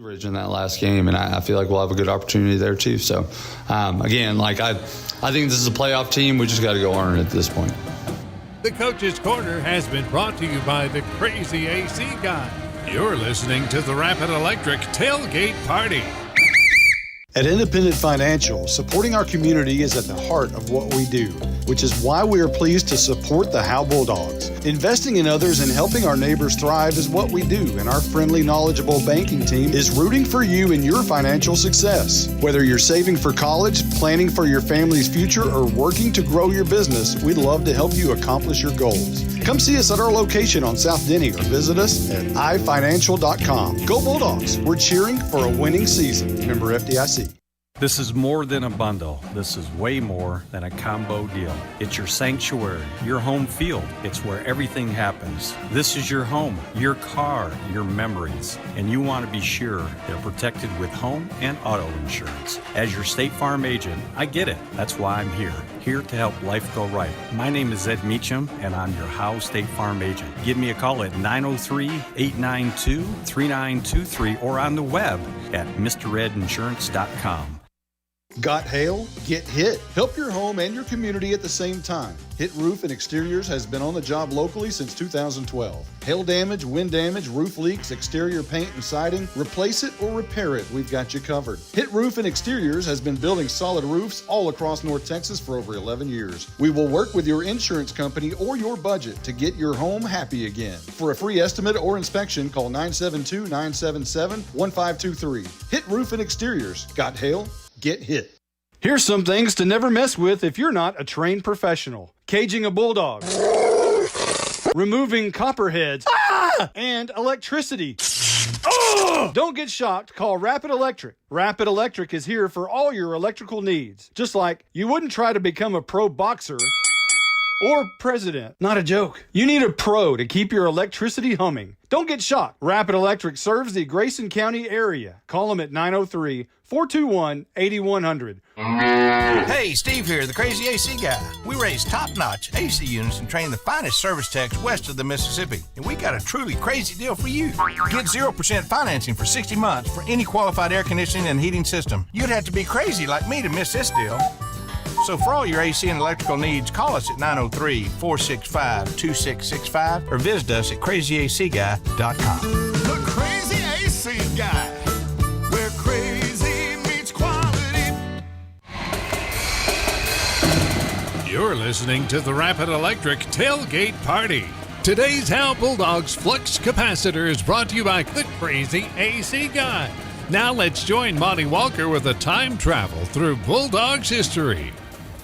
Bridge in that last game, and I feel like we'll have a good opportunity there too. So, again, like I think this is a playoff team. We just got to go earn it at this point. The Coach's Corner has been brought to you by the Crazy AC Guy. You're listening to the Rapid Electric Tailgate Party. At Independent Financial, supporting our community is at the heart of what we do, which is why we are pleased to support the Howe Bulldogs. Investing in others and helping our neighbors thrive is what we do, and our friendly, knowledgeable banking team is rooting for you in your financial success. Whether you're saving for college, planning for your family's future, or working to grow your business, we'd love to help you accomplish your goals. Come see us at our location on South Denny or visit us at ifinancial.com. Go Bulldogs! We're cheering for a winning season. Member FDIC. This is more than a bundle. This is way more than a combo deal. It's your sanctuary, your home field. It's where everything happens. This is your home, your car, your memories. And you want to be sure they're protected with home and auto insurance. As your State Farm agent, I get it. That's why I'm here to help life go right. My name is Ed Meacham, and I'm your Howe State Farm agent. Give me a call at 903-892-3923 or on the web at mredinsurance.com. Got hail? Get hit. Help your home and your community at the same time. Hit Roof and Exteriors has been on the job locally since 2012. Hail damage, wind damage, roof leaks, exterior paint and siding, replace it or repair it, we've got you covered. Hit Roof and Exteriors has been building solid roofs all across North Texas for over 11 years. We will work with your insurance company or your budget to get your home happy again. For a free estimate or inspection, call 972-977-1523. Hit Roof and Exteriors. Got hail? Get hit. Here's some things to never mess with if you're not a trained professional. Caging a bulldog. Removing copperheads. And electricity. Don't get shocked. Call Rapid Electric. Rapid Electric is here for all your electrical needs. Just like you wouldn't try to become a pro boxer or president. Not a joke. You need a pro to keep your electricity humming. Don't get shocked. Rapid Electric serves the Grayson County area. Call them at 903-421-8100. Hey, Steve here, the Crazy AC Guy. We raise top-notch AC units and train the finest service techs west of the Mississippi. And we got a truly crazy deal for you. Get 0% financing for 60 months for any qualified air conditioning and heating system. You'd have to be crazy like me to miss this deal. So for all your AC and electrical needs, call us at 903-465-2665 or visit us at crazyacguy.com. The Crazy AC Guy, where crazy meets quality. You're listening to the Rapid Electric Tailgate Party. Today's Howe Bulldogs Flux Capacitor is brought to you by the Crazy AC Guy. Now let's join Monty Walker with a time travel through Bulldogs history.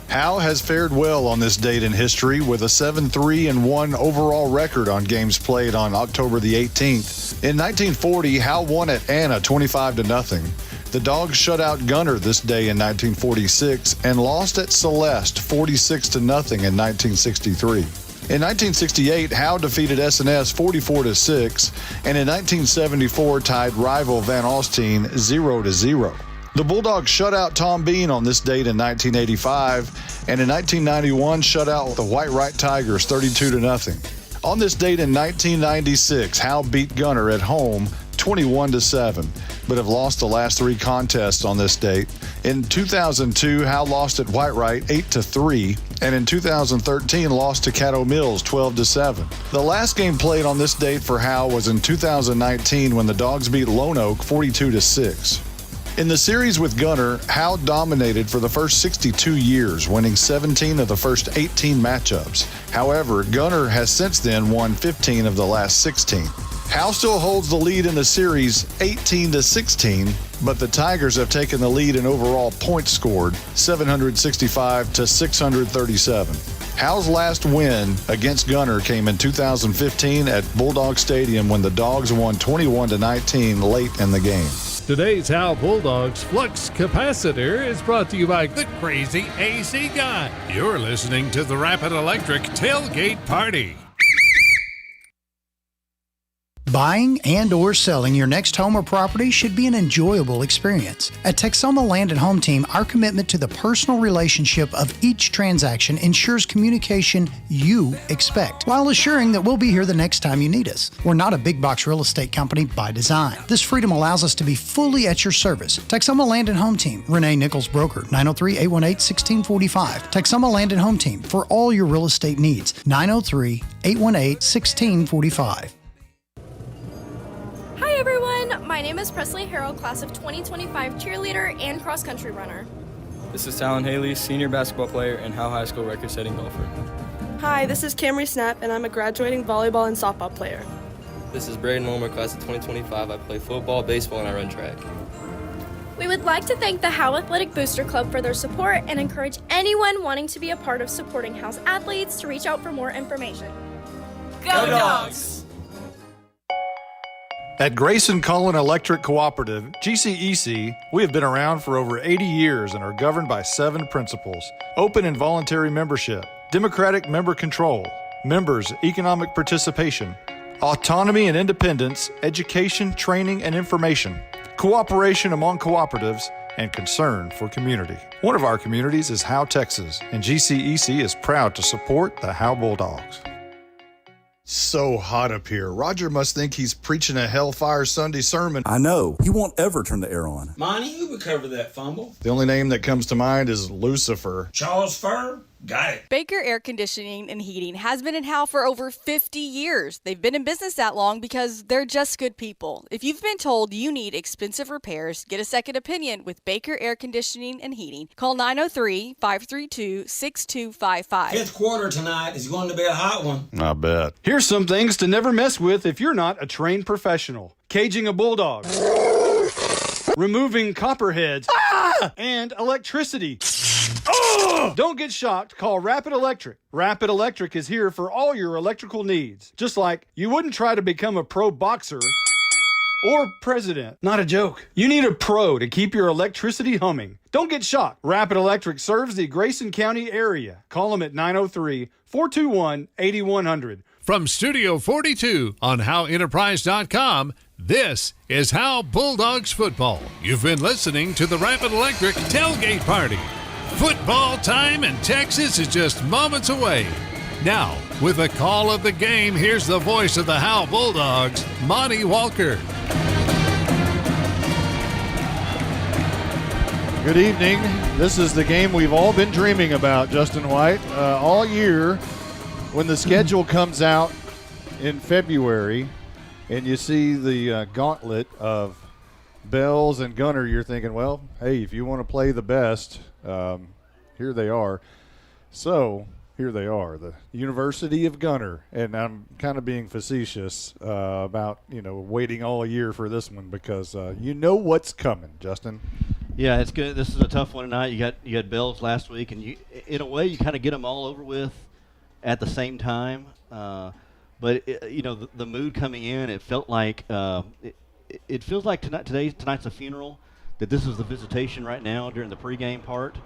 Howe has fared well on this date in history with a 7-3-1 overall record on games played on October the 18th. In 1940, Howe won at Anna 25-0. The Dogs shut out Gunter this day in 1946 and lost at Celeste 46-0 in 1963. In 1968, Howe defeated SNS 44-6, and in 1974 tied rival Van Alstyne 0-0. The Bulldogs shut out Tom Bean on this date in 1985, and in 1991 shut out the White Wright Tigers 32-0. On this date in 1996, Howe beat Gunter at home 21-7, but have lost the last three contests on this date. In 2002, Howe lost at White Wright 8-3, and in 2013 lost to Caddo Mills 12-7. The last game played on this date for Howe was in 2019 when the Dogs beat Lone Oak 42-6. In the series with Gunter, Howe dominated for the first 62 years, winning 17 of the first 18 matchups. However, Gunter has since then won 15 of the last 16. Howe still holds the lead in the series 18-16, but the Tigers have taken the lead in overall points scored 765-637. Howe's last win against Gunter came in 2015 at Bulldog Stadium when the Dogs won 21-19 late in the game. Today's Howe Bulldogs Flux Capacitor is brought to you by the Crazy AC Guy. You're listening to the Rapid Electric Tailgate Party. Buying and or selling your next home or property should be an enjoyable experience. At Texoma Land and Home Team, our commitment to the personal relationship of each transaction ensures communication you expect, while assuring that we'll be here the next time you need us. We're not a big box real estate company by design. This freedom allows us to be fully at your service. Texoma Land and Home Team, Renee Nichols Broker, 903-818-1645. Texoma Land and Home Team, for all your real estate needs, 903-818-1645. Hi everyone, my name is Presley Harrell, class of 2025 cheerleader and cross-country runner. This is Talon Haley, senior basketball player and Howe High School record-setting golfer. Hi, this is Camry Snap, and I'm a graduating volleyball and softball player. This is Braden Wilmer, class of 2025. I play football, baseball, and I run track. We would like to thank the Howe Athletic Booster Club for their support and encourage anyone wanting to be a part of supporting Howe's athletes to reach out for more information. Go Dogs! At Grayson Cullen Electric Cooperative, GCEC, we have been around for over 80 years and are governed by 7 principles: open and voluntary membership, democratic member control, members' economic participation, autonomy and independence, education, training, and information, cooperation among cooperatives, and concern for community. One of our communities is Howe, Texas, and GCEC is proud to support the Howe Bulldogs. So hot up here. Roger must think he's preaching a Hellfire Sunday sermon. I know. He won't ever turn the air on. Monty, you recover that fumble. The only name that comes to mind is Lucifer. Charles Fur? Got it. Baker Air Conditioning and Heating has been in Howe for over 50 years. They've been in business that long because they're just good people. If you've been told you need expensive repairs, get a second opinion with Baker Air Conditioning and Heating. Call 903-532-6255. Fifth quarter tonight is going to be a hot one. I bet. Here's some things to never mess with if you're not a trained professional. Caging a bulldog. Removing copperheads. And electricity. Oh! Don't get shocked. Call Rapid Electric. Rapid Electric is here for all your electrical needs. Just like you wouldn't try to become a pro boxer or president. Not a joke. You need a pro to keep your electricity humming. Don't get shocked. Rapid Electric serves the Grayson County area. Call them at 903-421-8100. From Studio 42 on HoweEnterprise.com, this is Howe Bulldogs football. You've been listening to the Rapid Electric Tailgate Party. Football time in Texas is just moments away. Now, with the call of the game, here's the voice of the Howe Bulldogs, Monty Walker. Good evening. This is the game we've all been dreaming about, Justin White, all year. When the schedule comes out in February and you see the gauntlet of Bells and Gunter, you're thinking, well, hey, if you want to play the best, here they are. So here they are, the University of Gunter. And I'm kind of being facetious about, waiting all year for this one because you know what's coming, Justin. Yeah, it's good. This is a tough one tonight. You had Bells last week, and in a way you kind of get them all over with at the same time, but the mood coming in, it felt like it feels like tonight's a funeral. That this is the visitation right now during the pregame part,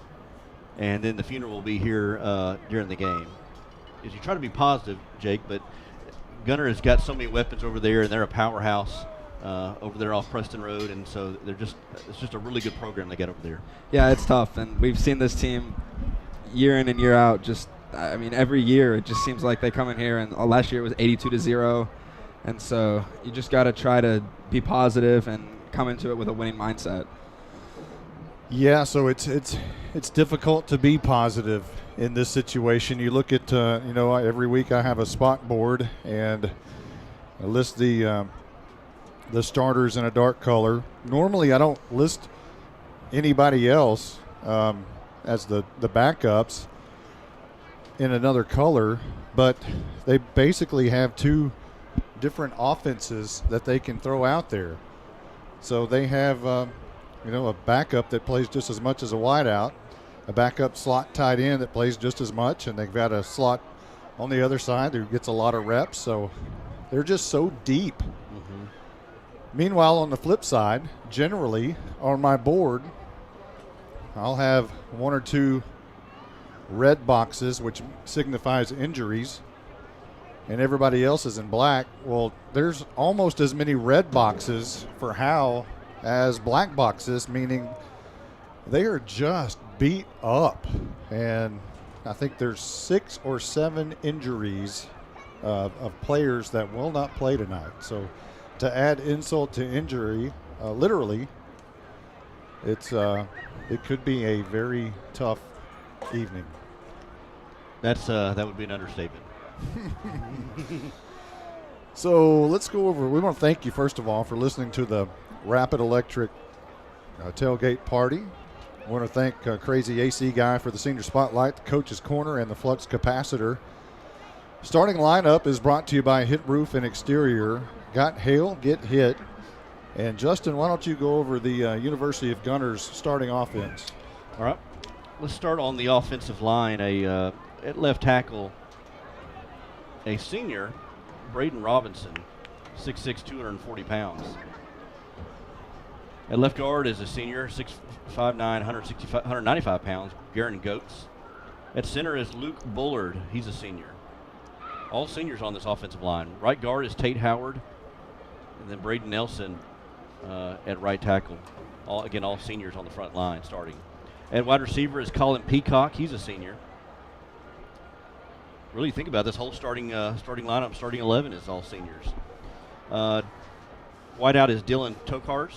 and then the funeral will be here during the game. As you try to be positive, Jake, but Gunter has got so many weapons over there, and they're a powerhouse over there off Preston Road, and so it's just a really good program they got over there. Yeah, it's tough, and we've seen this team year in and year out every year it just seems like they come in here, and last year it was 82-0, and so you just got to try to be positive and come into it with a winning mindset. Yeah, so it's difficult to be positive in this situation. You look at every week I have a spot board and I list the starters in a dark color. Normally I don't list anybody else as the backups in another color, but they basically have 2 different offenses that they can throw out there. So they have, a backup that plays just as much as a wideout, a backup slot tight end that plays just as much, and they've got a slot on the other side who gets a lot of reps. So they're just so deep. Mm-hmm. Meanwhile, on the flip side, generally on my board, I'll have 1 or 2 red boxes, which signifies injuries, and everybody else is in black. Well, there's almost as many red boxes for Howe as black boxes, meaning they are just beat up. And I think there's 6 or 7 injuries of players that will not play tonight. So to add insult to injury, literally, it could be a very tough evening. That would be an understatement. So let's go over. We want to thank you, first of all, for listening to the Rapid Electric tailgate party. I want to thank Crazy AC Guy for the Senior Spotlight, the Coach's Corner, and the Flux Capacitor. Starting lineup is brought to you by Hit Roof and Exterior. Got Hale, get hit. And Justin, why don't you go over the University of Gunter's starting offense? All right. Let's start on the offensive line. At left tackle, a senior, Braden Robinson, 6'6", 240 pounds. At left guard is a senior, 6'5", 195 pounds, Garen Goetz. At center is Luke Bullard. He's a senior. All seniors on this offensive line. Right guard is Tate Howard, and then Braden Nelson at right tackle. All seniors on the front line starting. At wide receiver is Colin Peacock. He's a senior. Really think about this whole starting lineup. Starting 11 is all seniors. Wideout is Dylan Tokars.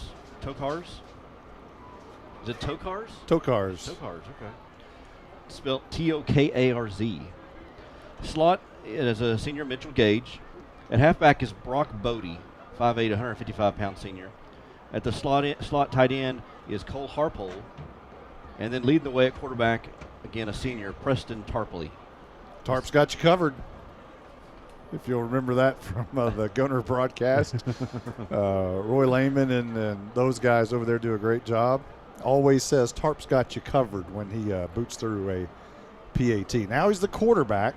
Is it Tokars? Tokars. Tokars, okay. Spelled Tokarz. Slot is a senior, Mitchell Gage. At halfback is Brock Bodie, 5'8", 155-pound senior. At the slot tight end is Cole Harpole. And then leading the way at quarterback, again a senior, Preston Tarpley. Tarp's got you covered, if you'll remember that from the Gunter broadcast. Roy Lehman and those guys over there do a great job. Always says Tarp's got you covered when he boots through a PAT. Now he's the quarterback.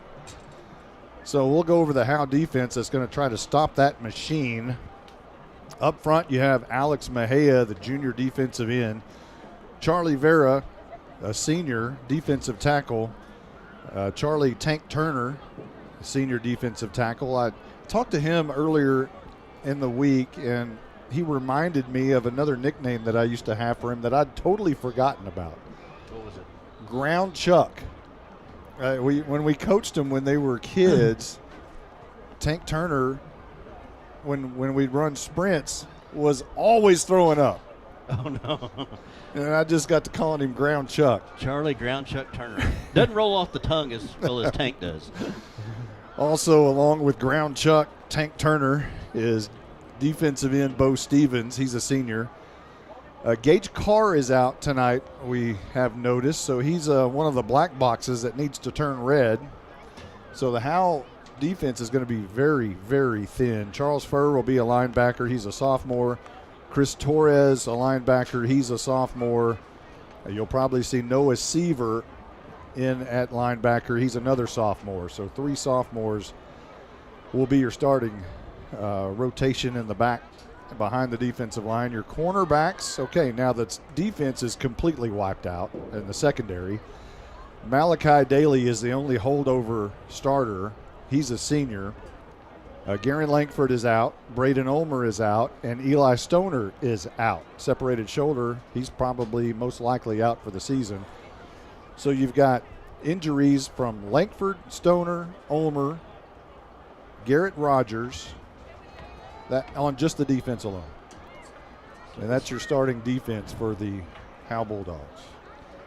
So we'll go over the Howe defense that's going to try to stop that machine. Up front, you have Alex Mejia, the junior defensive end. Charlie Vera, a senior defensive tackle. Charlie Tank Turner, senior defensive tackle. I talked to him earlier in the week, and he reminded me of another nickname that I used to have for him that I'd totally forgotten about. What was it? Ground Chuck. When we coached them when they were kids, Tank Turner, when we'd run sprints, was always throwing up. Oh, no. And I just got to calling him Ground Chuck. Charlie Ground Chuck Turner. Doesn't roll off the tongue as well as Tank does. Also, along with Ground Chuck, Tank Turner is defensive end Bo Stevens. He's a senior. Gage Carr is out tonight, we have noticed. So he's one of the black boxes that needs to turn red. So the Howe defense is going to be very, very thin. Charles Furr will be a linebacker. He's a sophomore. Chris Torres, a linebacker. He's a sophomore. You'll probably see Noah Seaver in at linebacker. He's another sophomore. So 3 sophomores will be your starting rotation in the back behind the defensive line. Your cornerbacks, okay, now the defense is completely wiped out in the secondary. Malachi Daly is the only holdover starter. He's a senior. Garen Langford is out. Braden Ulmer is out. And Eli Stoner is out. Separated shoulder. He's probably most likely out for the season. So you've got injuries from Langford, Stoner, Ulmer, Garrett Rogers, that on just the defense alone. And that's your starting defense for the Howe Bulldogs.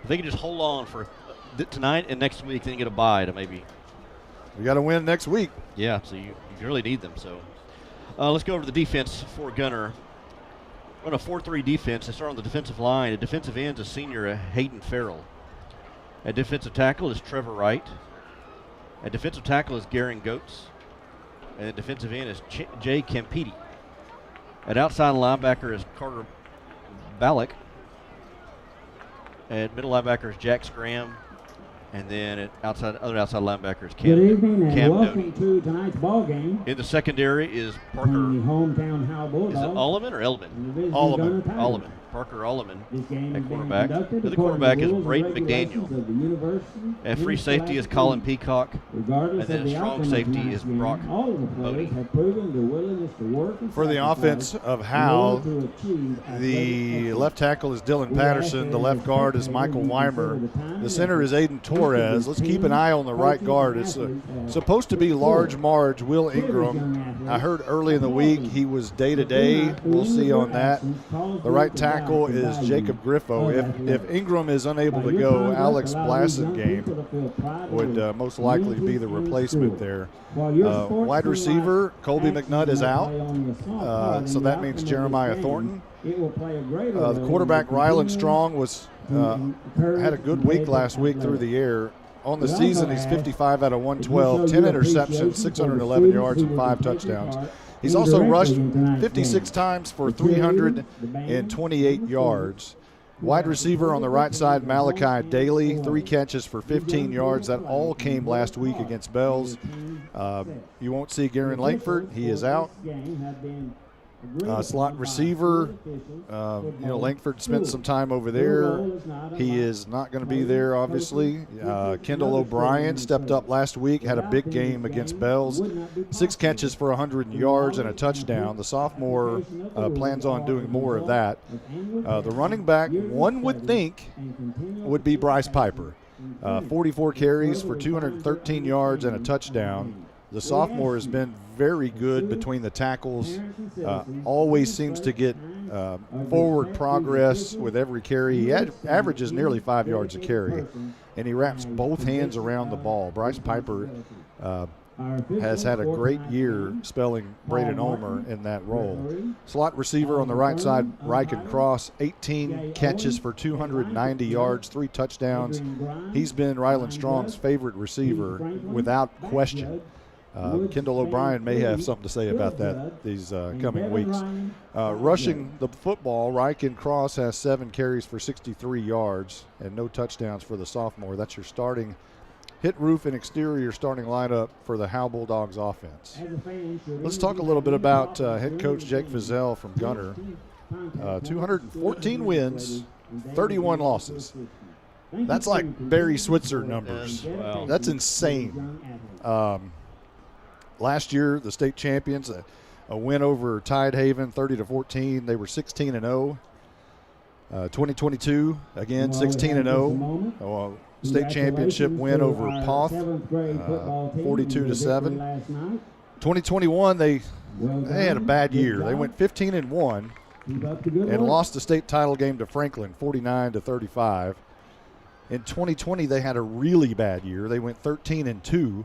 If they can just hold on for tonight and next week, then you get a bye to maybe. We got to win next week. Yeah, so you really need them. So let's go over to the defense for Gunter. Run a 4-3 defense. They start on the defensive line. At defensive end is senior Hayden Farrell. At defensive tackle is Trevor Wright. At defensive tackle is Garen Goetz. And at defensive end is Jay Campiti. At outside linebacker is Carter Ballack. At middle linebacker is Jax Graham. And then at other outside linebacker is Cam. Good evening and Cam welcome Doty. to tonight's ball game. In the secondary is Parker. The hometown Howe Bulldogs. Is it Alleman or Elman? Alleman. Parker Alleman at quarterback. The other quarterback is Braden McDaniel. At free safety is Colin Peacock. And then strong safety is Brock Bodie. For the offense of Howe, the left tackle is Dylan Patterson. The left guard is Michael Weimer. The center is Aiden Torres. Let's keep an eye on the right guard. It's supposed to be Large Marge, Will Ingram. I heard early in the week he was day-to-day. We'll see on that. The right tackle is Jacob Griffo. If Ingram is unable to go, Alex Blassengame would most likely be the replacement there. Wide receiver, Colby McNutt is out, so that means Jeremiah Thornton. The quarterback, Rylan Strong, had a good week last week through the air. On the season, he's 55 out of 112, 10 interceptions, 611 yards, and 5 touchdowns. He's also rushed 56 times for 328 yards. Wide receiver on the right side, Malachi Daly, 3 catches for 15 yards. That all came last week against Bells. You won't see Garen Langford. He is out. Slot receiver, Langford spent some time over there. He is not going to be there, obviously. Kendall O'Brien stepped up last week, had a big game against Bells. 6 catches for 100 yards and a touchdown. The sophomore plans on doing more of that. The running back, one would think, would be Bryce Piper. 44 carries for 213 yards and a touchdown. The sophomore has been very good between the tackles, always seems to get forward progress with every carry. He averages nearly 5 yards a carry, and he wraps both hands around the ball. Bryce Piper has had a great year spelling Braden Ulmer in that role. Slot receiver on the right side, Ryken Cross, 18 catches for 290 yards, 3 touchdowns. He's been Rylan Strong's favorite receiver without question. Kendall O'Brien may have something to say about that these coming weeks. Rushing the football, Ryken Cross has 7 carries for 63 yards and no touchdowns for the sophomore. That's your starting hit roof and exterior starting lineup for the Howe Bulldogs offense. Let's talk a little bit about head coach Jake Fizzell from Gunter. 214 wins, 31 losses. That's like Barry Switzer numbers. Wow. That's insane. Last year, the state champions, a win over Tidehaven, 30-14. They were 16-0. 2022, again, 16-0. State championship win over Poth, 42-7. 2021, they had a bad year. They went 15-1 and lost the state title game to Franklin, 49-35. In 2020, they had a really bad year. They went 13-2.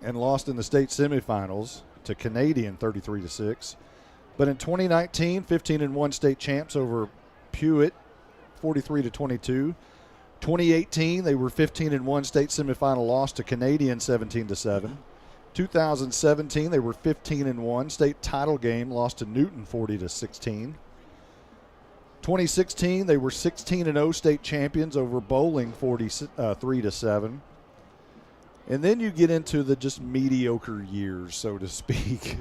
And lost in the state semifinals to Canadian 33-6. But in 2019, 15-1 state champs over Pewitt, 43-22. 2018, they were 15-1 state semifinal loss to Canadian 17-7. 2017, they were 15-1 state title game, lost to Newton 40-16. 2016, they were 16-0 state champions over Bowling 43-7. And then you get into the just mediocre years, so to speak.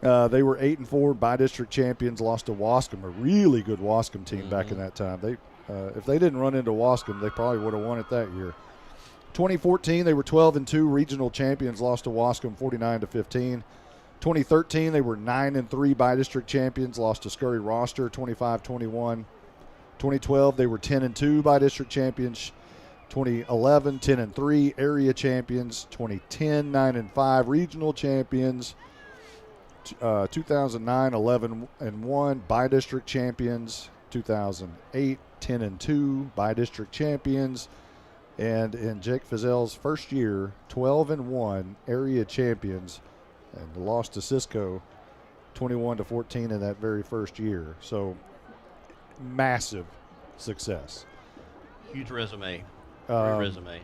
They were 8-4 by-district champions, lost to Wascom, a really good Wascom team back in that time. If they didn't run into Wascom, they probably would have won it that year. 2014, they were 12-2 regional champions, lost to Wascom 49-15. 2013, they were 9-3 by-district champions, lost to Scurry Roster 25-21. 2012, they were 10-2 by-district champions. 2011, 10-3 area champions. 2010, 9-5 regional champions. 2009, 11-1 by-district champions. 2008, 10-2 by-district champions. And in Jake Fizzell's first year, 12-1 area champions, and lost to Cisco 21-14 in that very first year. So massive success. Huge resume. Resume.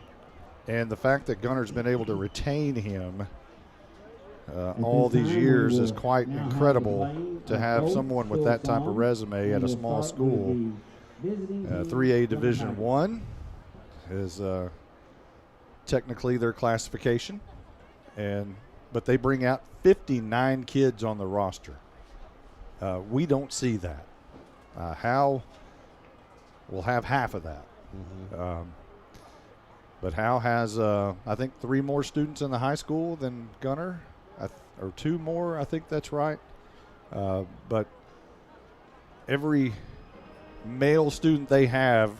And the fact that Gunter's been able to retain him all these years is quite incredible to have someone with that type of resume at a small school. 3A Division I is technically their classification, but they bring out 59 kids on the roster. We don't see that. Howe will have half of that. But Howe has, I think, 3 more students in the high school than Gunter, or 2 more. I think that's right. But every male student they have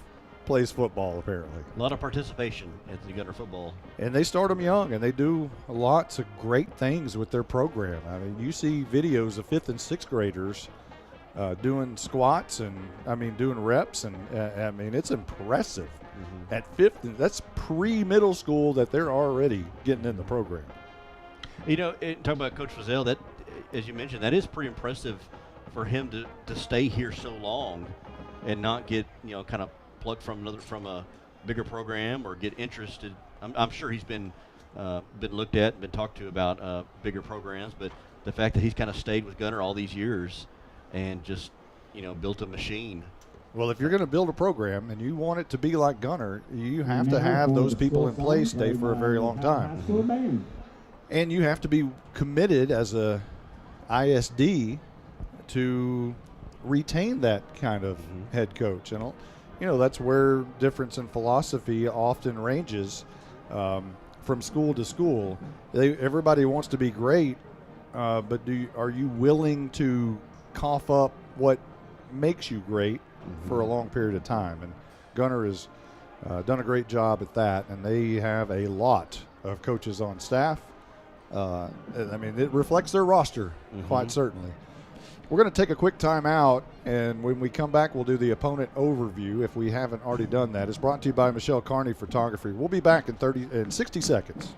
plays football, apparently. A lot of participation at the Gunter football. And they start them young, and they do lots of great things with their program. I mean, you see videos of 5th and 6th graders doing squats and, doing reps. And, it's impressive. At 5th, that's pre-middle school that they're already getting in the program. Talking about Coach Frizzell, that, as you mentioned, that is pretty impressive for him to stay here so long and not get, kind of plucked from a bigger program or get interested. I'm sure he's been looked at and been talked to about bigger programs, but the fact that he's kind of stayed with Gunter all these years and just, built a machine. Well, if you're going to build a program and you want it to be like Gunter, you have to have those people in place stay for a very long time. And you have to be committed as a ISD to retain that kind of head coach. And, that's where difference in philosophy often ranges from school to school. Everybody wants to be great, but are you willing to cough up what makes you great for a long period of time? And Gunter has done a great job at that, and they have a lot of coaches on staff. It reflects their roster, quite certainly. We're going to take a quick time out, and when we come back, we'll do the opponent overview if we haven't already done that. It's brought to you by Michelle Carney Photography. We'll be back in 60 seconds.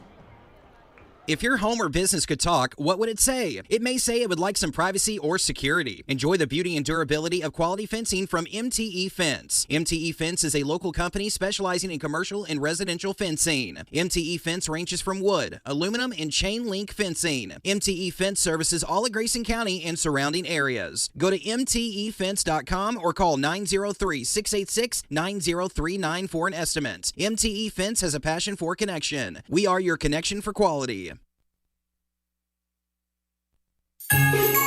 If your home or business could talk, what would it say? It may say it would like some privacy or security. Enjoy the beauty and durability of quality fencing from MTE Fence. MTE Fence is a local company specializing in commercial and residential fencing. MTE Fence ranges from wood, aluminum, and chain link fencing. MTE Fence services all of Grayson County and surrounding areas. Go to mtefence.com or call 903-686-9039 for an estimate. MTE Fence has a passion for connection. We are your connection for quality.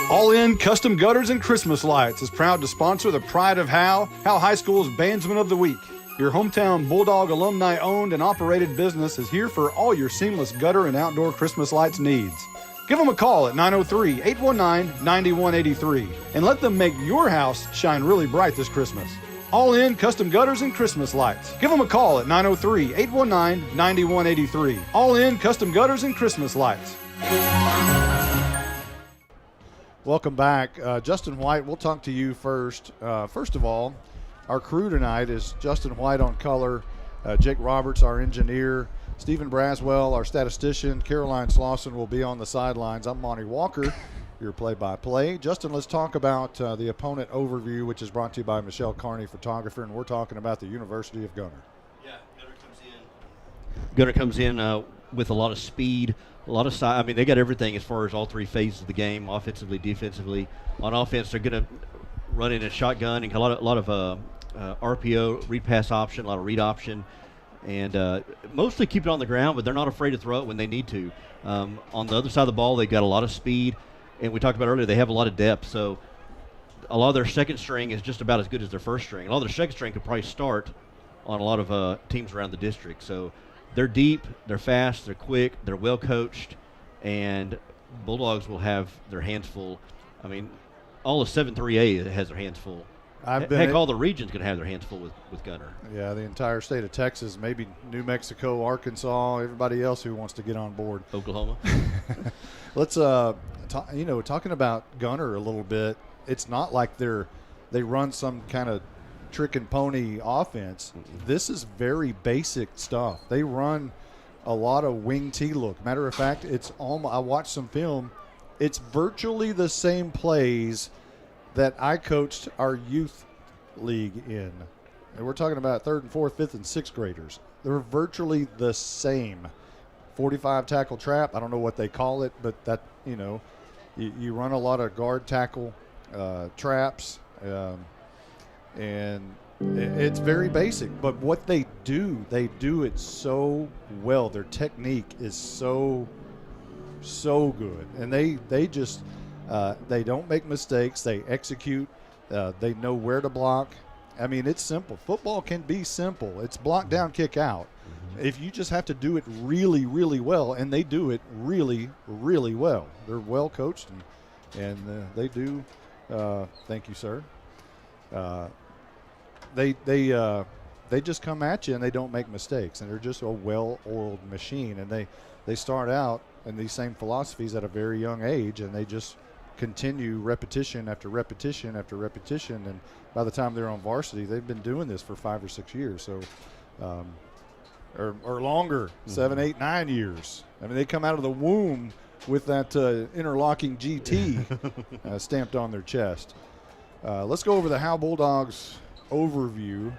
All In Custom Gutters and Christmas Lights is proud to sponsor the Pride of Howe High School's Bandsman of the Week. Your hometown Bulldog alumni owned and operated business is here for all your seamless gutter and outdoor Christmas lights needs. Give them a call at 903-819-9183 and let them make your house shine really bright this Christmas. All In Custom Gutters and Christmas Lights. Give them a call at 903-819-9183. All In Custom Gutters and Christmas Lights. Welcome back. Justin White, we'll talk to you first. First of all, our crew tonight is Justin White on color, Jake Roberts, our engineer, Stephen Braswell, our statistician, Caroline Slauson will be on the sidelines. I'm Monty Walker, your play-by-play. Justin, let's talk about the opponent overview, which is brought to you by Michelle Carney Photographer, and we're talking about the University of Gunter. Yeah, Gunter comes in with a lot of speed, a lot of size. They got everything as far as all 3 phases of the game, offensively, defensively. On offense, they're going to run in a shotgun and a lot of RPO, read pass option, a lot of read option, and mostly keep it on the ground, but they're not afraid to throw it when they need to. On the other side of the ball, they've got a lot of speed, and we talked about earlier, they have a lot of depth, so a lot of their second string is just about as good as their first string. A lot of their second string could probably start on a lot of teams around the district. So they're deep, they're fast, they're quick, they're well coached, and Bulldogs will have their hands full. All of 7-3A has their hands full. All the region's going to have their hands full with Gunter. Yeah, the entire state of Texas, maybe New Mexico, Arkansas, everybody else who wants to get on board. Oklahoma. Let's talking about Gunter a little bit. It's not like they run some kind of trick and pony offense. This is very basic stuff. They run a lot of wing T look. Matter of fact, I watched some film. It's virtually the same plays that I coached our youth league in. And we're talking about 3rd and 4th, 5th and 6th graders. They're virtually the same. 45 tackle trap. I don't know what they call it, but that, you run a lot of guard tackle traps. And it's very basic, but what they do it so well. Their technique is so good, and they just they don't make mistakes. They execute. They know where to block. I mean, it's simple. Football can be simple. It's block down, kick out. If you just have to do it really, really well, and they do it really, really well. They're well coached, and they do. Thank you, sir. They just come at you and they don't make mistakes, and they're just a well-oiled machine. And they start out in these same philosophies at a very young age, and they just continue repetition after repetition after repetition. And by the time they're on varsity, they've been doing this for 5 or 6 years. So. Or longer, 7, 8, 9 years. I mean, they come out of the womb with that interlocking GT stamped on their chest. Let's go over the Howe Bulldogs overview,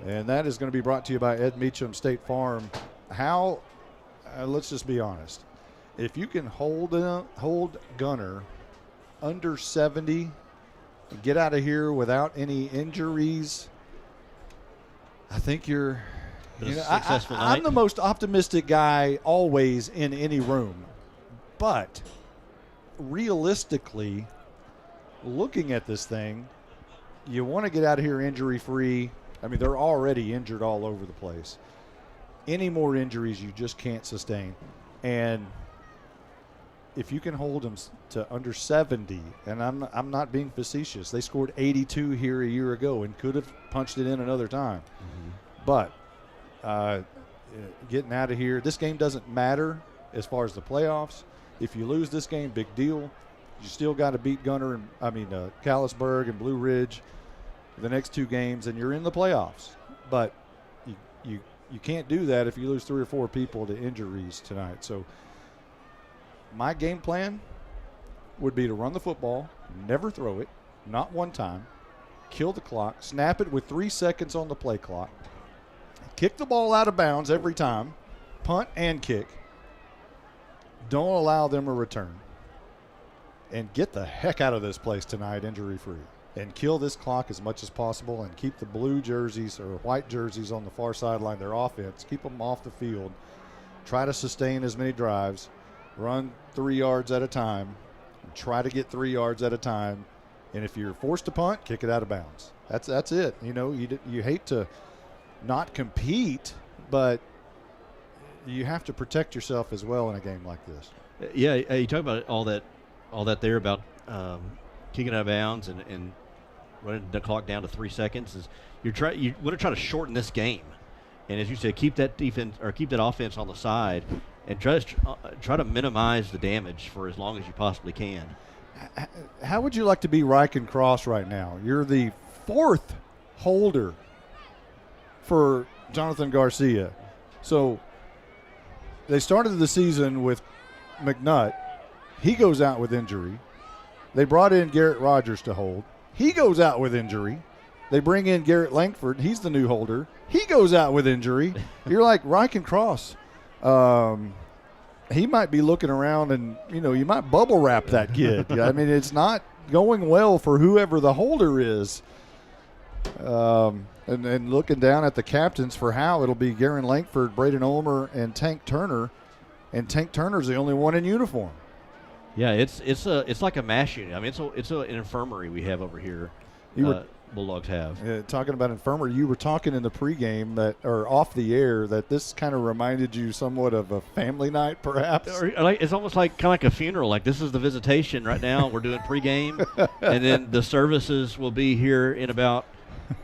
and that is going to be brought to you by Ed Meacham State Farm. Howe, let's just be honest. If you can hold Gunter under 70 and get out of here without any injuries, I think you're – I'm the most optimistic guy always in any room. But realistically, looking at this thing, you want to get out of here injury-free. I mean, they're already injured all over the place. Any more injuries you just can't sustain. And if you can hold them to under 70, and I'm not being facetious. They scored 82 here a year ago and could have punched it in another time. But getting out of here, this game doesn't matter as far as the playoffs. If you lose this game, big deal. You still got to beat Callisburg and Blue Ridge the next 2 games, and you're in the playoffs. But you can't do that if you lose 3 or 4 people to injuries tonight. So my game plan would be to run the football, never throw it, not one time, kill the clock, snap it with 3 seconds on the play clock, kick the ball out of bounds every time, punt and kick. Don't allow them a return. And get the heck out of this place tonight injury-free. And kill this clock as much as possible and keep the blue jerseys or white jerseys on the far sideline, their offense. Keep them off the field. Try to sustain as many drives. Run 3 yards at a time. Try to get 3 yards at a time. And if you're forced to punt, kick it out of bounds. That's it. You know, you hate to not compete, but you have to protect yourself as well in a game like this. Yeah, you talk about all that there about kicking out of bounds and running the clock down to 3 seconds. Is you want to try to shorten this game, and as you said, keep that defense or keep that offense on the side, and try to minimize the damage for as long as you possibly can. How would you like to be Riken Cross right now? You're the 4th holder for Jonathan Garcia. So they started the season with McNutt. He goes out with injury. They brought in Garrett Rogers to hold. He goes out with injury. They bring in Garrett Langford. He's the new holder. He goes out with injury. You're like, Riken Cross, he might be looking around and, you might bubble wrap that kid. I mean, it's not going well for whoever the holder is. And looking down at the captains for Howe, it'll be Garen Langford, Braden Ulmer, and Tank Turner. And Tank Turner's the only one in uniform. Yeah, it's like a mash unit. I mean, it's an infirmary we have over here. Bulldogs have. Talking about infirmary, you were talking in the pregame or off the air that this kind of reminded you somewhat of a family night, perhaps. It's almost kind of like a funeral. Like, this is the visitation right now. We're doing pregame, and then the services will be here in about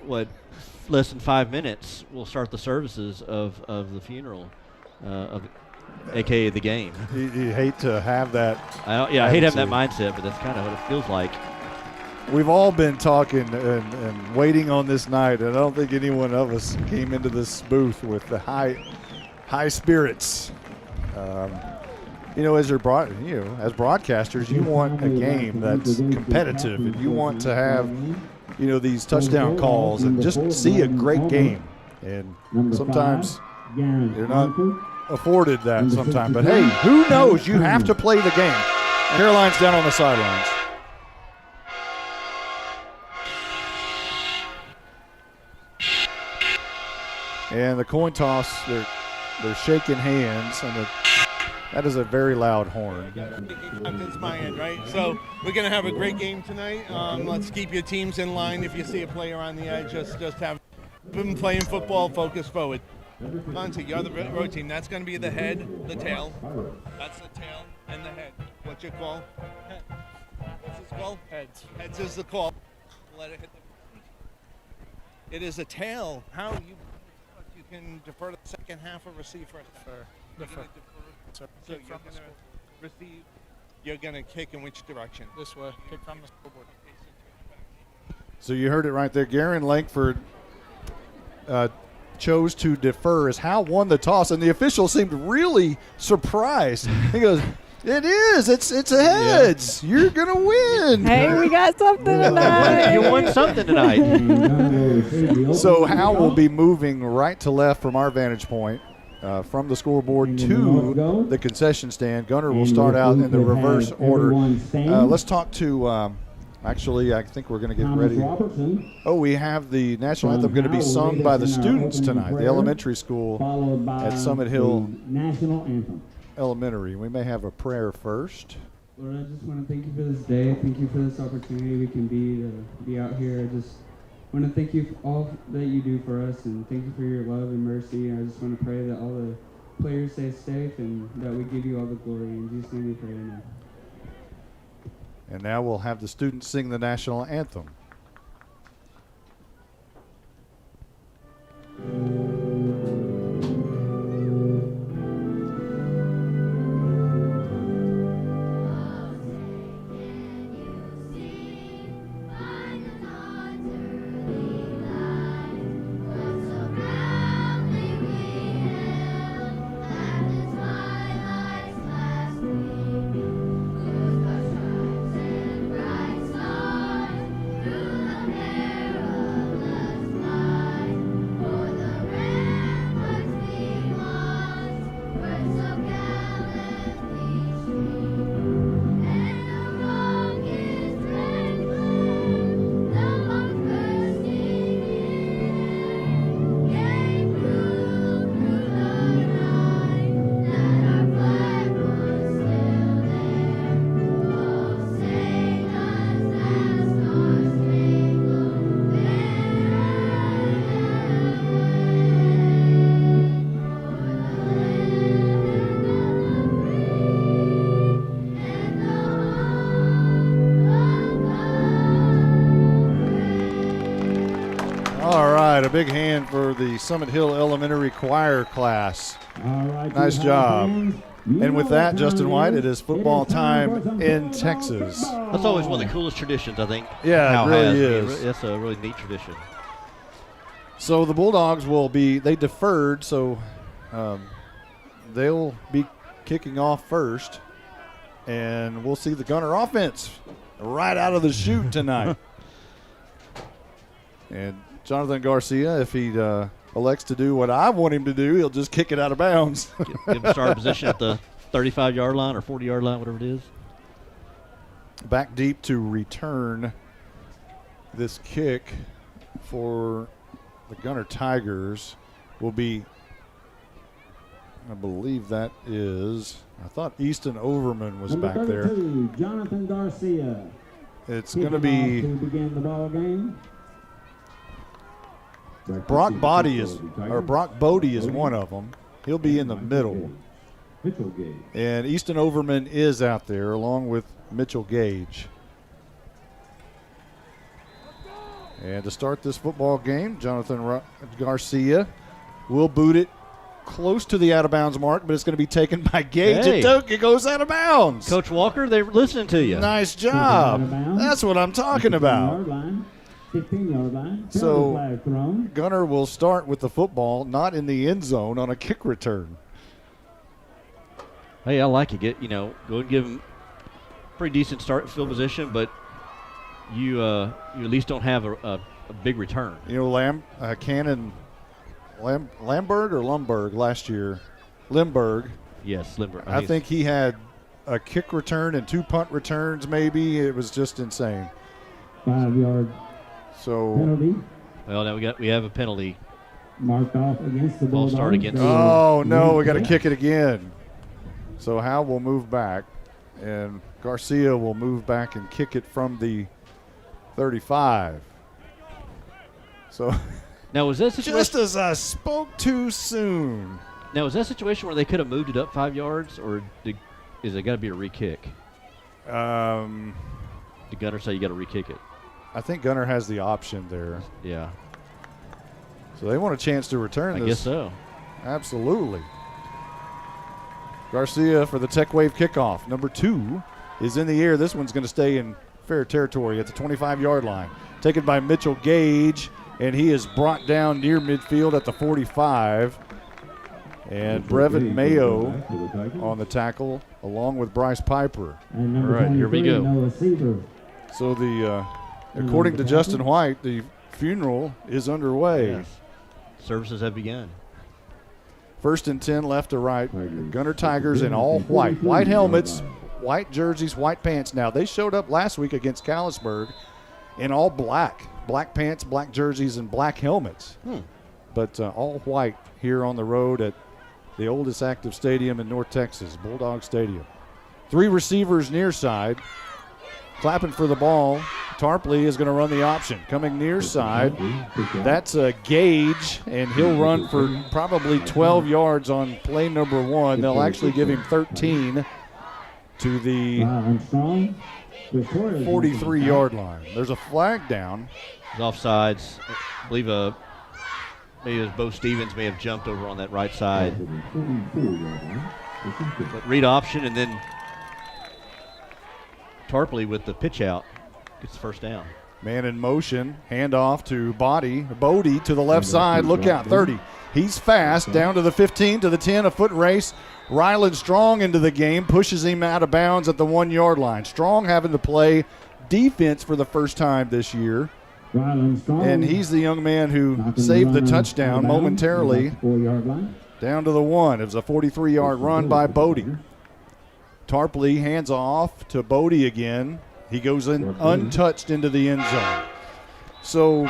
less than 5 minutes. We'll start the services of the funeral, a.k.a. the game. You hate to have that. I hate having that mindset, but that's kind of what it feels like. We've all been talking and waiting on this night, and I don't think any one of us came into this booth with the high spirits. As as broadcasters, you want a game that's competitive, and you want to have these touchdown calls and just see a great game. And sometimes you're not afforded that sometimes. But, hey, who knows? You have to play the game. Caroline's down on the sidelines. And the coin toss, they're shaking hands, and That is a very loud horn. That's my end, right? So we're going to have a great game tonight. Let's keep your teams in line. If you see a player on the edge, just have them playing football, focus forward. Gunter, you're the road team. That's going to be the head, the tail. That's the tail and the head. What's your call? Head. What's his call? Heads. Heads is the call. Let it hit the... It is a tail. How you can defer to the second half or receive first half? Defer. So you're going to receive, you're going to kick in which direction? This way. Kick from the scoreboard. So you heard it right there. Garen Langford chose to defer as Howe won the toss, and the official seemed really surprised. He goes, "It is. It's a heads. Yeah. You're gonna win. Hey, we got something tonight. You won something tonight." So Howe will be moving right to left from our vantage point, from the scoreboard to the concession stand. Gunter will start out in the reverse order. Let's talk to. Actually, I think we're going to get ready. Oh, we have the national anthem going to be sung by the students tonight, the elementary school at Summit Hill Elementary. We may have a prayer first. Lord, I just want to thank you for this day. Thank you for this opportunity we can be out here. I just want to thank you for all that you do for us, and thank you for your love and mercy. I just want to pray that all the players stay safe and that we give you all the glory. In Jesus' name we pray, amen. And now we'll have the students sing the national anthem. A big hand for the Summit Hill Elementary Choir class. All right, nice job. And with that, Justin White, it is football time in Texas. That's always one of the coolest traditions, I think. Yeah, it really is. It's a really neat tradition. So the Bulldogs they deferred, so they'll be kicking off first. And we'll see the Gunter offense right out of the chute tonight. And Jonathan Garcia, if he elects to do what I want him to do, he'll just kick it out of bounds. Give him start position at the 35-yard line or 40-yard line, whatever it is. Back deep to return this kick for the Gunter Tigers will be, I believe that is, I thought Easton Overman was back there. Jonathan Garcia. It's going to be to begin the ball game. Brock Bodie is one of them. He'll be in the middle. And Easton Overman is out there along with Mitchell Gage. And to start this football game, Jonathan Garcia will boot it close to the out-of-bounds mark, but it's going to be taken by Gage. Hey. It goes out of bounds. Coach Walker, they're listening to you. Nice job. That's what I'm talking about. 15-yard line. So Gunter will start with the football, not in the end zone, on a kick return. Hey, I like it. Go and give him pretty decent start field position, but you at least don't have a big return. Cannon Lamberg or Lumberg last year. Limburg. Yes, Limburg. I think he had a kick return and 2 punt returns maybe. It was just insane. 5-yard penalty. Well, now we have a penalty. Marked off against the Ball Bulldogs. start against. Oh, no, we got to kick it again. So Howe will move back, and Garcia will move back and kick it from the 35. So now was that situation, just as I spoke too soon. Now was that a situation where they could have moved it up 5 yards, or is it got to be a re-kick? Did Gunter say you got to re-kick it? I think Gunter has the option there. Yeah. So they want a chance to return this. I guess so. Absolutely. Garcia for the Tech Wave kickoff. Number 2 is in the air. This one's going to stay in fair territory at the 25-yard line. Taken by Mitchell Gage, and he is brought down near midfield at the 45. And Brevin Mayo on the tackle, along with Bryce Piper. All right, here we go. So according to Justin White, the funeral is underway. Yes. Services have begun. 1st and 10, left to right. Gunter Tigers in all white. White helmets, white jerseys, white pants. Now, they showed up last week against Callisburg in all black. Black pants, black jerseys, and black helmets. But all white here on the road at the oldest active stadium in North Texas, Bulldog Stadium. 3 receivers near side. Clapping for the ball. Tarpley is going to run the option. Coming near side. That's a Gage, and he'll run for probably 12 yards on play number 1. They'll actually give him 13 to the 43-yard line. There's a flag down. It's offsides. I believe maybe it was Bo Stevens may have jumped over on that right side. But read option, and then Tarpley with the pitch out gets the first down. Man in motion, handoff to Bodie to the left side. Look out, 30. He's fast, down to the 15, to the 10, a foot race. Ryland Strong into the game, pushes him out of bounds at the 1-yard line. Strong having to play defense for the first time this year. And he's the young man who saved the touchdown momentarily down to the 1. It was a 43-yard run by Bodie. Tarpley hands off to Bodie again. He goes in untouched into the end zone. So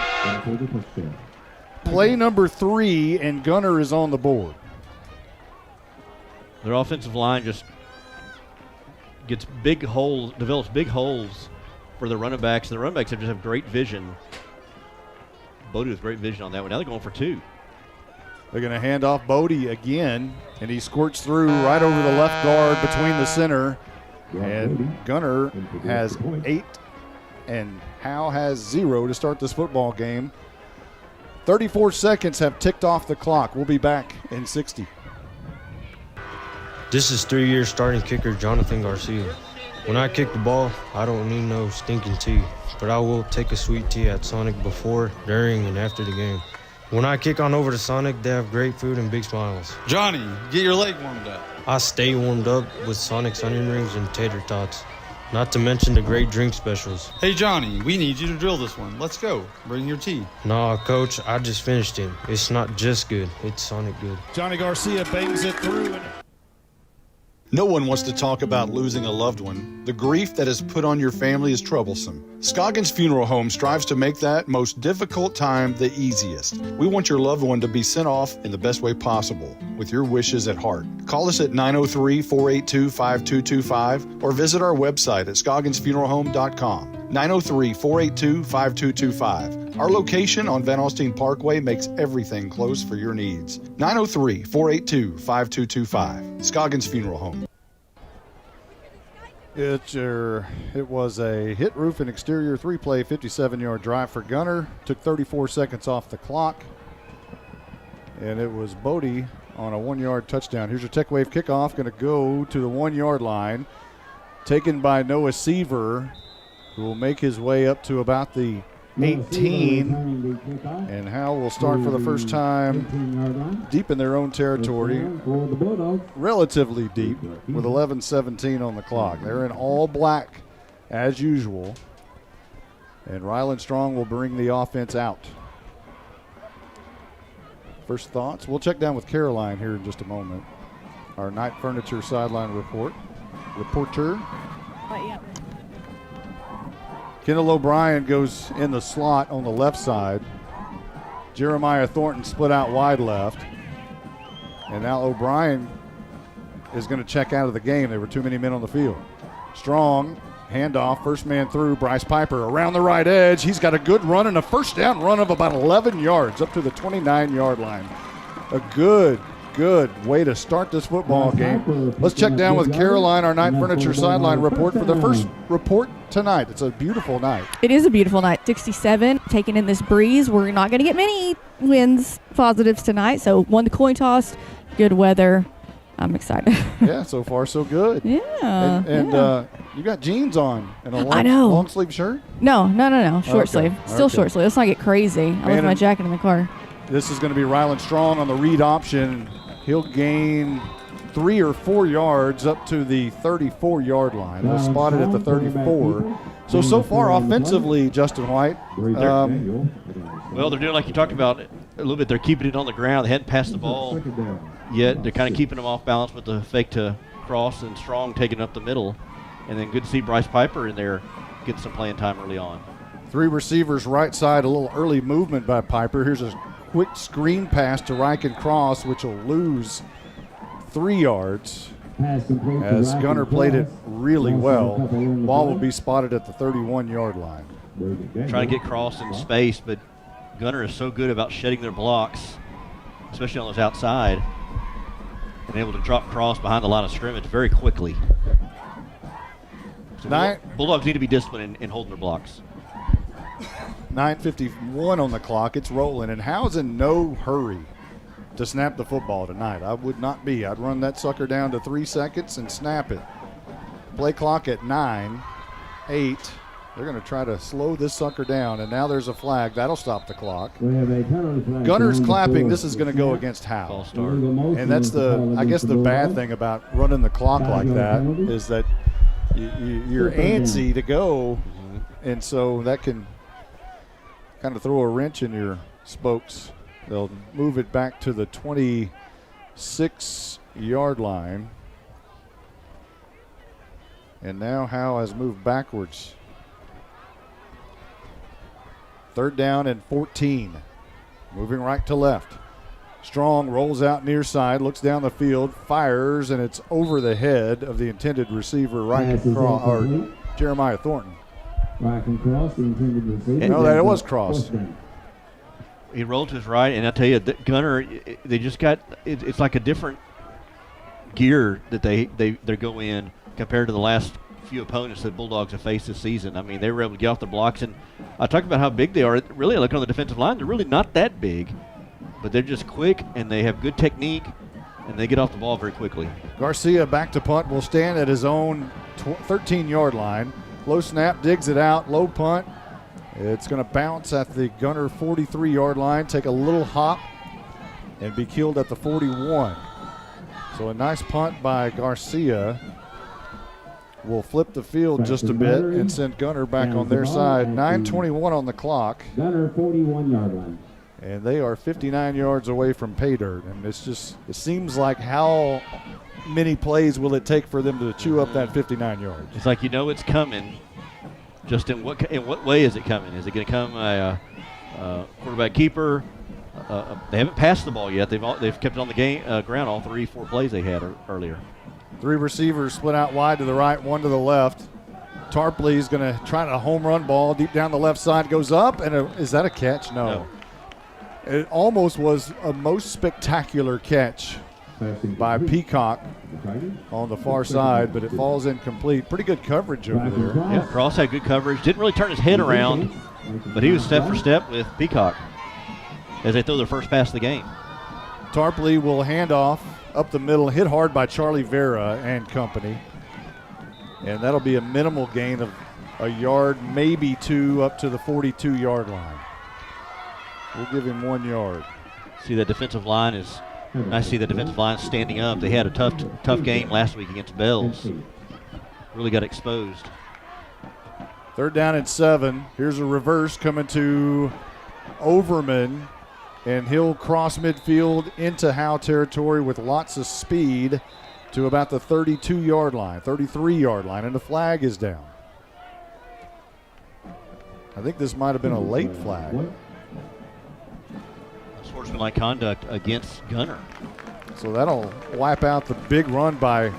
play number 3, and Gunter is on the board. Their offensive line just gets big holes, develops big holes for the running backs. And the running backs just have great vision. Bodie with great vision on that one. Now they're going for 2. They're going to hand off Bodie again, and he squirts through right over the left guard between the center. And Gunter has 8, and Howe has 0 to start this football game. 34 seconds have ticked off the clock. We'll be back in 60. This is 3-year starting kicker Jonathan Garcia. When I kick the ball, I don't need no stinking tea, but I will take a sweet tea at Sonic before, during, and after the game. When I kick on over to Sonic, they have great food and big smiles. Johnny, get your leg warmed up. I stay warmed up with Sonic's onion rings and tater tots, not to mention the great drink specials. Hey, Johnny, we need you to drill this one. Let's go. Bring your tea. Nah, Coach, I just finished it. It's not just good, it's Sonic good. Johnny Garcia bangs it through. No one wants to talk about losing a loved one. The grief that is put on your family is troublesome. Scoggins Funeral Home strives to make that most difficult time the easiest. We want your loved one to be sent off in the best way possible, with your wishes at heart. Call us at 903-482-5225 or visit our website at scogginsfuneralhome.com. 903-482-5225. Our location on Van Alstyne Parkway makes everything close for your needs. 903-482-5225. Scoggins Funeral Home. It was a hit roof and exterior 3-play 57-yard drive for Gunter. Took 34 seconds off the clock. And it was Bodie on a 1-yard touchdown. Here's your Tech Wave kickoff. Going to go to the 1-yard line. Taken by Noah Seaver, who will make his way up to about the 18. And Howe will start for the first time deep in their own territory. Relatively deep with 11:17 on the clock. They're in all black as usual. And Ryland Strong will bring the offense out. First thoughts? We'll check down with Caroline here in just a moment. Our Night Furniture sideline reporter. Kendall O'Brien goes in the slot on the left side. Jeremiah Thornton split out wide left. And now O'Brien is going to check out of the game. There were too many men on the field. Strong, handoff, first man through. Bryce Piper around the right edge. He's got a good run and a first down run of about 11 yards up to the 29-yard line. A good way to start this football game. Let's check down with Caroline, our Night Furniture Sideline report for the first report tonight. It's a beautiful night. It is a beautiful night. 67, taking in this breeze. We're not going to get many winds positives tonight, so won the coin toss. Good weather. I'm excited. Yeah, so far so good. Yeah. And you got jeans on and a long sleeve shirt? No. Short sleeve. Still short sleeve. Let's not get crazy. I left my jacket in the car. This is going to be Ryland Strong on the read option. He'll gain 3 or 4 yards up to the 34-yard line. They're spotted at the 34. So far offensively, Justin White. Well, they're doing like you talked about a little bit. They're keeping it on the ground. They hadn't passed the ball yet. They're kind of keeping them off balance with the fake to cross and Strong taking up the middle. And then good to see Bryce Piper in there getting some playing time early on. 3 receivers right side, a little early movement by Piper. Here's a quick screen pass to Ryken Cross, which will lose 3 yards as Gunter played it really well. Ball will be spotted at the 31-yard line. Trying to get Cross in space, but Gunter is so good about shedding their blocks, especially on those outside, and able to drop Cross behind the line of scrimmage very quickly. So Bulldogs need to be disciplined in holding their blocks. 9:51 on the clock. It's rolling, and Howe's in no hurry to snap the football tonight. I would not be. I'd run that sucker down to 3 seconds and snap it. Play clock at 9, 8. They're going to try to slow this sucker down, and now there's a flag. That'll stop the clock. Gunter's clapping. This is going to go against Howe. And that's I guess the bad thing about running the clock like that is that you're antsy to go, and so that can kind of throw a wrench in your spokes. They'll move it back to the 26-yard line. And now Howe has moved backwards. 3rd down and 14. Moving right to left. Strong rolls out near side, looks down the field, fires, and it's over the head of the intended receiver, Jeremiah Thornton. No, that was Cross. He rolled to his right, and I tell you, Gunter, they just got it's like a different gear that they go in compared to the last few opponents that Bulldogs have faced this season. I mean, they were able to get off the blocks, and I talked about how big they are. Really, looking on the defensive line, they're really not that big, but they're just quick, and they have good technique, and they get off the ball very quickly. Garcia back to punt, will stand at his own 13-yard line. Low snap, digs it out, low punt. It's going to bounce at the Gunter 43-yard line, take a little hop, and be killed at the 41. So a nice punt by Garcia will flip the field just a bit and send Gunter back on their side. 9:21 on the clock. Gunter 41-yard line. And they are 59 yards away from pay dirt. And it seems like how many plays will it take for them to chew up that 59 yards? It's like it's coming. Just in what way is it coming? Is it going to come quarterback keeper? They haven't passed the ball yet. They've kept it on the ground all 3-4 plays they had earlier. 3 receivers split out wide to the right, 1 to the left. Tarpley is going to try a home run ball deep down the left side, goes up, and is that a catch? No. It almost was a most spectacular catch by Peacock on the far side, but it falls incomplete. Pretty good coverage over there. Yeah, Cross had good coverage. Didn't really turn his head around, but he was step for step with Peacock as they throw their first pass of the game. Tarpley will hand off up the middle, hit hard by Charlie Vera and company. And that'll be a minimal gain of a yard, maybe 2, up to the 42-yard line. We'll give him 1 yard. See that defensive line is nice. See the defensive line standing up. They had a tough game last week against Bells. Really got exposed. 3rd down and 7. Here's a reverse coming to Overman, and he'll cross midfield into Howe territory with lots of speed to about the 32-yard line, 33-yard line, and the flag is down. I think this might have been a late flag. Sportsmanlike conduct against Gunter. So that'll wipe out the big run by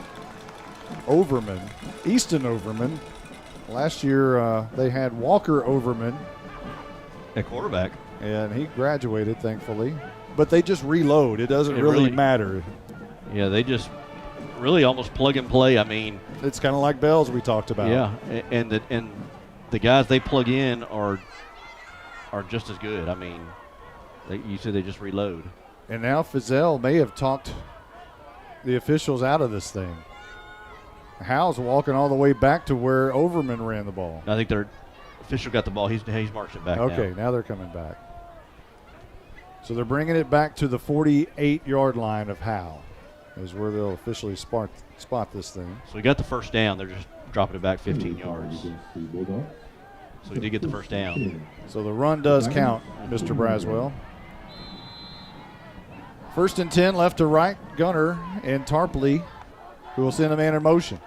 Overman, Easton Overman. Last year they had Walker Overman at quarterback, and he graduated, thankfully. But they just reload. It doesn't really matter. Yeah, they just really almost plug and play. I mean, it's kind of like Bells we talked about. Yeah, and the guys they plug in are just as good. I mean, you said they just reload. And now Fizel may have talked the officials out of this thing. Howe's walking all the way back to where Overman ran the ball. I think their official got the ball. He's marched it back. Okay, now they're coming back. So they're bringing it back to the 48-yard line of Howe, is where they'll officially spot this thing. So we got the first down. They're just dropping it back 15 yards. So we did get the first down. So the run does count, Mr. Braswell. 1st and 10, left to right. Gunter and Tarpley, who will send a man in motion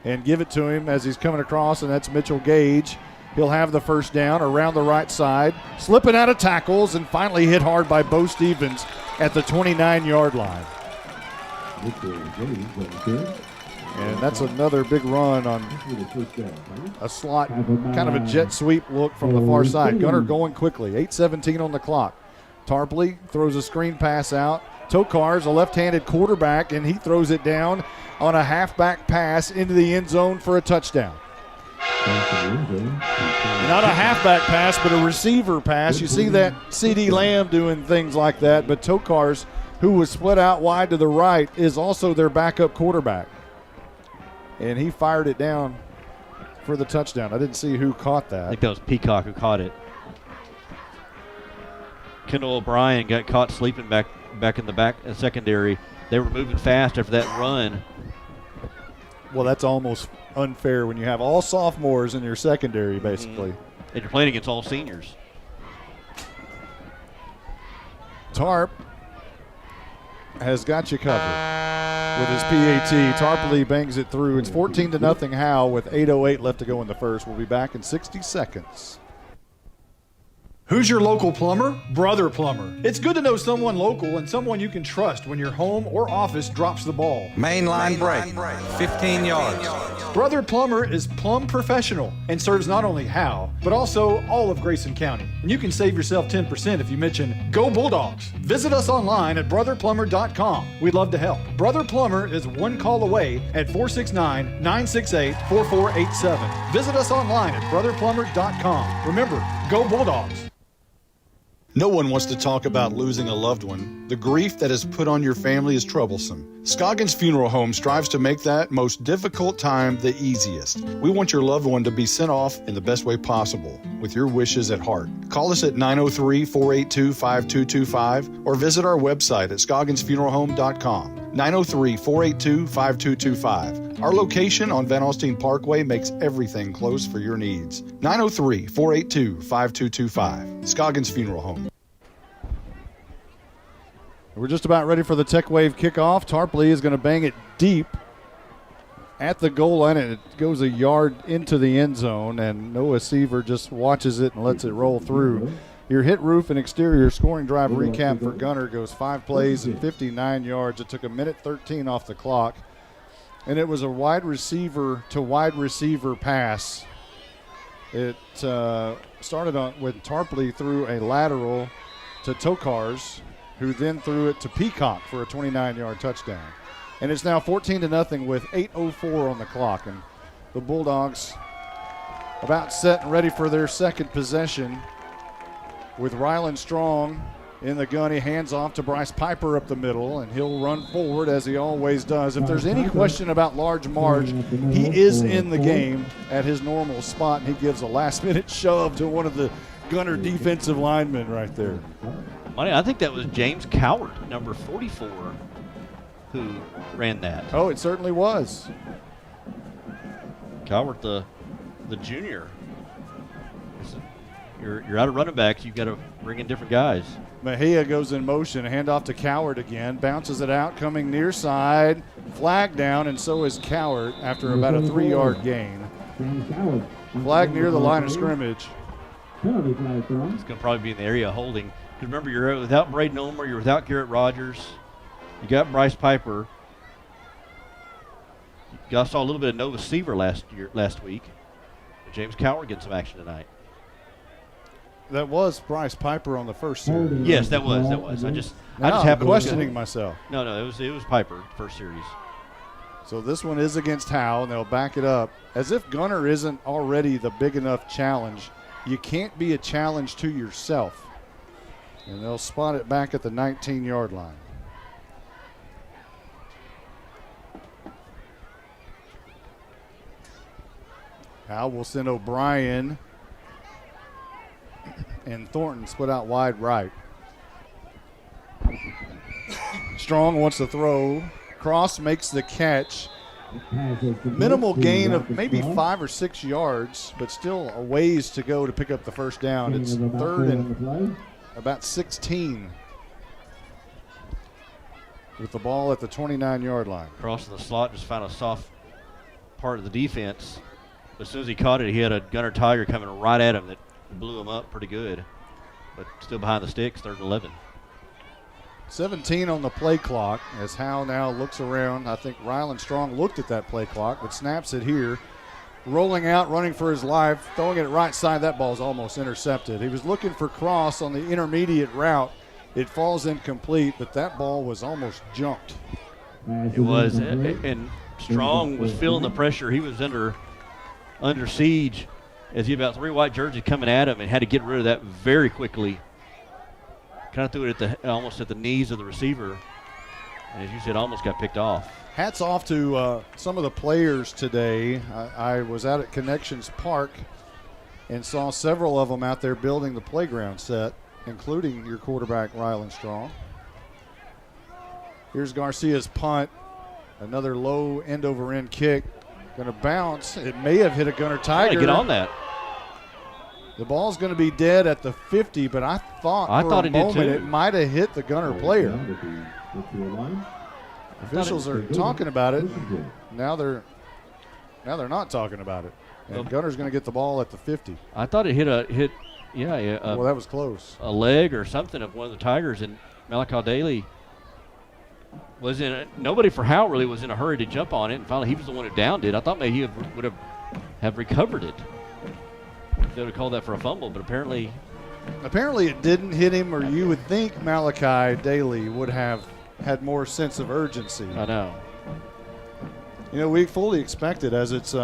and give it to him as he's coming across, and that's Mitchell Gage. He'll have the first down around the right side, slipping out of tackles, and finally hit hard by Bo Stevens at the 29-yard line. And that's another big run on a slot, kind of a jet sweep look from the far side. Gunter going quickly, 8:17 on the clock. Tarpley throws a screen pass out. Tokar's a left-handed quarterback, and he throws it down on a halfback pass into the end zone for a touchdown. Not a halfback pass, but a receiver pass. You see that C.D. Lamb doing things like that, but Tokar's, who was split out wide to the right, is also their backup quarterback. And he fired it down for the touchdown. I didn't see who caught that. I think that was Peacock who caught it. Kendall O'Brien got caught sleeping back in the secondary. They were moving fast after that run. Well, that's almost unfair when you have all sophomores in your secondary, basically. And you're playing against all seniors. Tarp has got you covered with his PAT. Tarpley bangs it through. It's 14-0 Howe with 8:08 left to go in the first. We'll be back in 60 seconds. Who's your local plumber? Brother Plumber. It's good to know someone local and someone you can trust when your home or office drops the ball. Mainline break, 15 yards. Brother Plumber is plumb professional and serves not only Howe, but also all of Grayson County. And you can save yourself 10% if you mention Go Bulldogs. Visit us online at brotherplumber.com. We'd love to help. Brother Plumber is one call away at 469-968-4487. Visit us online at brotherplumber.com. Remember, Go Bulldogs. No one wants to talk about losing a loved one. The grief that is put on your family is troublesome. Scoggins Funeral Home strives to make that most difficult time the easiest. We want your loved one to be sent off in the best way possible, with your wishes at heart. Call us at 903-482-5225 or visit our website at scogginsfuneralhome.com. 903-482-5225. Our location on Van Alstyne Parkway makes everything close for your needs. 903-482-5225. Scoggins Funeral Home. We're just about ready for the Tech Wave kickoff. Tarpley is going to bang it deep at the goal line, and it goes a yard into the end zone, and Noah Seaver just watches it and lets it roll through. Your hit roof and exterior scoring drive recap for Gunter goes 5 plays and 59 yards. It took 1:13 off the clock, and it was a wide receiver to wide receiver pass. It started on when Tarpley threw a lateral to Tokar's, who then threw it to Peacock for a 29-yard touchdown. And it's now 14-0 with 8:04 on the clock. And the Bulldogs about set and ready for their second possession with Rylan Strong in the gun. He hands off to Bryce Piper up the middle, and he'll run forward as he always does. If there's any question about Large Marge, he is in the game at his normal spot, and he gives a last-minute shove to one of the Gunter defensive linemen right there. I think that was James Coward, number 44, who ran that. Oh, it certainly was. Coward, the junior. You're out of running backs. You've got to bring in different guys. Mejia goes in motion, handoff to Coward again, bounces it out, coming near side, flag down, and so is Coward after about a 3-yard gain. Flag near the line of scrimmage. It's going to probably be in the area of holding. Remember, you're without Braden Ulmer, you're without Garrett Rogers. You got Bryce Piper. You guys saw a little bit of Nova Seaver last week. James Coward getting some action tonight. That was Bryce Piper on the first series. Yes, that was. I just happened questioning myself. No, it was Piper first series. So this one is against Howe, and they'll back it up. As if Gunter isn't already the big enough challenge. You can't be a challenge to yourself. And they'll spot it back at the 19-yard line. Howe will send O'Brien, and Thornton split out wide right. Strong wants to throw. Cross makes the catch. Minimal gain of maybe 5 or 6 yards, but still a ways to go to pick up the first down. It's 3rd and about 16 with the ball at the 29-yard line. Crossing the slot, just found a soft part of the defense. As soon as he caught it, he had a Gunter Tiger coming right at him that blew him up pretty good. But still behind the sticks, 3rd and 11. 17 on the play clock as Howe now looks around. I think Ryland Strong looked at that play clock, but snaps it here. Rolling out, running for his life, throwing it right side. That ball is almost intercepted. He was looking for Cross on the intermediate route. It falls incomplete, but that ball was almost jumped. It was, and Strong was feeling the pressure. He was under siege as he had about 3 white jerseys coming at him and had to get rid of that very quickly. Kind of threw it almost at the knees of the receiver. And as you said, almost got picked off. Hats off to some of the players today. I was out at Connections Park and saw several of them out there building the playground set, including your quarterback, Ryland Strong. Here's Garcia's punt. Another low end-over-end kick. Going to bounce. It may have hit a Gunter Tiger. Get on that. The ball's going to be dead at the 50, but I thought for a moment it might have hit the Gunter player. Officials are talking about it. Now they're not talking about it. And Gunter's going to get the ball at the 50. I thought it hit. Well, that was close. A leg or something of one of the Tigers, and Malachi Daly was nobody for Howe really was in a hurry to jump on it, and finally he was the one who downed it. I thought maybe he would have recovered it. They would have called that for a fumble, but apparently it didn't hit him, or you would think Malachi Daly would have had more sense of urgency. I know. You know, we fully expected, as it's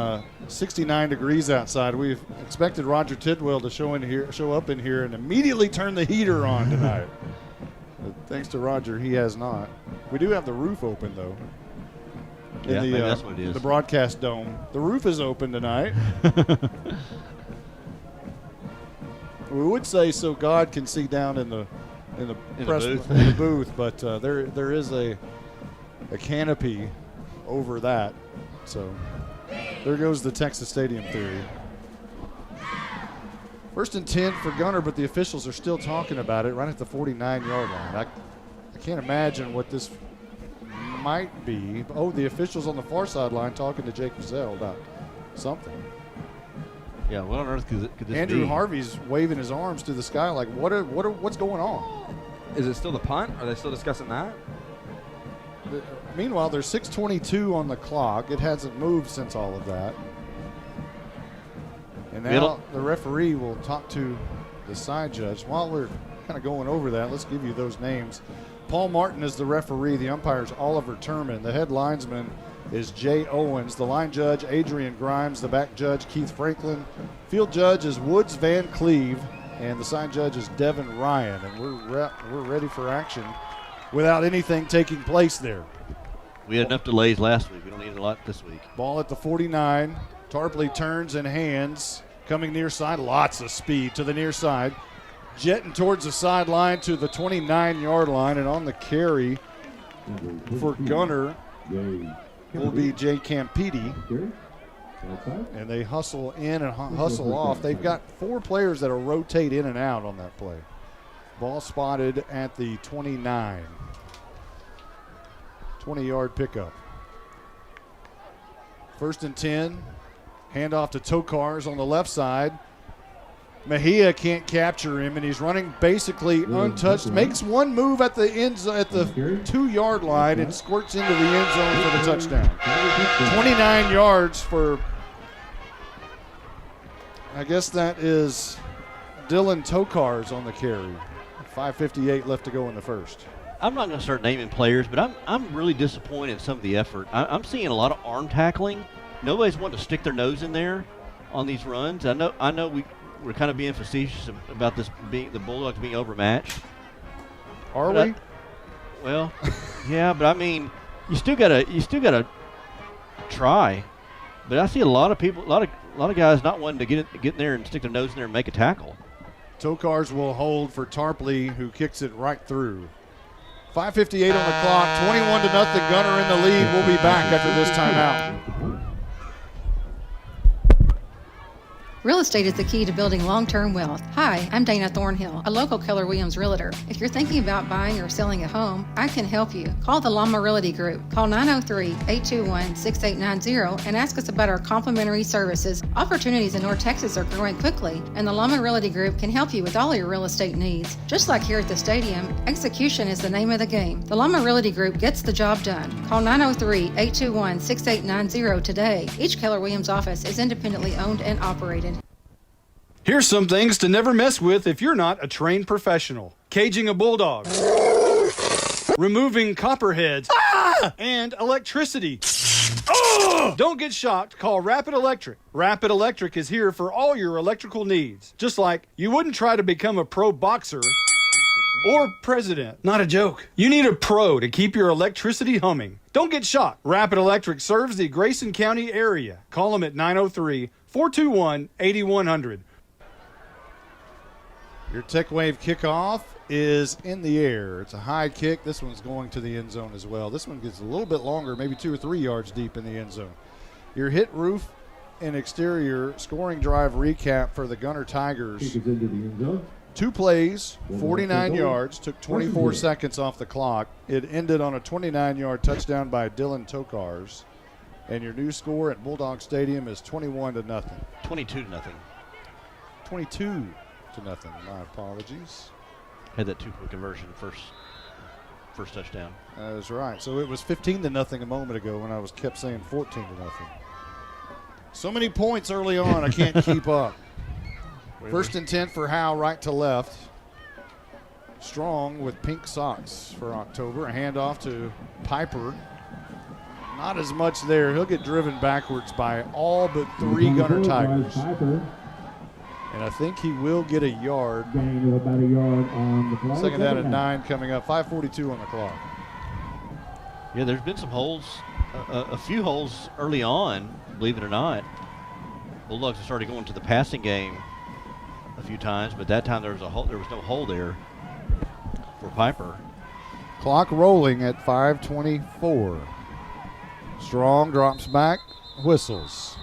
69 degrees outside, we've expected Roger Tidwell to show up in here and immediately turn the heater on tonight. But thanks to Roger, he has not. We do have the roof open, though. Maybe that's what it is. The broadcast dome. The roof is open tonight. We would say so God can see down in the booth, but there is a canopy over that. So there goes the Texas Stadium theory. 1st and 10 for Gunter, but the officials are still talking about it right at the 49-yard line. I can't imagine what this might be. Oh, the officials on the far sideline talking to Jake Giselle about something. Yeah, what on earth could this be? Andrew Harvey's waving his arms to the sky like, what's going on? Is it still the punt? Are they still discussing that? Meanwhile, there's 6:22 on the clock. It hasn't moved since all of that. And now the referee will talk to the side judge. While we're kind of going over that, let's give you those names. Paul Martin is the referee. The umpire is Oliver Turman. The head linesman is Jay Owens. The line judge, Adrian Grimes. The back judge, Keith Franklin. Field judge is Woods Van Cleve. And the side judge is Devin Ryan. And we're ready for action without anything taking place there. We had enough delays last week. We don't need a lot this week. Ball at the 49. Tarpley turns and hands. Coming near side. Lots of speed to the near side. Jetting towards the sideline to the 29-yard line. And on the carry for Gunter will be Jay Campiti. And they hustle in and hustle off. They've got 4 players that will rotate in and out on that play. Ball spotted at the 29. 20-yard pickup. 1st and 10. Handoff to Tokars on the left side. Mejia can't capture him, and he's running basically untouched. Makes one move at the end at the 2-yard line and squirts into the end zone for the touchdown. 29 yards for, I guess that is Dylan Tokars on the carry. 5:58 left to go in the first. I'm not going to start naming players, but I'm really disappointed in some of the effort. I'm seeing a lot of arm tackling. Nobody's wanting to stick their nose in there on these runs. I know we're kind of being facetious about this being the Bulldogs being overmatched. Are we? Well, yeah, but I mean, you still gotta try. But I see a lot of people, a lot of guys not wanting to get in there and stick their nose in there and make a tackle. Tokars will hold for Tarpley, who kicks it right through. 5:58 on the clock, 21-0. Gunter in the lead. We'll be back after this timeout. Real estate is the key to building long-term wealth. Hi, I'm Dana Thornhill, a local Keller Williams realtor. If you're thinking about buying or selling a home, I can help you. Call the Llama Realty Group. Call 903-821-6890 and ask us about our complimentary services. Opportunities in North Texas are growing quickly, and the Llama Realty Group can help you with all your real estate needs. Just like here at the stadium, execution is the name of the game. The Llama Realty Group gets the job done. Call 903-821-6890 today. Each Keller Williams office is independently owned and operated. Here's some things to never mess with if you're not a trained professional. Caging a bulldog. Removing copperheads. And electricity. Don't get shocked. Call Rapid Electric. Rapid Electric is here for all your electrical needs. Just like you wouldn't try to become a pro boxer or president. Not a joke. You need a pro to keep your electricity humming. Don't get shocked. Rapid Electric serves the Grayson County area. Call them at 903-421-8100. Your Tech Wave kickoff is in the air. It's a high kick. This one's going to the end zone as well. This one gets a little bit longer, maybe 2 or 3 yards deep in the end zone. Your hit roof and exterior scoring drive recap for the Gunter Tigers. 2 plays, 49 yards, took 24 seconds off the clock. It ended on a 29-yard touchdown by Dylan Tokars. And your new score at Bulldog Stadium is 21-0. 22-0. 22-0. My apologies. Had that 2-point conversion first touchdown. That is right. So it was 15-0 a moment ago when I kept saying 14-0. So many points early on, I can't keep up. First and 10 for Howe, right to left. Strong with pink socks for October. A handoff to Piper. Not as much there. He'll get driven backwards by all but 3 Gunter Tigers. And I think he will get a yard. Gain of about a yard on the clock. Second down and 9 coming up. 5:42 on the clock. Yeah, there's been some holes, a few holes early on, believe it or not. Bulldogs have started going to the passing game a few times, but that time there was no hole there for Piper. Clock rolling at 5:24. Strong drops back, whistles.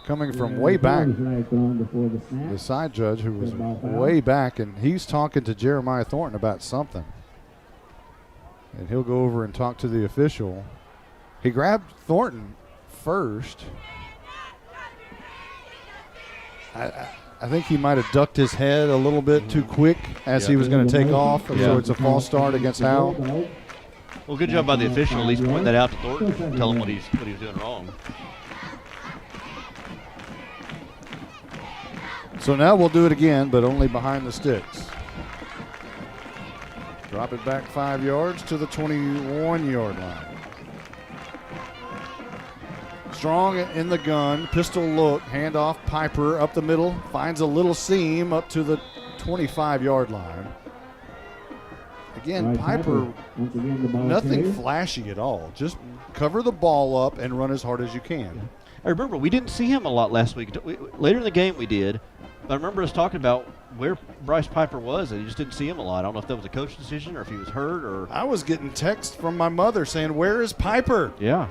Coming from way back, the side judge who was way back, and he's talking to Jeremiah Thornton about something. And he'll go over and talk to the official. He grabbed Thornton first. I think he might have ducked his head a little bit too quick as he was going to take off, so it's a false start against Howe. Well, good job by the official, at least point that out to Thornton, tell him what he was doing wrong. So now we'll do it again, but only behind the sticks. Drop it back 5 yards to the 21-yard line. Strong in the gun, pistol look, handoff, Piper up the middle, finds a little seam up to the 25-yard line. Again, Piper, nothing flashy at all. Just cover the ball up and run as hard as you can. I remember we didn't see him a lot last week. Later in the game we did. But I remember us talking about where Bryce Piper was, and you just didn't see him a lot. I don't know if that was a coach decision or if he was hurt or. I was getting texts from my mother saying, "Where is Piper?" Yeah.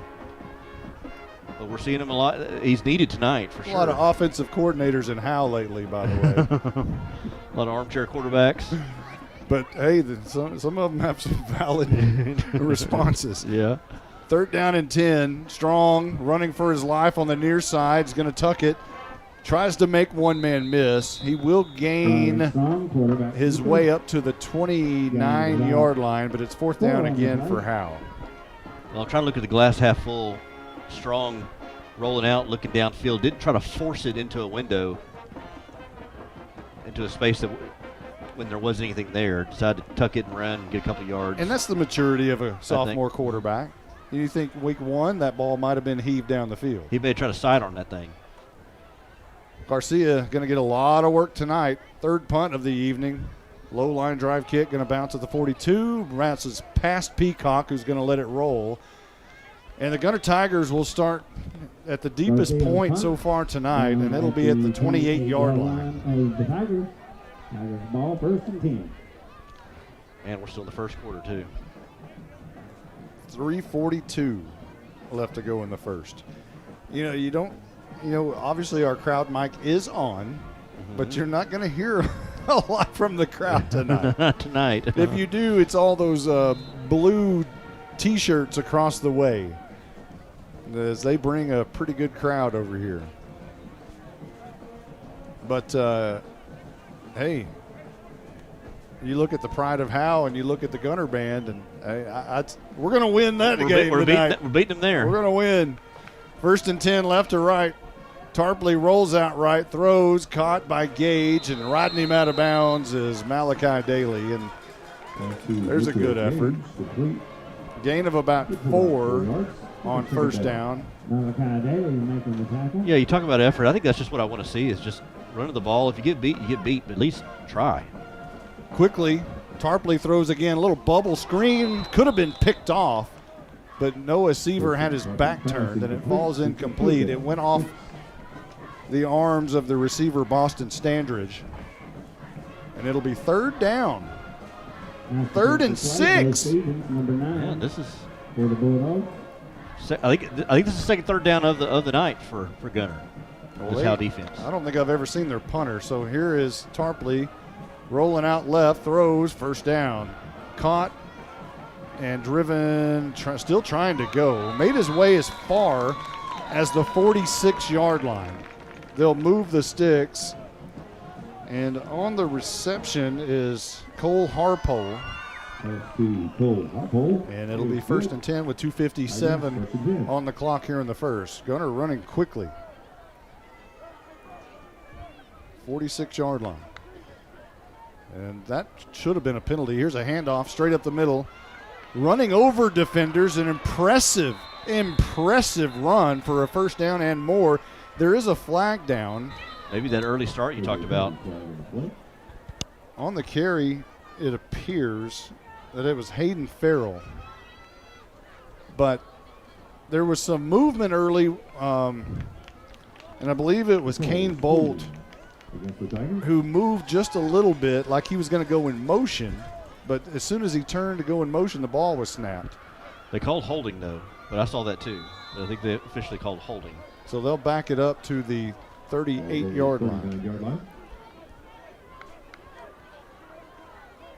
But we're seeing him a lot. He's needed tonight for sure. A lot of offensive coordinators in Howe lately, by the way. A lot of armchair quarterbacks. But hey, some of them have some valid responses. Yeah. 3rd down and 10. Strong running for his life on the near side. He's going to tuck it. Tries to make one man miss. He will gain his way up to the 29-yard line, but it's fourth down again for Howe. Well, I'm trying to look at the glass half full. Strong rolling out, looking downfield. Didn't try to force it into a window, into a space that when there wasn't anything there. Decided to tuck it and run and get a couple yards. And that's the maturity of a sophomore quarterback. You think week one, that ball might have been heaved down the field. He may try to side on that thing. Garcia going to get a lot of work tonight. Third punt of the evening. Low line drive kick going to bounce at the 42. Bounces past Peacock, who's going to let it roll. And the Gunter Tigers will start at the deepest point so far tonight, and it'll be at the 28-yard line. The Tigers. Tigers ball, first and 10. And we're still in the first quarter, too. 3:42 left to go in the first. Obviously our crowd mic is on, but you're not going to hear a lot from the crowd tonight. Not tonight. If you do, it's all those blue T-shirts across the way, as they bring a pretty good crowd over here. But, hey, you look at the pride of Howe and you look at the Gunter band, and we're going to win that game tonight. We're beating them there. We're going to win. First and 10, left to right. Tarpley rolls out right, throws, caught by Gage, and riding him out of bounds is Malachi Daly. And there's a good effort. Gain of about 4 on first down. Malachi Daly making the tackle. Yeah, you talk about effort. I think that's just what I want to see is just running the ball. If you get beat, you get beat, but at least try. Quickly, Tarpley throws again, a little bubble screen. Could have been picked off, but Noah Seaver had his back turned, and it falls incomplete. It went off the arms of the receiver, Boston Standridge. And it'll be third down. 3rd and 6. Yeah, this is for the Bulldogs. I think this is the second third down of the night for Gunter. This Howe defense. I don't think I've ever seen their punter. So here is Tarpley rolling out left, throws, first down. Caught and driven, still trying to go. Made his way as far as the 46-yard line. They'll move the sticks. And on the reception is Cole Harpole. And it'll be first and 10 with 2:57 on the clock here in the first. Gunter running quickly. 46-yard line. And that should have been a penalty. Here's a handoff straight up the middle. Running over defenders, an impressive run for a first down and more. There is a flag down. Maybe that early start you talked about. On the carry, it appears that it was Hayden Farrell. But there was some movement early, and I believe it was Kane Bolt who moved just a little bit like he was going to go in motion. But as soon as he turned to go in motion, the ball was snapped. They called holding, though, but I saw that too. I think they officially called holding. So they'll back it up to the 38-yard line.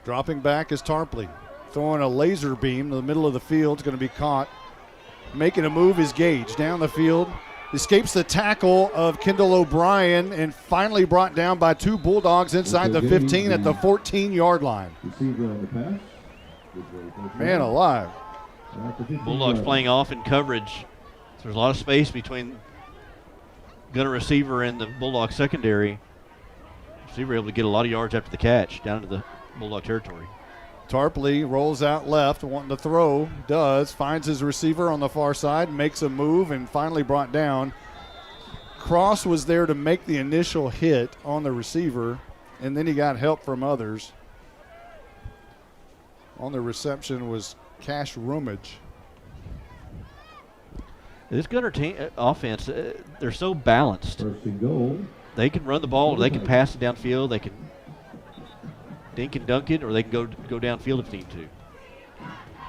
Dropping back is Tarpley. Throwing a laser beam to the middle of the field. It's going to be caught. Making a move is Gage. Down the field. Escapes the tackle of Kendall O'Brien and finally brought down by 2 Bulldogs inside the 15 at the 14-yard line. Man alive. Bulldogs playing off in coverage. There's a lot of space between Gunter receiver and the Bulldog secondary. Receiver able to get a lot of yards after the catch down to the Bulldog territory. Tarpley rolls out left, wanting to throw, finds his receiver on the far side, makes a move, and finally brought down. Cross was there to make the initial hit on the receiver, and then he got help from others. On the reception was Cash Rumage. This Gunter team offense, they're so balanced. They can run the ball, or they can pass it downfield. They can dink and dunk it, or they can go downfield if need to.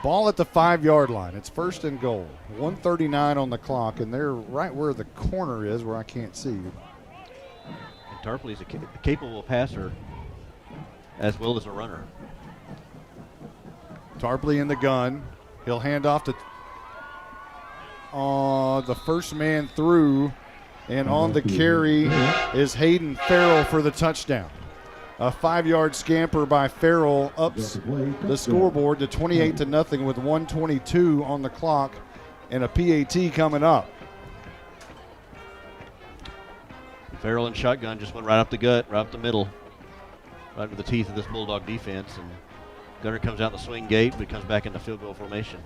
Ball at the 5-yard line. It's first and goal. 1:39 on the clock, and they're right where the corner is, where I can't see. And Tarpley's a capable passer as well as a runner. Tarpley in the gun. He'll hand off to the first man through And on the carry is Hayden Farrell for the touchdown. A 5-yard scamper by Farrell ups the scoreboard to 28-0 with 1:22 on the clock and a PAT coming up. Farrell and shotgun just went right up the gut, right up the middle, right to the teeth of this Bulldog defense. And Gunter comes out the swing gate, but comes back into field goal formation.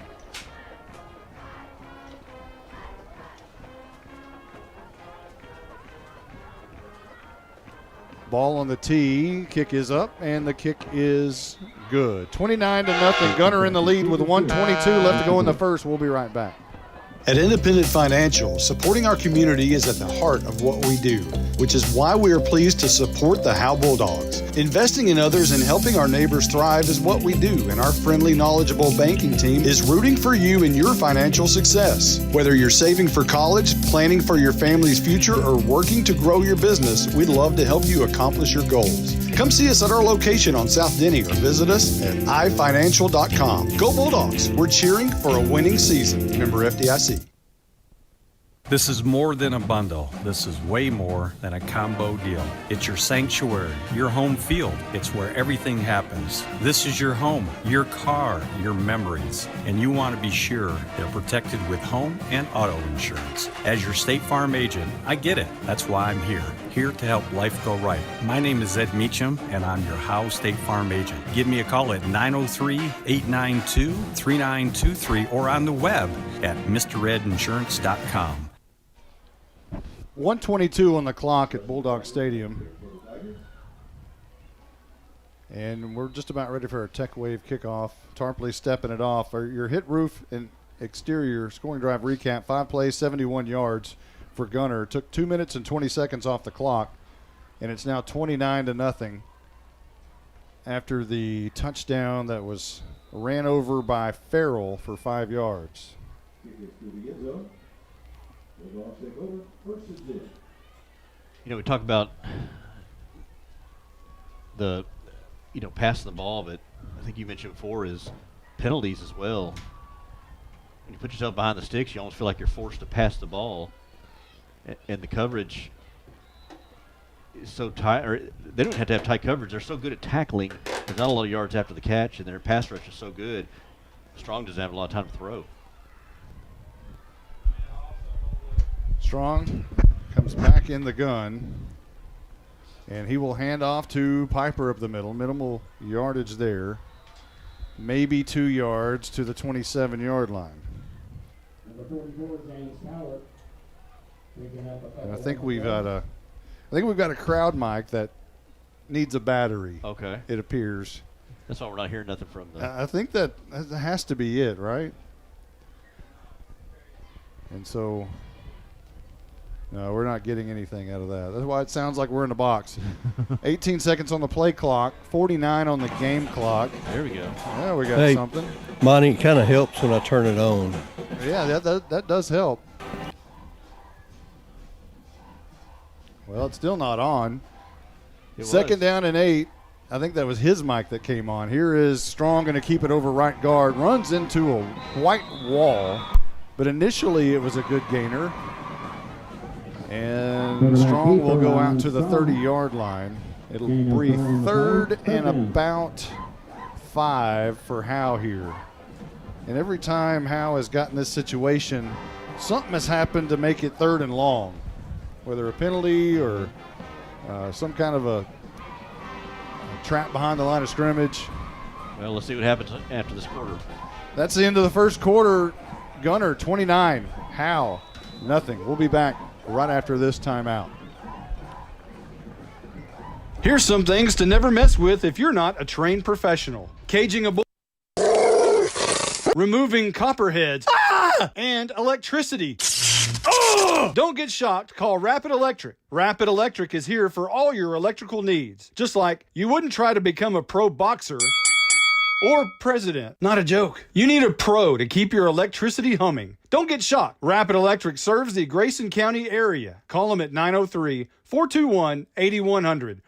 Ball on the tee, kick is up, and the kick is good. 29-0, Gunter in the lead with 1:22 left to go in the first. We'll be right back. At Independent Financial, supporting our community is at the heart of what we do, which is why we are pleased to support the Howe Bulldogs. Investing in others and helping our neighbors thrive is what we do, and our friendly, knowledgeable banking team is rooting for you in your financial success. Whether you're saving for college, planning for your family's future, or working to grow your business, we'd love to help you accomplish your goals. Come see us at our location on South Denny or visit us at ifinancial.com. Go Bulldogs! We're cheering for a winning season. Member FDIC. This is more than a bundle. This is way more than a combo deal. It's your sanctuary, your home field. It's where everything happens. This is your home, your car, your memories. And you want to be sure they're protected with home and auto insurance. As your State Farm agent, I get it. That's why I'm here to help life go right. My name is Ed Meacham, and I'm your Howe State Farm agent. Give me a call at 903-892-3923 or on the web at mredinsurance.com. 1:22 on the clock at Bulldog Stadium. And we're just about ready for our Tech Wave kickoff. Tarpley stepping it off. Your hit roof and exterior scoring drive recap, 5 plays, 71 yards for Gunter. Took 2 minutes and 20 seconds off the clock, and it's now 29-0 after the touchdown that was ran over by Farrell for 5 yards. We talk about the, passing the ball, but I think you mentioned before is penalties as well. When you put yourself behind the sticks, you almost feel like you're forced to pass the ball, and the coverage is so tight. Or they don't have to have tight coverage. They're so good at tackling. There's not a lot of yards after the catch, and their pass rush is so good. Strong doesn't have a lot of time to throw. Strong comes back in the gun, and he will hand off to Piper up the middle. Minimal yardage there. Maybe 2 yards to the 27-yard line. And I think we've got a crowd mic that needs a battery. Okay. It appears. That's why we're not hearing nothing from them. I think that has to be it, right? And so, no, we're not getting anything out of that. That's why it sounds like we're in the box. 18 seconds on the play clock, 49 on the game clock. There we go. Yeah, we got something. Monty, it kind of helps when I turn it on. Yeah, that does help. Well, it's still not on. Second down and 8. I think that was his mic that came on. Here is Strong going to keep it over right guard. Runs into a white wall, but initially it was a good gainer. And Strong will go out to the 30-yard line. It'll be 3rd and about 5 for Howe here. And every time Howe has gotten this situation, something has happened to make it 3rd and long, whether a penalty or some kind of a trap behind the line of scrimmage. Well, let's see what happens after this quarter. That's the end of the first quarter. Gunter 29, Howe nothing. We'll be back right after this timeout. Here's some things to never mess with if you're not a trained professional. Caging a bull, removing copperheads, and electricity. Don't get shocked. Call Rapid Electric. Rapid Electric is here for all your electrical needs. Just like you wouldn't try to become a pro boxer or president. Not a joke. You need a pro to keep your electricity humming. Don't get shocked. Rapid Electric serves the Grayson County area. Call them at 903-421-8100.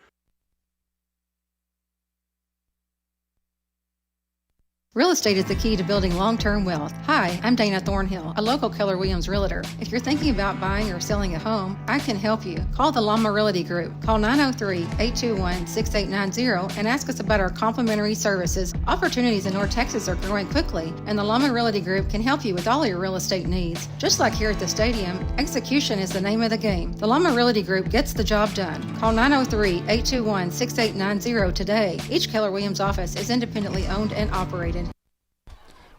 Real estate is the key to building long-term wealth. Hi, I'm Dana Thornhill, a local Keller Williams realtor. If you're thinking about buying or selling a home, I can help you. Call the Llama Realty Group. Call 903-821-6890 and ask us about our complimentary services. Opportunities in North Texas are growing quickly, and the Llama Realty Group can help you with all your real estate needs. Just like here at the stadium, execution is the name of the game. The Llama Realty Group gets the job done. Call 903-821-6890 today. Each Keller Williams office is independently owned and operated.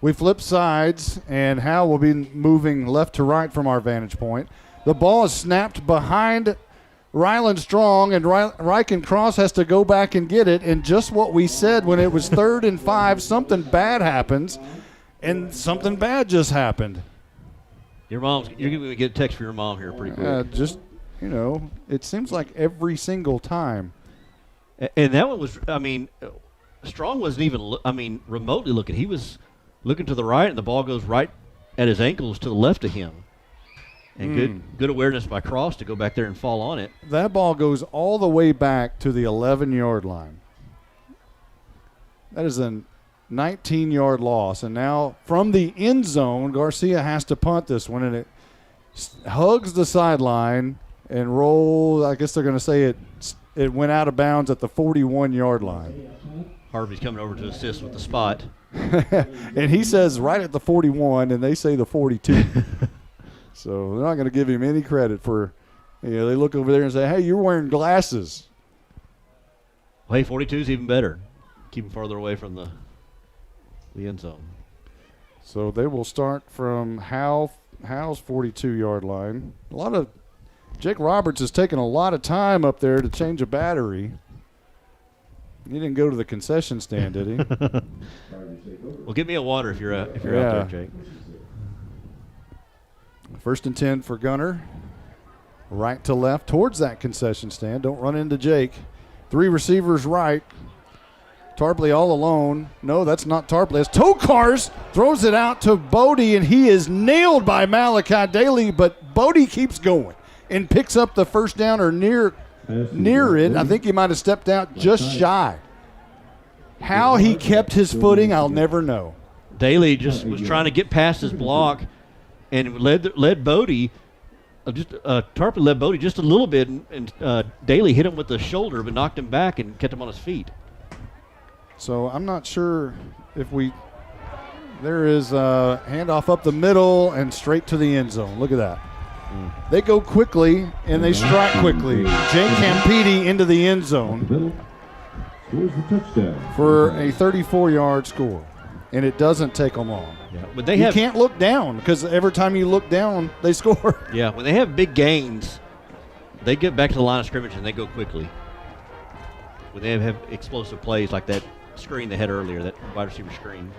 We flip sides, and Howe will be moving left to right from our vantage point. The ball is snapped behind Ryland Strong, and Ryken Cross has to go back and get it. And just what we said when it was 3rd and 5, something bad happens, and something bad just happened. You're going to get a text from your mom here pretty quick. It seems like every single time. And that one was, Strong wasn't even, remotely looking. He was looking to the right, and the ball goes right at his ankles to the left of him. And good awareness by Cross to go back there and fall on it. That ball goes all the way back to the 11-yard line. That is a 19-yard loss. And now from the end zone, Garcia has to punt this one, and it hugs the sideline and rolls. I guess they're going to say it went out of bounds at the 41-yard line. Harvey's coming over to assist with the spot. And he says right at the 41, and they say the 42. So they're not going to give him any credit for, they look over there and say, hey, you're wearing glasses. Well, hey, 42 is even better. Keep him farther away from the end zone. So they will start from Howe's 42-yard line. Jake Roberts has taken a lot of time up there to change a battery. He didn't go to the concession stand, did he? Well, give me a water if you're out there, Jake. 1st and 10 for Gunter. Right to left towards that concession stand. Don't run into Jake. 3 receivers right. Tarpley all alone. No, that's not Tarpley. It's Tokars. Throws it out to Bodie, and he is nailed by Malachi Daly, but Bodie keeps going and picks up the first down or near it. I think he might have stepped out just shy. How he kept his footing, I'll never know. Daly just was trying to get past his block and led Bodie. Tarpley led Bodie just a little bit, and Daly hit him with the shoulder but knocked him back and kept him on his feet. So I'm not sure if there is a handoff up the middle and straight to the end zone. Look at that. They go quickly, and they strike quickly. Jake Campiti into the end zone for a 34-yard score, and it doesn't take them long. Yeah, but you can't look down because every time you look down, they score. Yeah, when they have big gains, they get back to the line of scrimmage, and they go quickly. When they have explosive plays like that screen they had earlier, that wide receiver screen.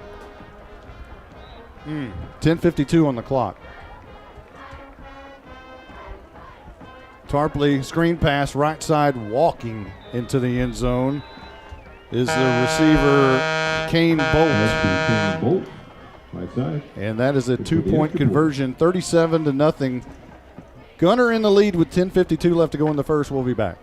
10:52 on the clock. Tarpley, screen pass, right side, walking into the end zone is the receiver, Kane Bolt. Right side. And that is a 2-point conversion, 37-0. Gunter in the lead with 10:52 left to go in the first. We'll be back.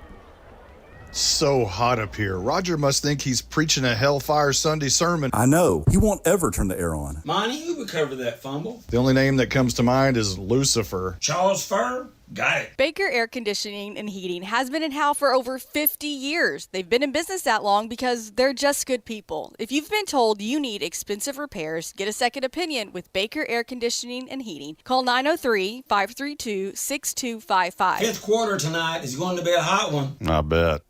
So hot up here. Roger must think he's preaching a Hellfire Sunday sermon. I know. He won't ever turn the air on. Monty, who recovered that fumble? The only name that comes to mind is Lucifer. Charles Furr? Got it. Baker Air Conditioning and Heating has been in Howe for over 50 years. They've been in business that long because they're just good people. If you've been told you need expensive repairs, get a second opinion with Baker Air Conditioning and Heating. Call 903-532-6255. Fifth quarter tonight is going to be a hot one. I bet.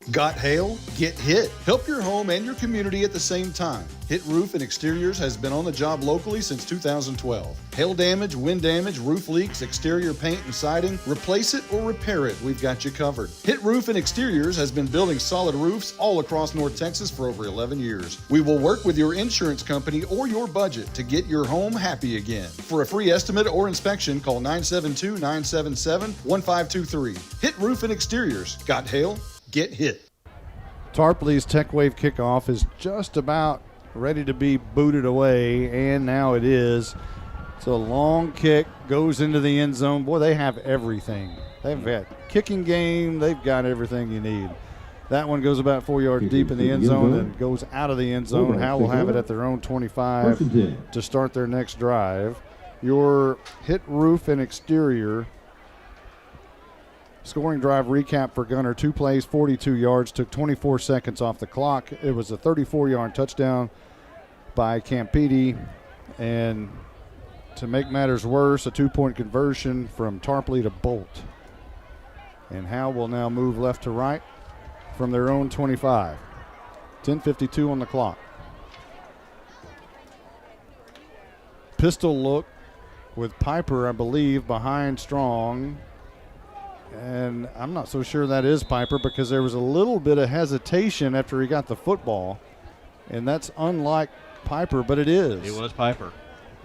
Got hail? Get Hit. Help your home and your community at the same time. Hit Roof and Exteriors has been on the job locally since 2012. Hail damage, wind damage, roof leaks, exterior paint and siding, replace it or repair it, we've got you covered. Hit Roof and Exteriors has been building solid roofs all across North Texas for over 11 years. We will work with your insurance company or your budget to get your home happy again. For a free estimate or inspection, call 972-977-1523. Hit Roof and Exteriors. Got hail? Get hit. Tarpley's Tech Wave kickoff is just about ready to be booted away, and now it is. It's a long kick, goes into the end zone. Boy, they have everything. They've got kicking game. They've got everything you need. That one goes about 4 yards deep in the end zone and goes out of the end zone. Howe will have it at their own 25 to start their next drive. Your hit roof and exterior scoring drive recap for Gunter. 2 plays, 42 yards, took 24 seconds off the clock. It was a 34-yard touchdown by Campiti. And to make matters worse, a 2-point conversion from Tarpley to Bolt. And Howe will now move left to right from their own 25. 10:52 on the clock. Pistol look with Piper, I believe, behind Strong. And I'm not so sure that is Piper because there was a little bit of hesitation after he got the football. And that's unlike Piper, but it is. It was Piper.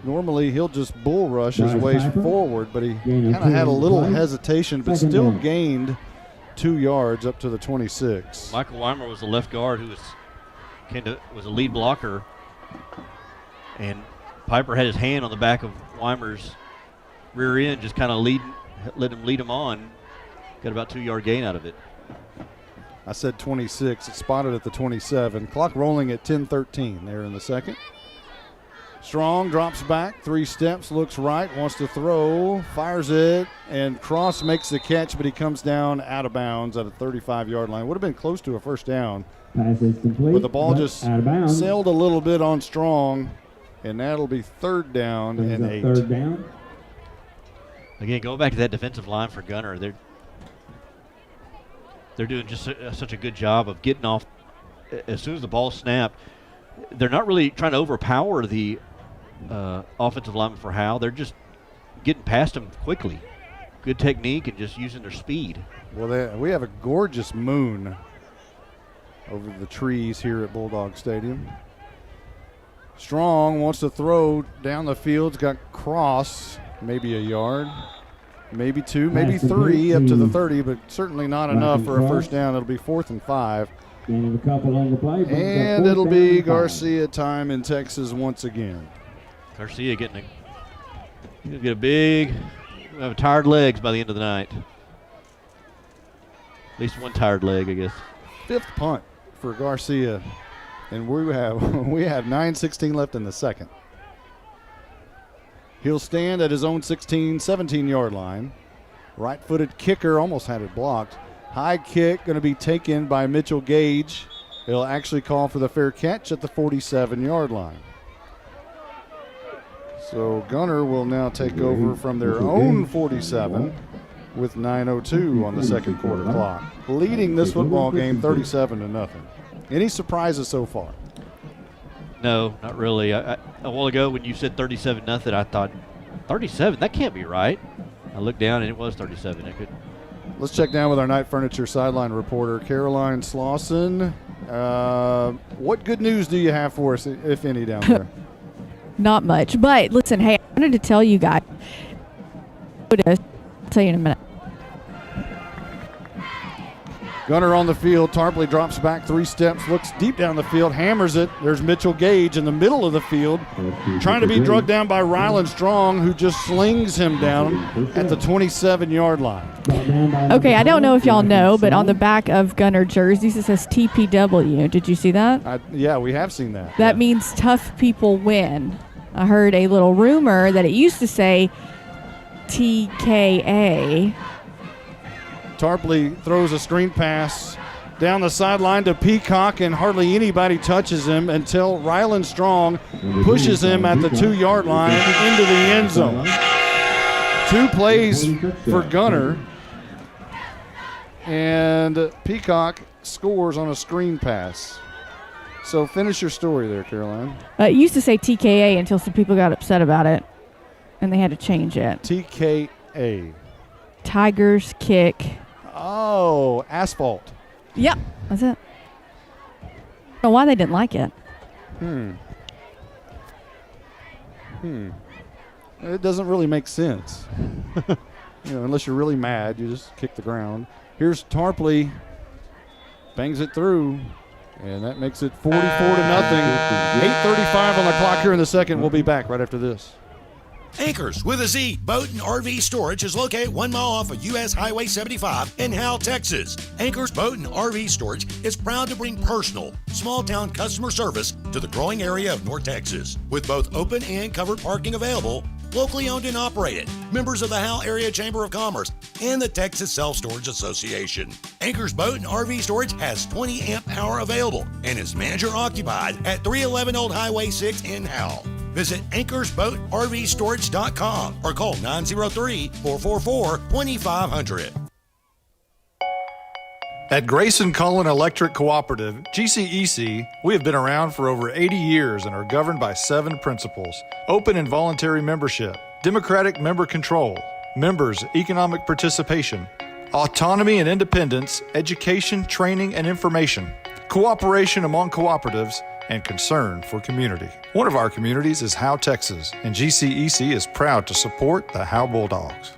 Normally he'll just bull rush his way forward, but he kind of had a little hesitation, but still gained 2 yards up to the 26. Michael Weimer was the left guard who was a lead blocker, and Piper had his hand on the back of Weimer's rear end, just kind of let him lead him on. Got about 2-yard gain out of it. I said 26. It's spotted at the 27. Clock rolling at 10:13 there in the second. Strong drops back, 3 steps, looks right, wants to throw, fires it, and Cross makes the catch, but he comes down out of bounds at a 35-yard line. Would have been close to a first down. Pass is complete, but the ball just sailed a little bit on Strong, and that'll be 3rd down and 8. 3rd down. Again, going back to that defensive line for Gunter, they're doing just such a good job of getting off as soon as the ball snapped. They're not really trying to overpower the offensive lineman for Howe. They're just getting past him quickly. Good technique and just using their speed. Well, we have a gorgeous moon over the trees here at Bulldog Stadium. Strong wants to throw down the field. Got Cross, maybe a yard, maybe 2, maybe 3 up to the 30, but certainly not enough for a first down. It'll be 4th and 5. A couple on the play, and it'll be Garcia time in Texas once again. Garcia he's going to get we'll have tired legs by the end of the night. At least one tired leg, I guess. 5th punt for Garcia, and we have 9:16 left in the second. He'll stand at his own 17-yard line. Right-footed kicker almost had it blocked. High kick going to be taken by Mitchell Gage. He'll actually call for the fair catch at the 47-yard line. So Gunter will now take over from their own 47 with 9:02 on the second quarter clock, leading this football game 37-0. Any surprises so far? No, not really. A while ago when you said 37-0, I thought 37. That can't be right. I looked down and it was 37. It could. Let's check down with our Night Furniture sideline reporter, Caroline Slauson. What good news do you have for us, if any, down there? Not much. But listen, hey, I wanted to tell you guys. I'll tell you in a minute. Gunter on the field. Tarpley drops back 3 steps, looks deep down the field, hammers it. There's Mitchell Gage in the middle of the field, trying to be drugged down by Ryland Strong, who just slings him down at the 27-yard line. Okay, I don't know if y'all know, but on the back of Gunter jerseys, it says TPW. Did you see that? Yeah, we have seen that. That means tough people win. I heard a little rumor that it used to say TKA. Tarpley throws a screen pass down the sideline to Peacock, and hardly anybody touches him until Ryland Strong pushes him at the 2-yard line into the end zone. 2 plays for Gunter, and Peacock scores on a screen pass. So finish your story there, Caroline. It used to say TKA until some people got upset about it, and they had to change it. TKA. Tigers kick. Oh, asphalt. Yep, that's it. I don't know why they didn't like it. It doesn't really make sense. Unless you're really mad, you just kick the ground. Here's Tarpley, bangs it through, and that makes it 44-0. 8:35 on the clock here in the second. We'll be back right after this. Anchors with a Z Boat and RV Storage is located 1 mile off of U.S. Highway 75 in Howe, Texas. Anchors Boat and RV Storage is proud to bring personal, small-town customer service to the growing area of North Texas. With both open and covered parking available, locally owned and operated, members of the Howe Area Chamber of Commerce and the Texas Self-Storage Association. Anchors Boat and RV Storage has 20 amp power available and is manager occupied at 311 Old Highway 6 in Howe. Visit anchorsboatrvstorage.com or call 903-444-2500. At Grayson Cullen Electric Cooperative, GCEC, we have been around for over 80 years and are governed by 7 principles: open and voluntary membership, democratic member control, members' economic participation, autonomy and independence, education, training, and information, cooperation among cooperatives, and concern for community. One of our communities is Howe, Texas, and GCEC is proud to support the Howe Bulldogs.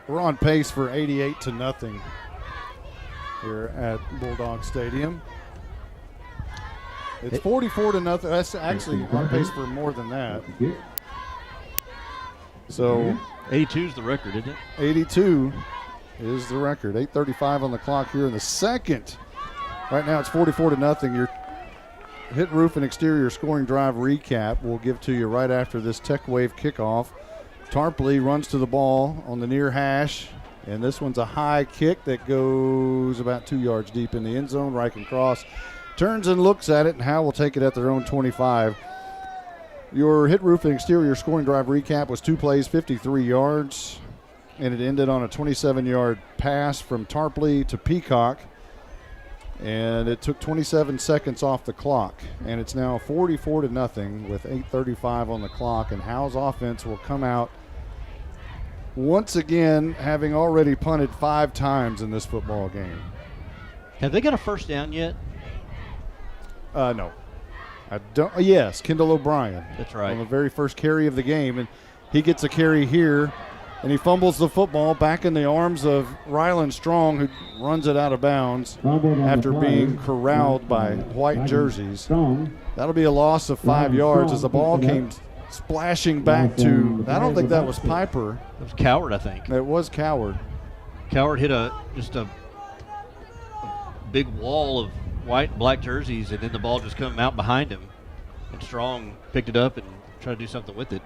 We're on pace for 88-0 here at Bulldog Stadium. It's 44-0. That's actually on pace for more than that. So 82 is the record, isn't it? 82 is the record. 8:35 on the clock here in the second. Right now it's 44-0. Your hit, roof, and exterior scoring drive recap we'll give to you right after this Tech Wave kickoff. Tarpley runs to the ball on the near hash, and this one's a high kick that goes about 2 yards deep in the end zone. Reichen Cross turns and looks at it, and Howe will take it at their own 25. Your hit, roof, and exterior scoring drive recap was 2 plays, 53 yards, and it ended on a 27-yard pass from Tarpley to Peacock, and it took 27 seconds off the clock, and it's now 44-0 with 8:35 on the clock, and Howe's offense will come out once again, having already punted 5 times in this football game. Have they got a first down yet? No. I don't. Yes, Kendall O'Brien. That's right. On the very first carry of the game, and he gets a carry here, and he fumbles the football back in the arms of Ryland Strong, who runs it out of bounds after being corralled by white jerseys. That'll be a loss of 5 yards as the ball came splashing back to, I don't think that was Piper. It was Coward, I think. It was Coward. Coward hit just a big wall of white and black jerseys, and then the ball just come out behind him, and Strong picked it up and tried to do something with it.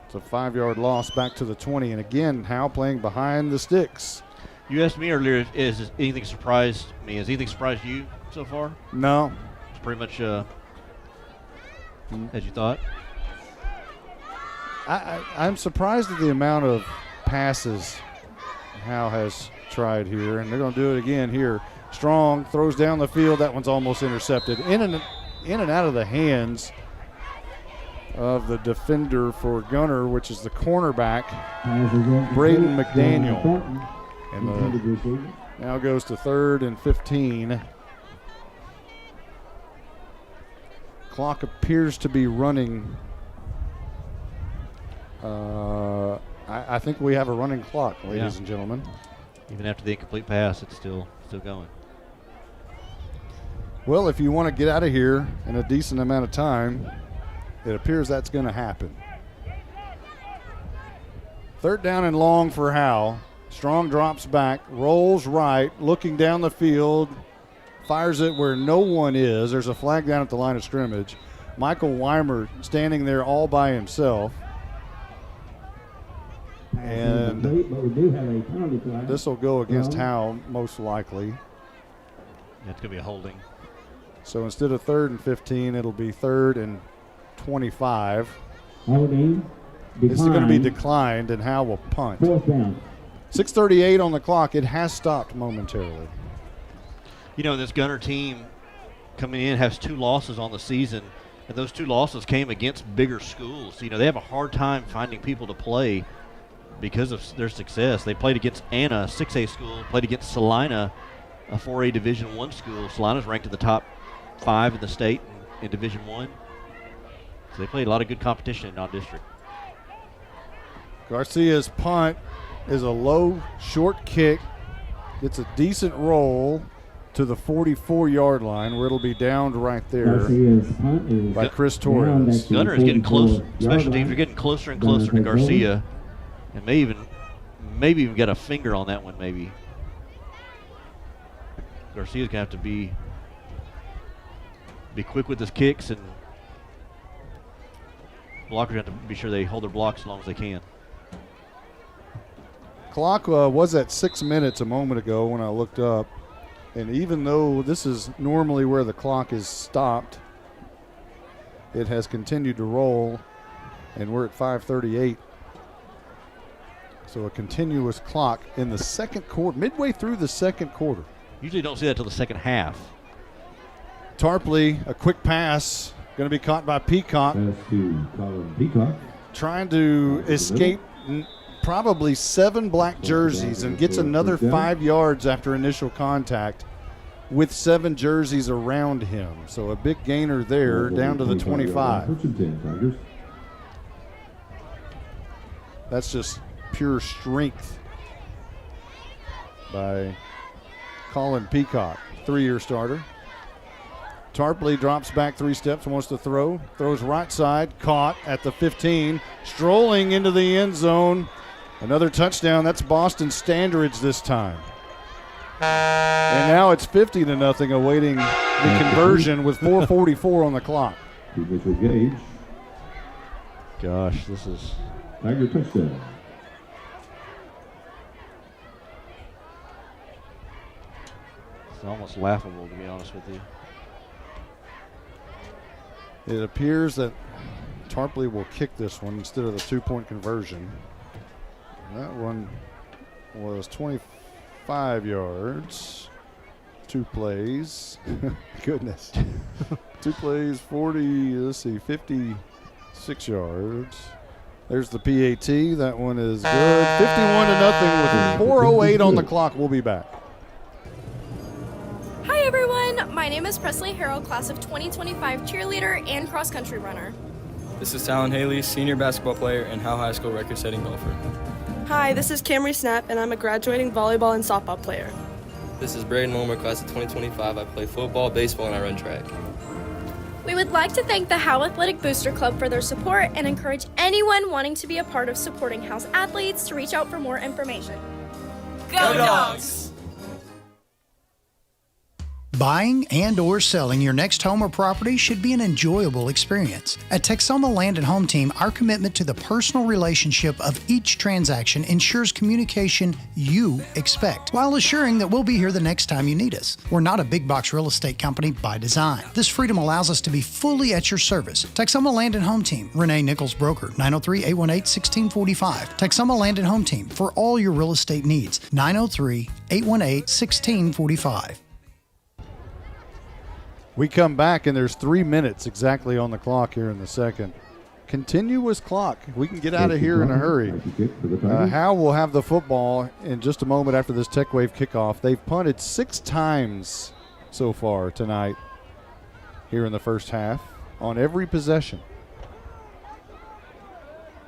It's a 5-yard loss back to the 20, and again, Howe playing behind the sticks. You asked me earlier, has anything surprised me? Has anything surprised you so far? No. It's pretty much as you thought? I'm surprised at the amount of passes Howe has tried here, and they're going to do it again here. Strong throws down the field. That one's almost intercepted. In and out of the hands of the defender for Gunter, which is the cornerback, Braden McDaniel. And now goes to 3rd and 15. Clock appears to be running. I think we have a running clock, ladies and gentlemen. Even after the incomplete pass, it's still going. Well, if you want to get out of here in a decent amount of time, it appears that's going to happen. 3rd down and long for Howe. Strong drops back, rolls right, looking down the field, fires it where no one is. There's a flag down at the line of scrimmage. Michael Weimer standing there all by himself. And this will go against Howe most likely. Yeah, it's going to be a holding. So instead of 3rd and 15, it'll be 3rd and 25. Holding. It's going to be declined, and Howe will punt. 4th down. 6:38 on the clock. It has stopped momentarily. You know, this Gunter team coming in has 2 losses on the season, and those 2 losses came against bigger schools. You know, they have a hard time finding people to play because of their success. They played against Anna, a 6A school, played against Salina, a 4A Division I school. Salina's ranked in the top 5 in the state in Division I. So they played a lot of good competition in non-district. Garcia's punt is a low, short kick. It's a decent roll. to the 44-yard line, where it'll be downed right there Garcia's punt is by Chris down Torres. back to Gunter is getting close. 44 Special yard teams line. are getting closer and Gunter closer to takes over. Garcia, and maybe even got a finger on that one. Maybe Garcia's gonna have to be quick with his kicks, and blockers have to be sure they hold their blocks as long as they can. Clock was at 6 minutes a moment ago when I looked up. And even though this is normally where the clock is stopped, it has continued to roll, and we're at 5:38. So a continuous clock in the second quarter, midway through the second quarter. Usually don't see that till the second half. Tarpley, a quick pass, going to be caught by Peacock. Pass to Colin Peacock. Trying to escape probably 7 black jerseys and gets another 5 yards after initial contact with 7 jerseys around him. So a big gainer there, down to the 25. That's just pure strength by Colin Peacock, 3-year starter. Tarpley drops back 3 steps, wants to throw. Throws right side, caught at the 15, strolling into the end zone. Another touchdown. That's Boston Standridge this time. And now it's 50-0, awaiting the conversion with 4:44 on the clock. Mitchell Gage. Gosh, this is Tiger touchdown. it's almost laughable, to be honest with you. It appears that Tarpley will kick this one instead of the 2-point conversion. That one was 25 yards. 2 plays. Goodness. 2 plays, 56 yards. There's the PAT. That one is good. 51-0 with 4:08 on the clock. We'll be back. Hi everyone, my name is Presley Harrell, class of 2025 cheerleader and cross-country runner. This is Talon Haley, senior basketball player and Howe High School record-setting golfer. Hi, this is Camry Snap, and I'm a graduating volleyball and softball player. This is Braden Wilmer, class of 2025. I play football, baseball, and I run track. We would like to thank the Howe Athletic Booster Club for their support and encourage anyone wanting to be a part of supporting Howe's athletes to reach out for more information. Go Dogs! Buying and or selling your next home or property should be an enjoyable experience. At Texoma Land and Home Team, our commitment to the personal relationship of each transaction ensures communication you expect, while assuring that we'll be here the next time you need us. We're not a big box real estate company by design. This freedom allows us to be fully at your service. Texoma Land and Home Team, Renee Nichols Broker, 903-818-1645. Texoma Land and Home Team, for all your real estate needs, 903-818-1645. We come back, and there's 3 minutes exactly on the clock here in the second. Continuous clock. We can get out of here in a hurry. Howe will have the football in just a moment after this Tech Wave kickoff. They've punted 6 times so far tonight here in the first half on every possession.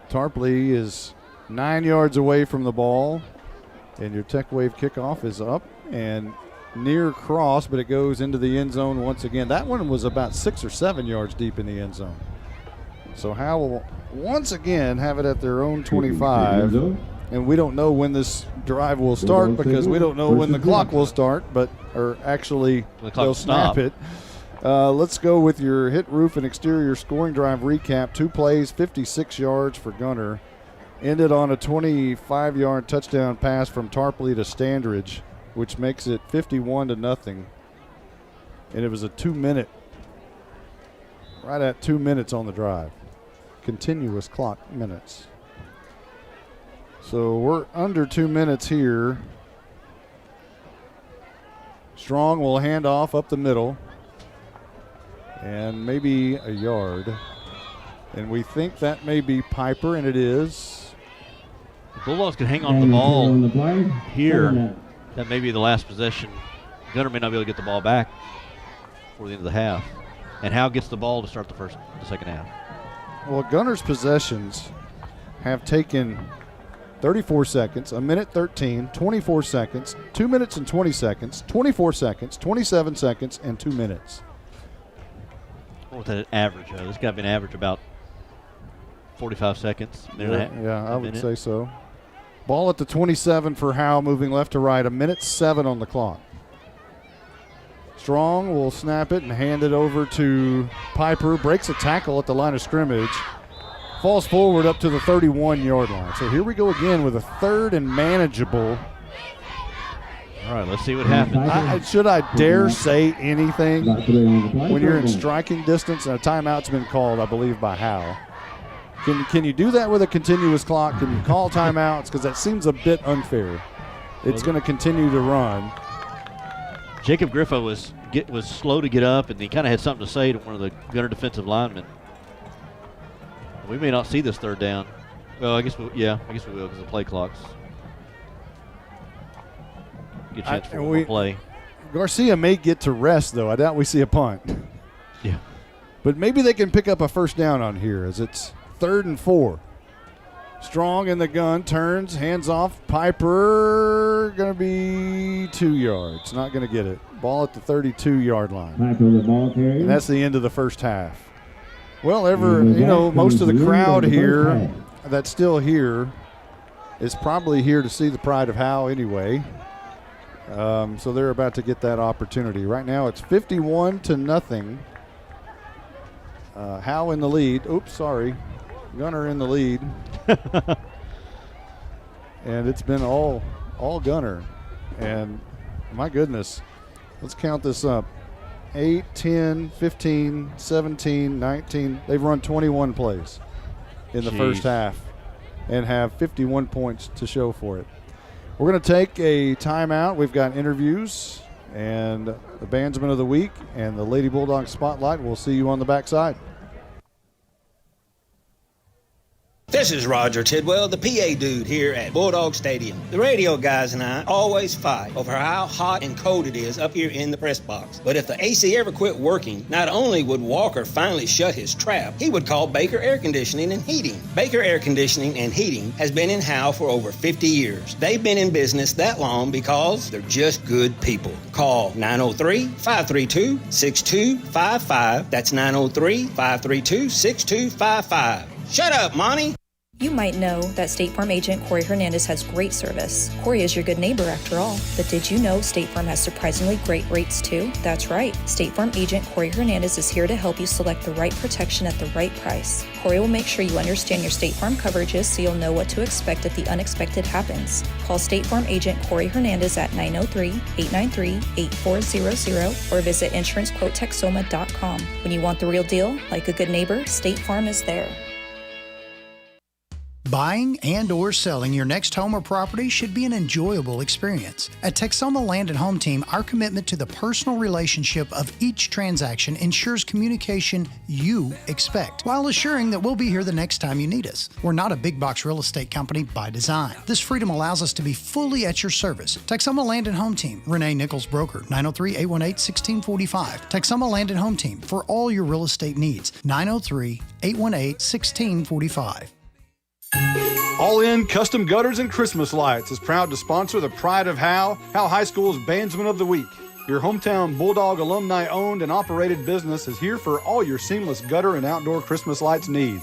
Tarpley is 9 yards away from the ball, and your Tech Wave kickoff is up and near cross, but it goes into the end zone once again. That one was about 6 or 7 yards deep in the end zone. So Howe will once again have it at their own 25, and we don't know when this drive will start because we don't know when the clock will start, or actually they'll snap it. Let's go with your hit, roof, and exterior scoring drive recap. 2 plays, 56 yards for Gunter. Ended on a 25-yard touchdown pass from Tarpley to Standridge, which makes it 51-0. And it was a 2-minute, right at 2 minutes on the drive. Continuous clock minutes. So we're under 2 minutes here. Strong will hand off up the middle. And maybe a yard. And we think that may be Piper, and it is. The Bulldogs can hang on to the ball here. That may be the last possession. Gunter may not be able to get the ball back before the end of the half. And Howe gets the ball to start the second half. Well, Gunter's possessions have taken 34 seconds, a minute 13, 24 seconds, 2 minutes and 20 seconds, 24 seconds, 27 seconds, and 2 minutes. What's that average? There's got to be an average about 45 seconds. Yeah, I would say so. Ball at the 27 for Howe, moving left to right, a minute 7 on the clock. Strong will snap it and hand it over to Piper. Breaks a tackle at the line of scrimmage. Falls forward up to the 31-yard line. So here we go again with a third and manageable. All right, let's see what happens. Should I dare say anything when you're in striking distance and a timeout's been called, I believe, by Howe? Can you do that with a continuous clock? Can you call timeouts? Because that seems a bit unfair. It's going to continue to run. Jacob Griffo was slow to get up, and he kind of had something to say to one of the Gunter defensive linemen. We may not see this third down. Well, I guess we will because the play clocks. Get a chance for one more play. Garcia may get to rest, though. I doubt we see a punt. Yeah. But maybe they can pick up a first down on here as it's 3rd and 4. Strong in the gun, turns, hands off. Piper going to be 2 yards. Not going to get it. Ball at the 32-yard line. Piper, the ball carrier. And that's the end of the first half. Well, most of the crowd here that's still here is probably here to see the pride of Howe anyway. So they're about to get that opportunity. Right now it's 51-0. Howe in the lead. Oops, sorry. Gunter in the lead. And it's been all Gunter. And my goodness, let's count this up. 8, 10, 15, 17, 19. They've run 21 plays in the first half and have 51 points to show for it. We're going to take a timeout. We've got interviews and the Bandsman of the Week and the Lady Bulldog Spotlight. We'll see you on the backside. This is Roger Tidwell, the PA dude here at Bulldog Stadium. The radio guys and I always fight over how hot and cold it is up here in the press box. But if the AC ever quit working, not only would Walker finally shut his trap, he would call Baker Air Conditioning and Heating. Baker Air Conditioning and Heating has been in Howe for over 50 years. They've been in business that long because they're just good people. Call 903-532-6255. That's 903-532-6255. Shut up, Monty! You might know that State Farm agent Corey Hernandez has great service. Corey is your good neighbor after all. But did you know State Farm has surprisingly great rates too? That's right. State Farm agent Corey Hernandez is here to help you select the right protection at the right price. Corey will make sure you understand your State Farm coverages so you'll know what to expect if the unexpected happens. Call State Farm agent Corey Hernandez at 903-893-8400 or visit insurancequotetexoma.com. When you want the real deal, like a good neighbor, State Farm is there. Buying and or selling your next home or property should be an enjoyable experience. At Texoma Land and Home Team, our commitment to the personal relationship of each transaction ensures communication you expect, while assuring that we'll be here the next time you need us. We're not a big box real estate company by design. This freedom allows us to be fully at your service. Texoma Land and Home Team, Renee Nichols Broker, 903-818-1645. Texoma Land and Home Team, for all your real estate needs, 903-818-1645. All In Custom Gutters and Christmas Lights is proud to sponsor the pride of Howe High School's Bandsman of the Week. Your hometown Bulldog alumni owned and operated business is here for all your seamless gutter and outdoor Christmas lights needs.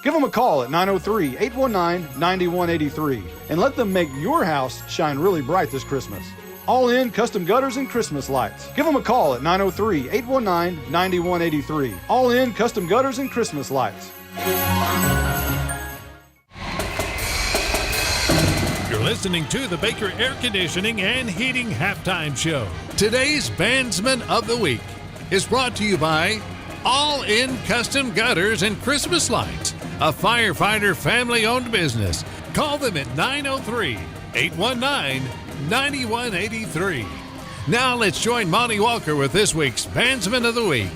Give them a call at 903-819-9183 and let them make your house shine really bright this Christmas. All In Custom Gutters and Christmas Lights. Give them a call at 903-819-9183. All In Custom Gutters and Christmas Lights. You're listening to the Baker Air Conditioning and Heating Halftime Show. Today's Bandsman of the Week is brought to you by All In Custom Gutters and Christmas Lights, a firefighter family-owned business. Call them at 903-819-9183. Now let's join Monty Walker with this week's Bandsman of the Week.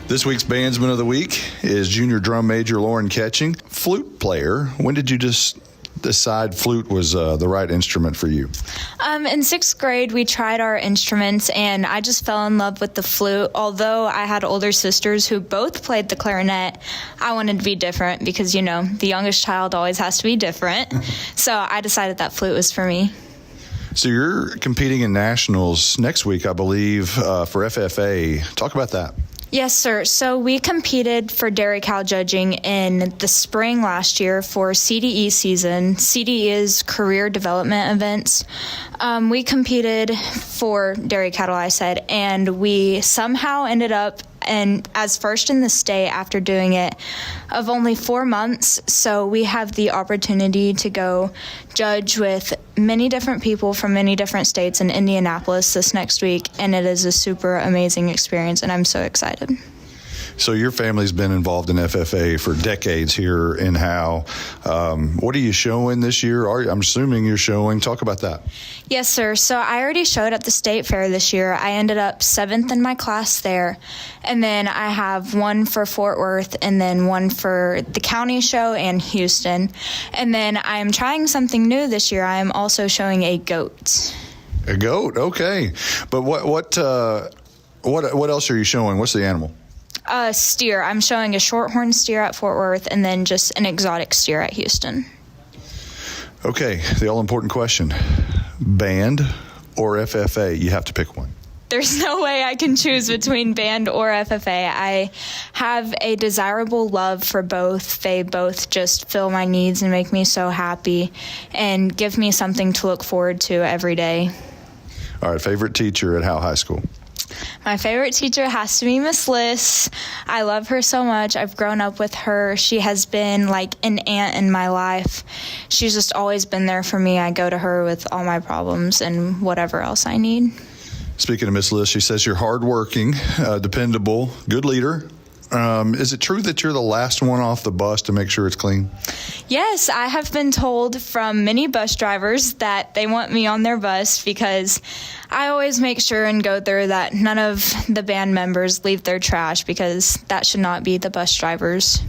This week's Bandsman of the Week is junior drum major Lauren Ketching. Flute player, when did you just decide flute was the right instrument for you? In 6th grade, we tried our instruments, and I just fell in love with the flute. Although I had older sisters who both played the clarinet, I wanted to be different because, the youngest child always has to be different. So I decided that flute was for me. So you're competing in nationals next week, I believe, for FFA. Talk about that. Yes, sir. So we competed for dairy cow judging in the spring last year for CDE season. CDE is career development events. We competed for dairy cattle, I said, and we somehow ended up as first in the state after doing it of only 4 months. So we have the opportunity to go judge with many different people from many different states in Indianapolis this next week, and it is a super amazing experience, and I'm so excited. So your family's been involved in FFA for decades here in Howe. What are you showing this year? I'm assuming you're showing. Talk about that. Yes, sir. So I already showed at the state fair this year. I ended up 7th in my class there. And then I have one for Fort Worth and then one for the county show and Houston. And then I'm trying something new this year. I am also showing a goat. A goat? Okay. But what else are you showing? What's the animal? Steer. I'm showing a shorthorn steer at Fort Worth and then just an exotic steer at Houston. Okay, the all-important question. Band or FFA? You have to pick one. There's no way I can choose between band or FFA. I have a desirable love for both. They both just fill my needs and make me so happy and give me something to look forward to every day. All right, favorite teacher at Howe High School? My favorite teacher has to be Miss Liss. I love her so much. I've grown up with her. She has been like an aunt in my life. She's just always been there for me. I go to her with all my problems and whatever else I need. Speaking of Miss Liss, she says you're hardworking, dependable, good leader. Is it true that you're the last one off the bus to make sure it's clean? Yes, I have been told from many bus drivers that they want me on their bus because I always make sure and go through that none of the band members leave their trash because that should not be the bus driver's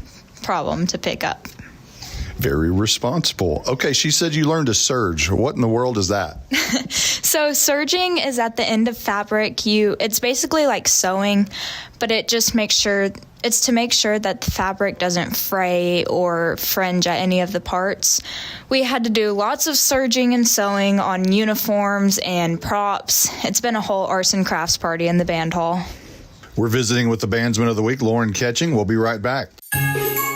problem to pick up. Very responsible. Okay, she said you learned to serge. What in the world is that? So serging is at the end of fabric. It's basically like sewing, but it just makes sure it's to make sure that the fabric doesn't fray or fringe at any of the parts. We had to do lots of serging and sewing on uniforms and props. It's been a whole arts and crafts party in the band hall. We're visiting with the Bandsman of the Week, Lauren Ketching. We'll be right back.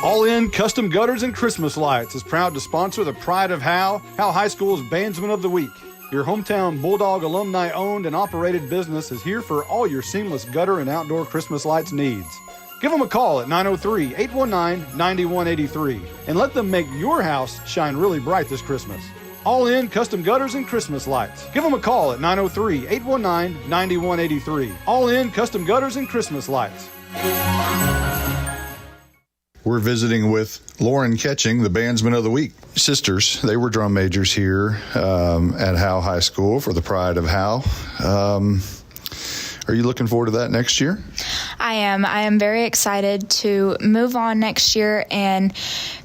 All In Custom Gutters and Christmas Lights is proud to sponsor the Pride of Howe High School's Bandsman of the Week. Your hometown Bulldog alumni-owned and operated business is here for all your seamless gutter and outdoor Christmas lights needs. Give them a call at 903-819-9183 and let them make your house shine really bright this Christmas. All In Custom Gutters and Christmas Lights. Give them a call at 903-819-9183. All In Custom Gutters and Christmas Lights. We're visiting with Lauren Ketching, the Bandsman of the Week. Sisters, they were drum majors here at Howe High School for the Pride of Howe. Are you looking forward to that next year? I am. I am very excited to move on next year and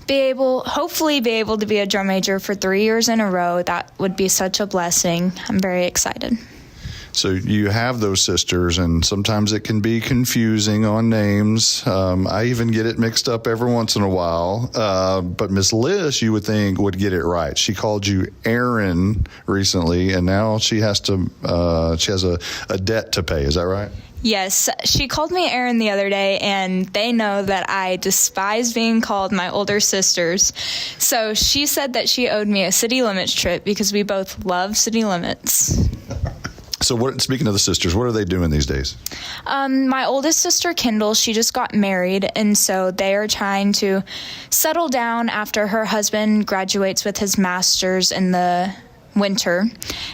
hopefully be able to be a drum major for 3 years in a row. That would be such a blessing. I'm very excited. So you have those sisters, and sometimes it can be confusing on names. I even get it mixed up every once in a while. But Miss Liss, you would think, would get it right. She called you Aaron recently, and now she has a debt to pay. Is that right? Yes, she called me Aaron the other day, and they know that I despise being called my older sisters. So she said that she owed me a city limits trip because we both love city limits. So speaking of the sisters, what are they doing these days? My oldest sister, Kendall, she just got married, and so they are trying to settle down after her husband graduates with his master's in the winter.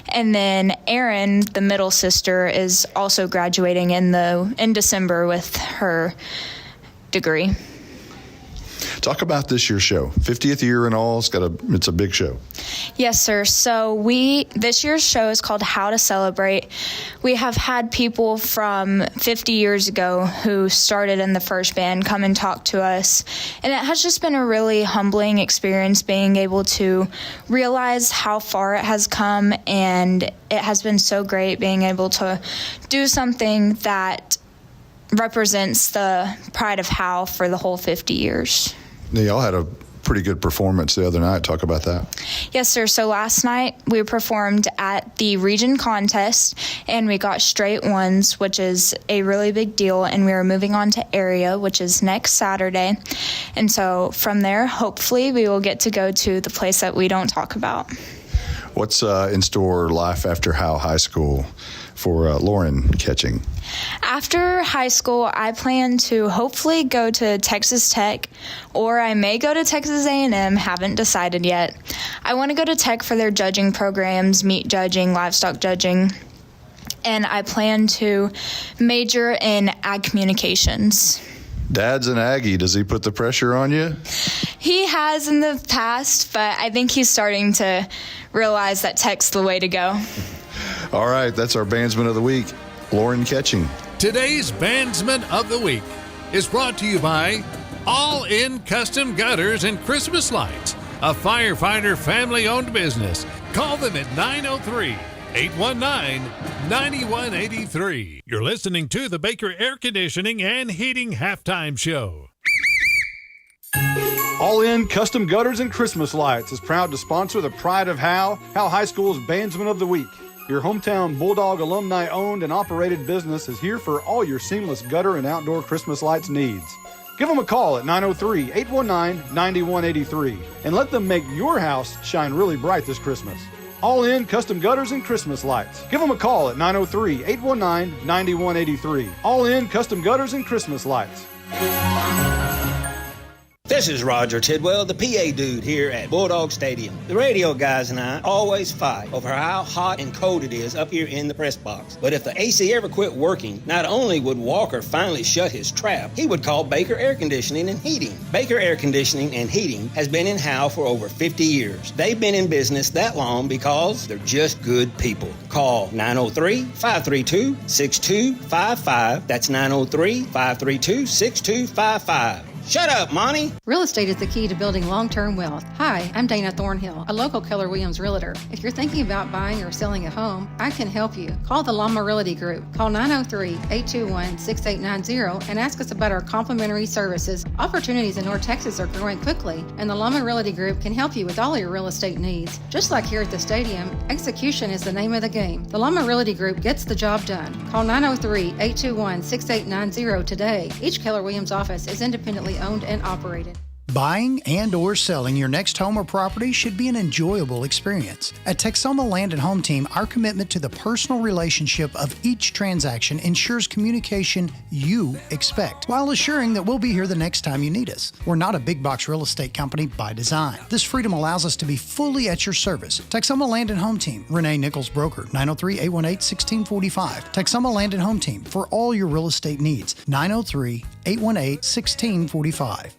And then Erin, the middle sister, is also graduating in December with her degree. Talk about this year's show. 50th year and all. It's a big show. Yes, sir. So this year's show is called How to Celebrate. We have had people from 50 years ago who started in the first band come and talk to us. And it has just been a really humbling experience being able to realize how far it has come. And it has been so great being able to do something that represents the pride of Howe for the whole 50 years. Y'all had a pretty good performance the other night. Talk about that. Yes, sir. So last night we performed at the region contest and we got straight ones, which is a really big deal. And we are moving on to area, which is next Saturday. And so from there, hopefully we will get to go to the place that we don't talk about. What's in store life after Howe High School for Lauren Ketching? After high school, I plan to hopefully go to Texas Tech, or I may go to Texas A&M, haven't decided yet. I want to go to Tech for their judging programs, meat judging, livestock judging, and I plan to major in ag communications. Dad's an Aggie. Does he put the pressure on you? He has in the past, but I think he's starting to realize that Tech's the way to go. All right, that's our Bandsman of the Week, Lauren Ketching. Today's Bandsman of the Week is brought to you by All In Custom Gutters and Christmas Lights, a firefighter family-owned business. Call them at 903-819-9183. You're listening to the Baker Air Conditioning and Heating Halftime Show. All In Custom Gutters and Christmas Lights is proud to sponsor the Pride of Howe High School's Bandsman of the Week. Your hometown Bulldog alumni-owned and operated business is here for all your seamless gutter and outdoor Christmas lights needs. Give them a call at 903-819-9183 and let them make your house shine really bright this Christmas. All In Custom Gutters and Christmas Lights. Give them a call at 903-819-9183. All In Custom Gutters and Christmas Lights. This is Roger Tidwell, the PA dude here at Bulldog Stadium. The radio guys and I always fight over how hot and cold it is up here in the press box. But if the AC ever quit working, not only would Walker finally shut his trap, he would call Baker Air Conditioning and Heating. Baker Air Conditioning and Heating has been in Howe for over 50 years. They've been in business that long because they're just good people. Call 903-532-6255. That's 903-532-6255. Shut up, Monty. Real estate is the key to building long-term wealth. Hi, I'm Dana Thornhill, a local Keller Williams realtor. If you're thinking about buying or selling a home, I can help you. Call the Llama Realty Group. Call 903-821-6890 and ask us about our complimentary services. Opportunities in North Texas are growing quickly, and the Llama Realty Group can help you with all your real estate needs. Just like here at the stadium, execution is the name of the game. The Llama Realty Group gets the job done. Call 903-821-6890 today. Each Keller Williams office is independently owned and operated. Buying and or selling your next home or property should be an enjoyable experience. At Texoma Land and Home Team, our commitment to the personal relationship of each transaction ensures communication you expect, while assuring that we'll be here the next time you need us. We're not a big box real estate company by design. This freedom allows us to be fully at your service. Texoma Land and Home Team, Renee Nichols Broker, 903-818-1645. Texoma Land and Home Team, for all your real estate needs, 903-818-1645.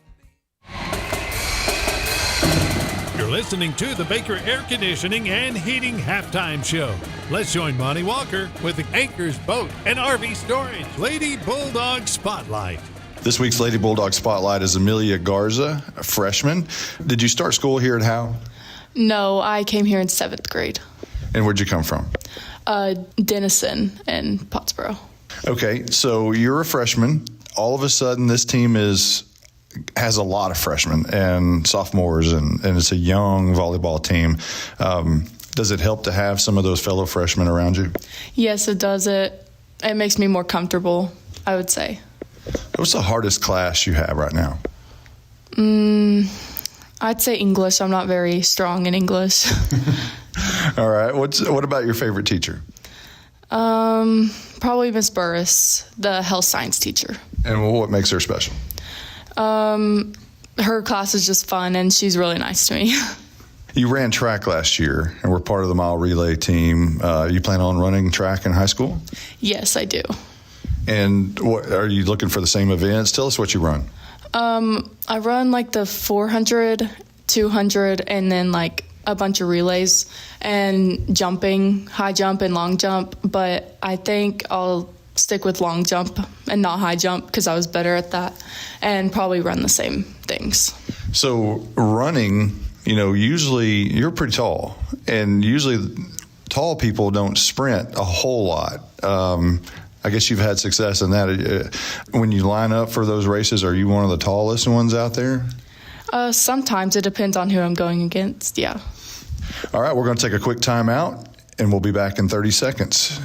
You're listening to the Baker Air Conditioning and Heating Halftime Show. Let's join Monty Walker with the Anchors Boat and RV Storage Lady Bulldog Spotlight. This week's Lady Bulldog Spotlight is Amelia Garza, a freshman. Did you start school here at Howe? No, I came here in 7th grade. And where'd you come from? Denison and Pottsboro. Okay, so you're a freshman. All of a sudden, this team has a lot of freshmen and sophomores, and it's a young volleyball team. Does it help to have some of those fellow freshmen around you? Yes, it does. It makes me more comfortable, I would say. What's the hardest class you have right now? I'd say English. I'm not very strong in English. All right. What about your favorite teacher? Probably Miss Burris, the health science teacher. And what makes her special? Her class is just fun, and she's really nice to me. You ran track last year and were part of the mile relay team. You plan on running track in high school? Yes, I do. And what are you looking for, the same events? Tell us what you run. I run like the 400, 200, and then like a bunch of relays and jumping, high jump and long jump. But I think I'll stick with long jump and not high jump because I was better at that, and probably run the same things. So running, usually you're pretty tall, and usually tall people don't sprint a whole lot. I guess you've had success in that. When you line up for those races, are you one of the tallest ones out there? Sometimes it depends on who I'm going against, yeah. All right, we're going to take a quick timeout, and we'll be back in 30 seconds.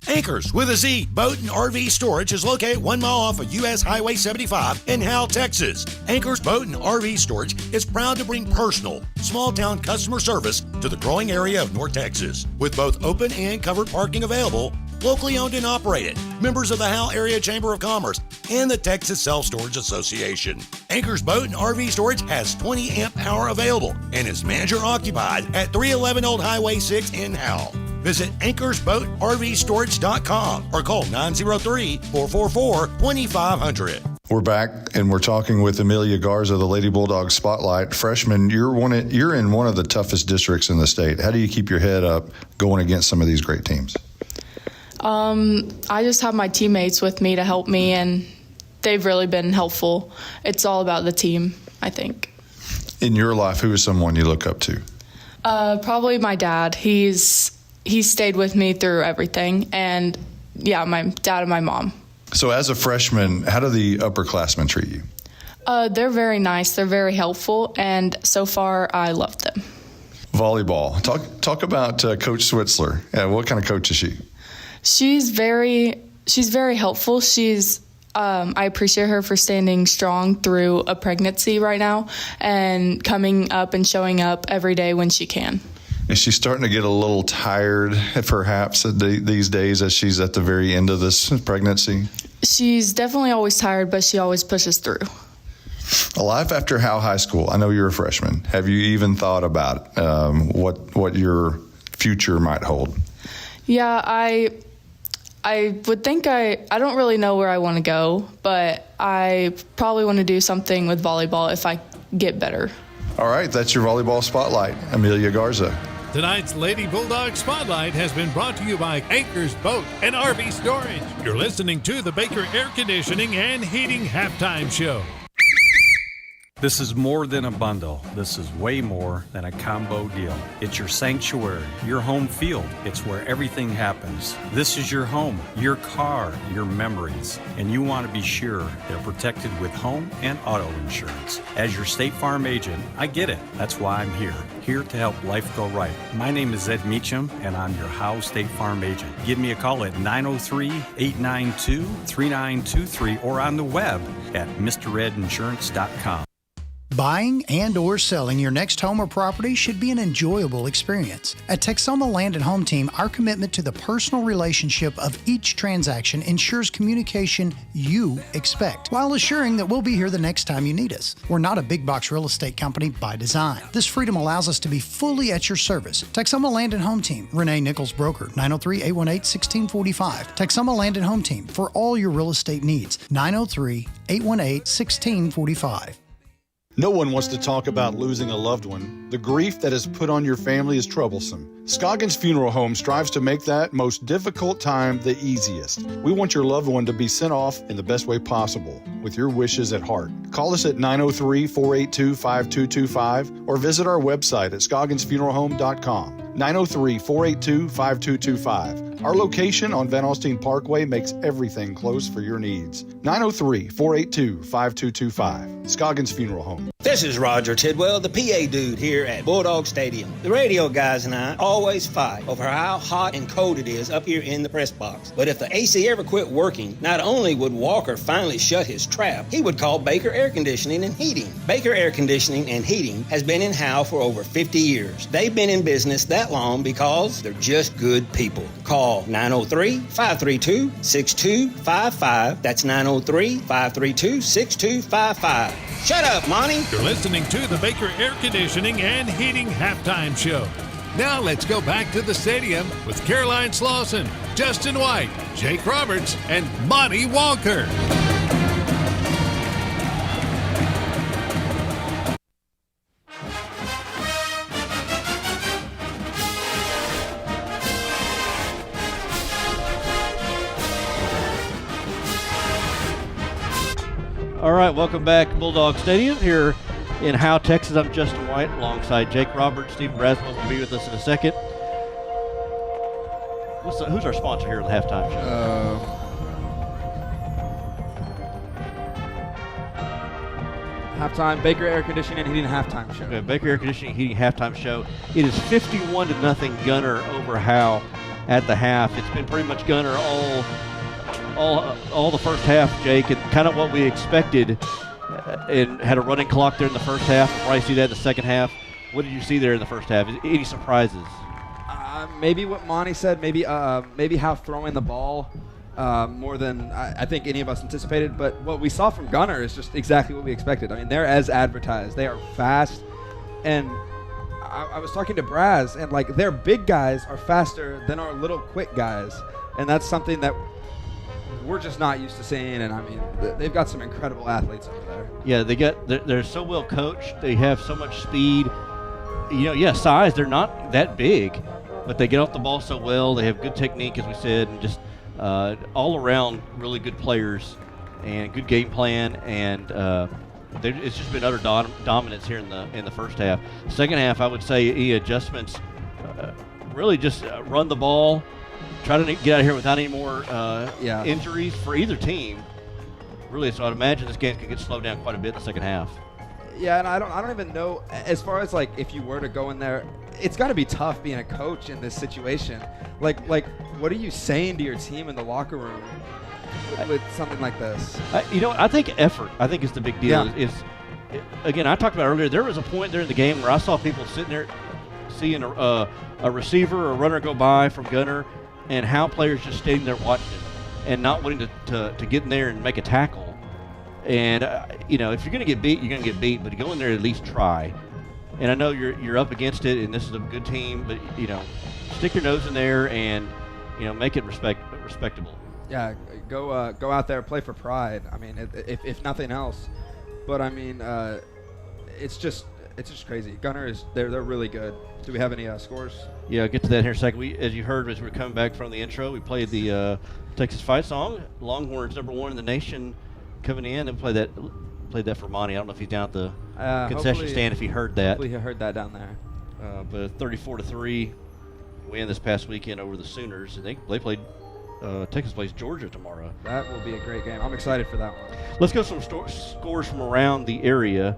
Anchors with a Z Boat and RV Storage is located 1 mile off of U.S. Highway 75 in Howe, Texas. Anchors Boat and RV Storage is proud to bring personal, small-town customer service to the growing area of North Texas. With both open and covered parking available, locally owned and operated, members of the Howe Area Chamber of Commerce and the Texas Self-Storage Association. Anchors Boat and RV Storage has 20 amp power available and is manager occupied at 311 Old Highway 6 in Howe. Visit anchorsboatrvstorage.com or call 903-444-2500. We're back, and we're talking with Amelia Garza, the Lady Bulldog Spotlight. Freshman, you're in one of the toughest districts in the state. How do you keep your head up going against some of these great teams? I just have my teammates with me to help me, and they've really been helpful. It's all about the team, I think. In your life, who is someone you look up to? Probably my dad. He's stayed with me through everything, and yeah, my dad and my mom. So as a freshman, how do the upperclassmen treat you? They're very nice. They're very helpful, and so far I love them. Volleyball. Talk about Coach Switzler. What kind of coach is she? She's very helpful. I appreciate her for standing strong through a pregnancy right now and coming up and showing up every day when she can. Is she starting to get a little tired, perhaps, these days as she's at the very end of this pregnancy? She's definitely always tired, but she always pushes through. A life after Howe High School. I know you're a freshman. Have you even thought about what your future might hold? Yeah, I would think I don't really know where I want to go, but I probably want to do something with volleyball if I get better. All right, that's your volleyball spotlight, Amelia Garza. Tonight's Lady Bulldog Spotlight has been brought to you by Anchors Boat and RV Storage. You're listening to the Baker Air Conditioning and Heating Halftime Show. This is more than a bundle. This is way more than a combo deal. It's your sanctuary, your home field. It's where everything happens. This is your home, your car, your memories. And you want to be sure they're protected with home and auto insurance. As your State Farm agent, I get it. That's why I'm here to help life go right. My name is Ed Meacham, and I'm your Howe State Farm agent. Give me a call at 903-892-3923 or on the web at MrRedInsurance.com. Buying and or selling your next home or property should be an enjoyable experience. At Texoma Land and Home Team, our commitment to the personal relationship of each transaction ensures communication you expect, while assuring that we'll be here the next time you need us. We're not a big box real estate company by design. This freedom allows us to be fully at your service. Texoma Land and Home Team, Renee Nichols Broker, 903-818-1645. Texoma Land and Home Team, for all your real estate needs, 903-818-1645. No one wants to talk about losing a loved one. The grief that is put on your family is troublesome. Scoggins Funeral Home strives to make that most difficult time the easiest. We want your loved one to be sent off in the best way possible, with your wishes at heart. Call us at 903-482-5225 or visit our website at scogginsfuneralhome.com. 903-482-5225. Our location on Van Alstyne Parkway makes everything close for your needs. 903-482-5225. Scoggins Funeral Home. This is Roger Tidwell, the PA dude here at Bulldog Stadium. The radio guys and I always fight over how hot and cold it is up here in the press box. But if the AC ever quit working, not only would Walker finally shut his trap, he would call Baker Air Conditioning and Heating. Baker Air Conditioning and Heating has been in Howe for over 50 years. They've been in business that long because they're just good people. Call 903-532-6255. That's 903-532-6255. Shut up, Monty. You're listening to the Baker Air Conditioning and Heating Halftime Show. Now let's go back to the stadium with Caroline Slauson, Justin White, Jake Roberts, and Monty Walker. All right, welcome back to Bulldog Stadium here in Howe, Texas. I'm Justin White alongside Jake Roberts. Stephen Braswell will be with us in a second. Who's our sponsor here at the halftime show? Halftime, Baker Air Conditioning and Heating halftime show. Okay, Baker Air Conditioning and Heating halftime show. It is 51-0 Gunter over Howe at the half. It's been pretty much Gunter all the first half, Jake, and kind of what we expected. And had a running clock there in the first half. We'll probably see that in the second half. What did you see there in the first half? Any surprises? Maybe what Monty said. Maybe Howe throwing the ball more than I think any of us anticipated. But what we saw from Gunter is just exactly what we expected. I mean, they're as advertised. They are fast, and I was talking to Braz, and like their big guys are faster than our little quick guys, and that's something that we're just not used to seeing. And I mean, they've got some incredible athletes over there. Yeah, they're so well coached. They have so much speed. Size. They're not that big, but they get off the ball so well. They have good technique, as we said, and just all around really good players and good game plan. And it's just been utter dominance here in the first half. Second half, I would say any adjustments. Really just run the ball. Try to get out of here without any more injuries for either team. Really, so I'd imagine this game could get slowed down quite a bit in the second half. Yeah, and I don't even know, as far as like if you were to go in there, it's got to be tough being a coach in this situation. Like what are you saying to your team in the locker room with something like this? I think effort. I think is the big deal. Yeah. Again, I talked about earlier. There was a point during the game where I saw people sitting there, seeing a receiver or a runner go by from Gunter, and Howe players just standing there watching and not wanting to get in there and make a tackle. And if you're going to get beat, you're going to get beat. But go in there and at least try. And I know you're up against it, and this is a good team. But stick your nose in there and make it respectable. Yeah, go out there, play for pride. I mean, if nothing else. But I mean, it's just crazy. Gunter they're really good. Do we have any scores? Yeah, I'll get to that here in a second. As you heard as we were coming back from the intro, we played the Texas fight song. Longhorns #1 in the nation coming in, and played that for Monty. I don't know if he's down at the concession stand if he heard that. Hopefully he heard that down there. But 34-3 win this past weekend over the Sooners. And they played Texas plays Georgia tomorrow. That will be a great game. I'm excited for that one. Let's go some scores from around the area.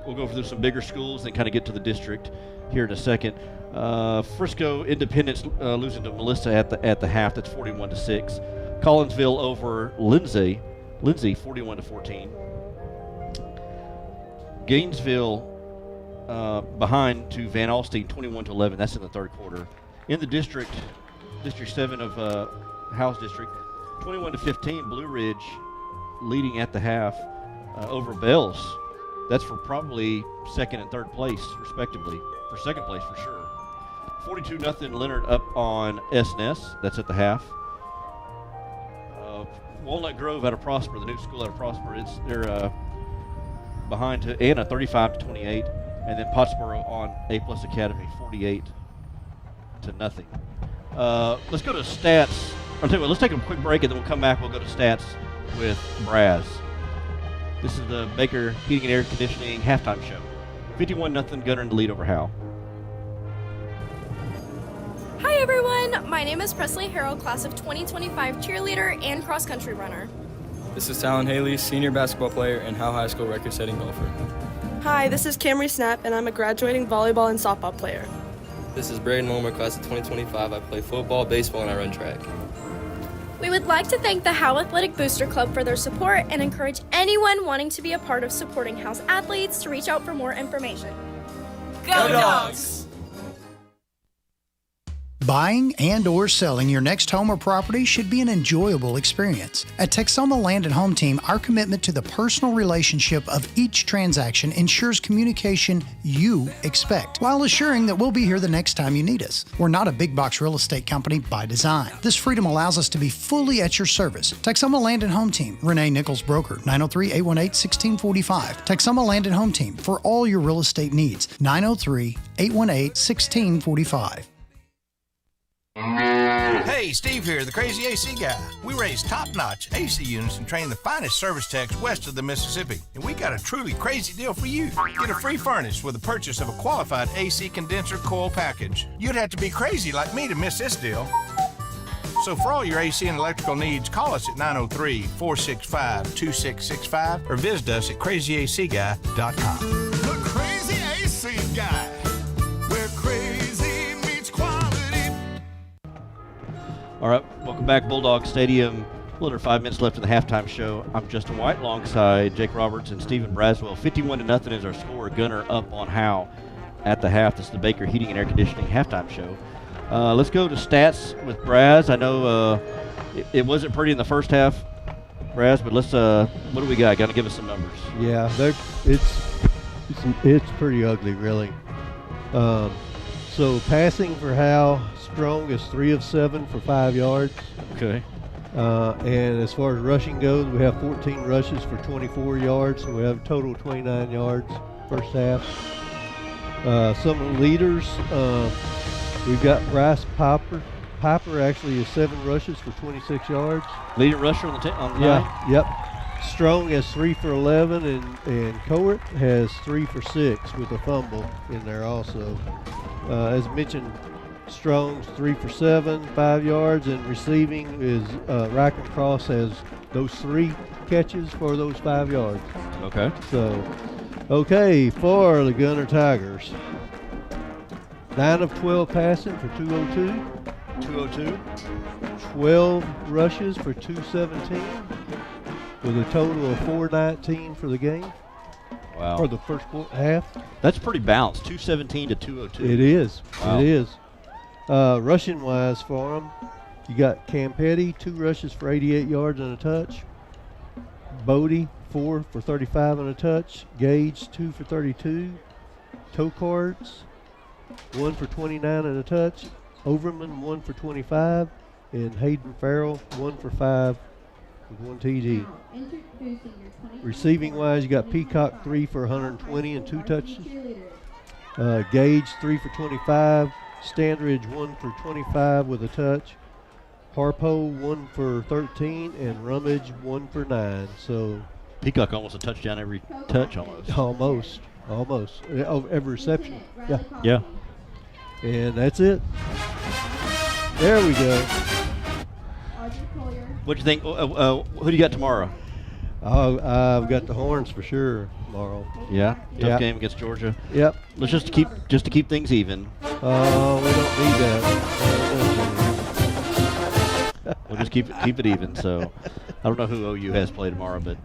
We'll go through some bigger schools and kind of get to the district here in a second. Frisco Independence losing to Melissa at the half. That's 41-6. Collinsville over Lindsay 41-14. Gainesville behind to Van Alstyne 21-11. That's in the third quarter. In the District 7 of Howe's district, 21-15. Blue Ridge leading at the half over Bells. That's for probably second and third place, respectively. For second place, for sure. 42-0 Leonard up on S&S. That's at the half. Walnut Grove out of Prosper, the new school out of Prosper. They're behind to Anna, 35-28, and then Pottsboro on A+ Academy, 48-0. Let's go to stats. I'll tell you what, let's take a quick break, and then we'll come back. We'll go to stats with Braz. This is the Baker Heating and Air Conditioning halftime show. 51-0 Gunter in the lead over Howe. Hi everyone, my name is Presley Harrell, class of 2025 cheerleader and cross-country runner. This is Talon Haley, senior basketball player and Howe High School record-setting golfer. Hi, this is Camry Snap, and I'm a graduating volleyball and softball player. This is Braden Ulmer, class of 2025. I play football, baseball, and I run track. We would like to thank the Howe Athletic Booster Club for their support and encourage anyone wanting to be a part of supporting Howe's athletes to reach out for more information. Go Dogs! Buying and or selling your next home or property should be an enjoyable experience. At Texoma Land and Home Team, our commitment to the personal relationship of each transaction ensures communication you expect, while assuring that we'll be here the next time you need us. We're not a big box real estate company by design. This freedom allows us to be fully at your service. Texoma Land and Home Team, Renee Nichols Broker, 903-818-1645. Texoma Land and Home Team, for all your real estate needs, 903-818-1645. Hey, Steve here, the Crazy AC Guy. We raise top-notch AC units and train the finest service techs west of the Mississippi. And we got a truly crazy deal for you. Get a free furnace with the purchase of a qualified AC condenser coil package. You'd have to be crazy like me to miss this deal. So for all your AC and electrical needs, call us at 903-465-2665 or visit us at crazyacguy.com. The Crazy AC Guy, where crazy meets quality. All right, welcome back, Bulldog Stadium. A little under 5 minutes left in the halftime show. I'm Justin White alongside Jake Roberts and Stephen Braswell. 51-0 is our score. Gunter up on Howe at the half. This is the Baker Heating and Air Conditioning halftime show. Let's go to stats with Braz. I know it wasn't pretty in the first half, Braz, but let's what do we got? Got to give us some numbers. Yeah, it's pretty ugly, really. So passing for Howe, Strong is 3 of 7 for 5 yards. Okay. And as far as rushing goes, we have 14 rushes for 24 yards, so we have a total of 29 yards first half. Some of the leaders. We've got Bryce Piper. Piper actually is 7 rushes for 26 yards. Leading rusher on the night? Yep. Strong has 3 for 11, and Cowart has 3 for 6 with a fumble in there also. As mentioned, Strong's 3 for 7, 5 yards, and receiving is Rack and Cross has those 3 catches for those 5 yards. Okay. So, okay, for the Gunter Tigers. 9 of 12 passing for 202. 202. 12 rushes for 217. With a total of 419 for the game. Wow. For the first half. That's pretty balanced, 217 to 202. It is. Wow. It is. Rushing wise for them, you got Campetti, 2 rushes for 88 yards and a touch. Bodie, 4 for 35 and a touch. Gage, 2 for 32. Tokards, 1 for 29 and a touch. Overman, 1 for 25. And Hayden Farrell, 1 for 5 with 1 TD. Receiving wise, you got Peacock, 3 for 120 and 2 touches. Gage, 3 for 25. Standridge, 1 for 25 with a touch. Harpo, 1 for 13. And Rummage, 1 for 9. So Peacock almost a touchdown every touch almost. Almost. Every reception. Yeah. Yeah. And that's it. There we go. What do you think? Who do you got tomorrow? I've got the Horns for sure tomorrow. Yeah. Tough game against Georgia. Yep. Let's just to keep things even. We don't need that. We'll just keep it even. So I don't know who OU has played tomorrow, but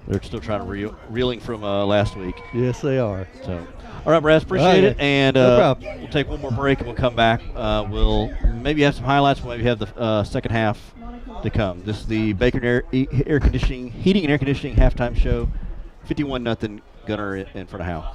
they're still trying to reeling from last week. Yes, they are. So, all right, Brass, appreciate it. And no problem. We'll take one more break and we'll come back. We'll maybe have some highlights. We'll maybe have the second half to come. This is the Baker Air Conditioning, Heating and Air Conditioning halftime show. 51-0 Gunter in front of Howe.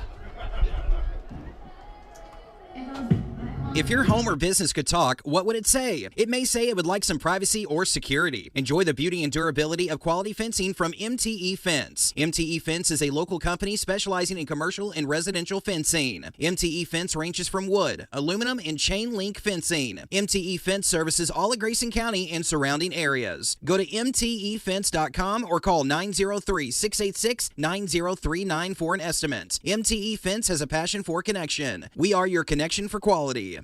If your home or business could talk, what would it say? It may say it would like some privacy or security. Enjoy the beauty and durability of quality fencing from MTE Fence. MTE Fence is a local company specializing in commercial and residential fencing. MTE Fence ranges from wood, aluminum, and chain link fencing. MTE Fence services all of Grayson County and surrounding areas. Go to mtefence.com or call 903-686-9039 for an estimate. MTE Fence has a passion for connection. We are your connection for quality.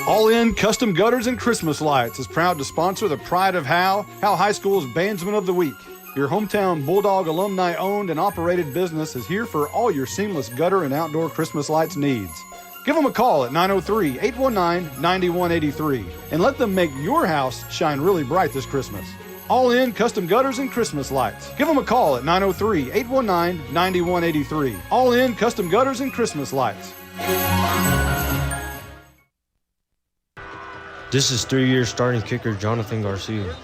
All In Custom Gutters and Christmas Lights is proud to sponsor the Pride of Howe High School's Bandsman of the Week. Your hometown Bulldog alumni-owned and operated business is here for all your seamless gutter and outdoor Christmas lights needs. Give them a call at 903-819-9183 and let them make your house shine really bright this Christmas. All In Custom Gutters and Christmas Lights. Give them a call at 903-819-9183. All In Custom Gutters and Christmas Lights. This is 3-year starting kicker Jonathan Garcia.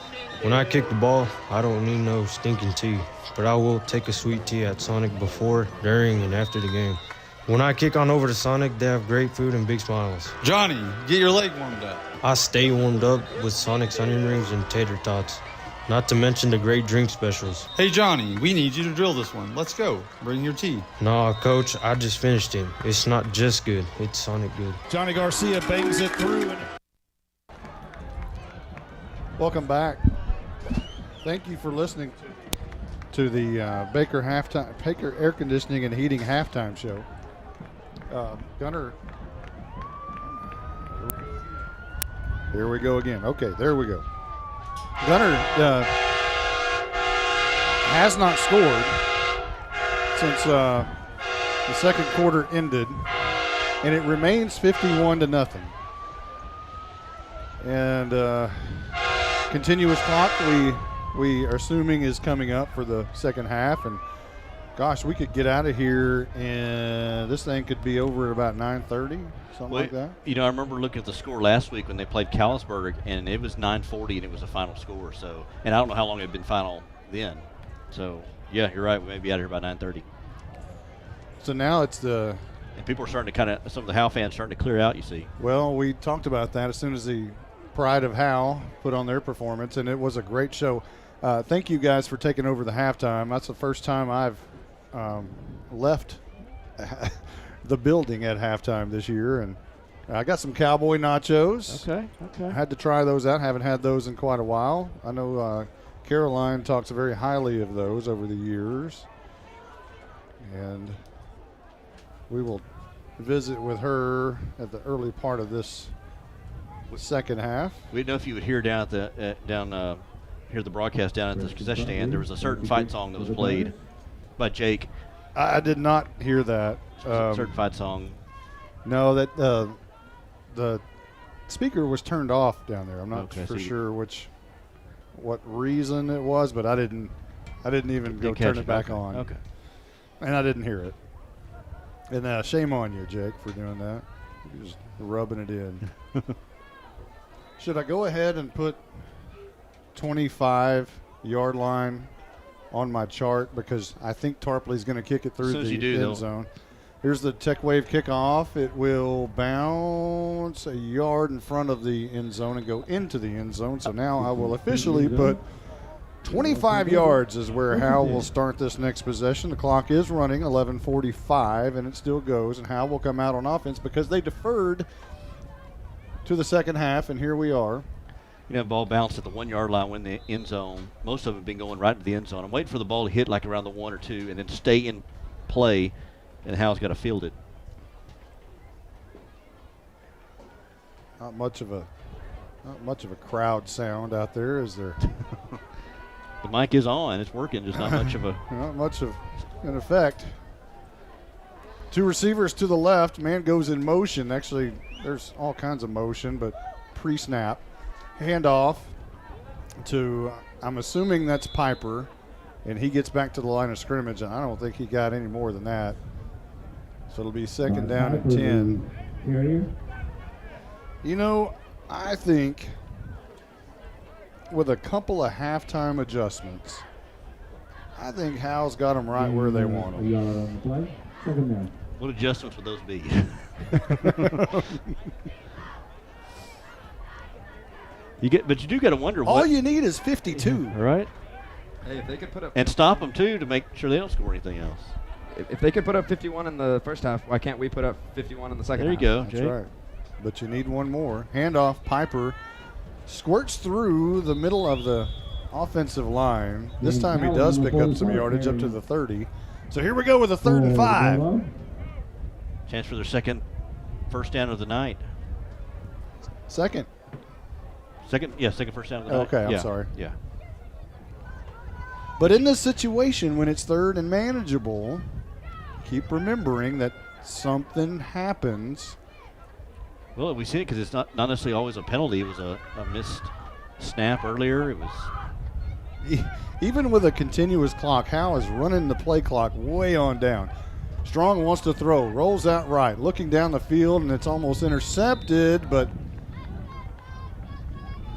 When I kick the ball, I don't need no stinking tea, but I will take a sweet tea at Sonic before, during, and after the game. When I kick on over to Sonic, they have great food and big smiles. Johnny, get your leg warmed up. I stay warmed up with Sonic's onion rings and tater tots, not to mention the great drink specials. Hey, Johnny, we need you to drill this one. Let's go. Bring your tea. Nah, Coach, I just finished it. It's not just good, it's Sonic good. Johnny Garcia bangs it through. Welcome back. Thank you for listening to the Baker Air Conditioning and Heating halftime show. Gunter. Here we go again. Okay, there we go. Gunter has not scored since the second quarter ended, and it remains 51-0. And continuous clock we are assuming is coming up for the second half, and gosh, we could get out of here and this thing could be over at about 9:30, something like that. You know, I remember looking at the score last week when they played Callisburg, and it was 9:40, and it was the final score. So, and I don't know how long it had been final then. So, yeah, you're right. We may be out of here by 9:30. So now it's the. And people are starting to some of the Howe fans starting to clear out, you see. Well, we talked about that as soon as the Pride of Howe put on their performance, and it was a great show. Thank you guys for taking over the halftime. That's the first time I've left the building at halftime this year, and I got some cowboy nachos. Okay. I had to try those out. Haven't had those in quite a while. I know Caroline talks very highly of those over the years, and we will visit with her at the early part of this second half. We didn't know if you would hear down at hear the broadcast down at the concession stand. There was a certain fight song that was played by Jake. I did not hear that. Certain fight song. No, that the speaker was turned off down there. I'm not for sure what reason it was, but I didn't even go turn it back on. Okay. And I didn't hear it. And shame on you, Jake, for doing that. You're just rubbing it in. Should I go ahead and put 25-yard line on my chart, because I think Tarpley's going to kick it through the end zone. Here's the Tech Wave kickoff. It will bounce a yard in front of the end zone and go into the end zone. So now I will officially put 25 yards is where Howe will start this next possession. The clock is running, 11:45, and it still goes. And Howe will come out on offense because they deferred to the second half, and here we are. You know, ball bounced at the 1 yard line when the end zone. Most of them have been going right to the end zone. I'm waiting for the ball to hit like around the 1 or 2 and then stay in play, and Howe's got to field it. Not much of a crowd sound out there, is there? The mic is on. It's working. Just not much of a. Not much of an effect. Two receivers to the left. Man goes in motion. Actually, there's all kinds of motion, but pre-snap. Handoff to, I'm assuming that's Piper, and he gets back to the line of scrimmage, and I don't think he got any more than that. So it'll be second down and 10. You know, I think with a couple of halftime adjustments, I think Howe's got them right where they want them. What adjustments would those be? But you do got to wonder. All you need is 52, right? Hey, if they could put up and stop them too to make sure they don't score anything else. If they could put up 51 in the first half, why can't we put up 51 in the second half? There you go, That's Jake. right. But you need one more. Handoff, Piper squirts through the middle of the offensive line. This time he does pick up some yardage up to the 30. So here we go with a 3rd and 5. Chance for their second first down of the night. Second first down of the night. Okay, I'm sorry. Yeah. But in this situation, when it's 3rd and manageable, keep remembering that something happens. Well, we see it because it's not necessarily always a penalty. It was a missed snap earlier. It was. Even with a continuous clock, Howe is running the play clock way on down. Strong wants to throw, rolls out right, looking down the field, and it's almost intercepted, but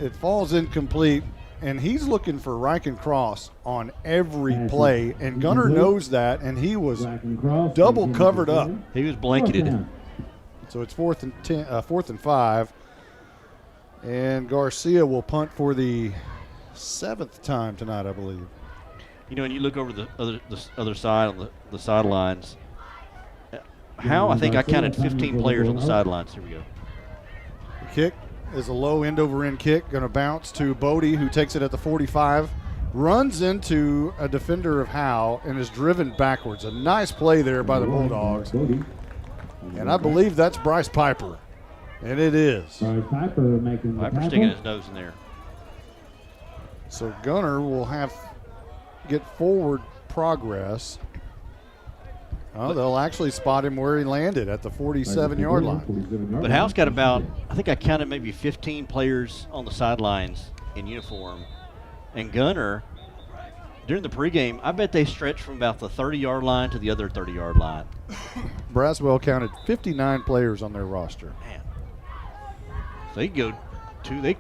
it falls incomplete. And he's looking for Riken Cross on every play, and Gunter knows that, and he was double covered up. He was blanketed. So it's 4th and 5, and Garcia will punt for the 7th time tonight, I believe. You know, when you look over the other side on the sidelines, How I think I counted 15 players on the sidelines. Here we go. The kick is a low end-over-end kick, going to bounce to Bodie, who takes it at the 45, runs into a defender of Howe, and is driven backwards. A nice play there by the Bulldogs. And I believe that's Bryce Piper. And it is. Piper's sticking his nose in there. So Gunter will get forward progress. Oh, they'll actually spot him where he landed at the 47-yard line. But Howe's got about, I think I counted maybe 15 players on the sidelines in uniform. And Gunter, during the pregame, I bet they stretched from about the 30-yard line to the other 30-yard line. Braswell counted 59 players on their roster. Man. So they could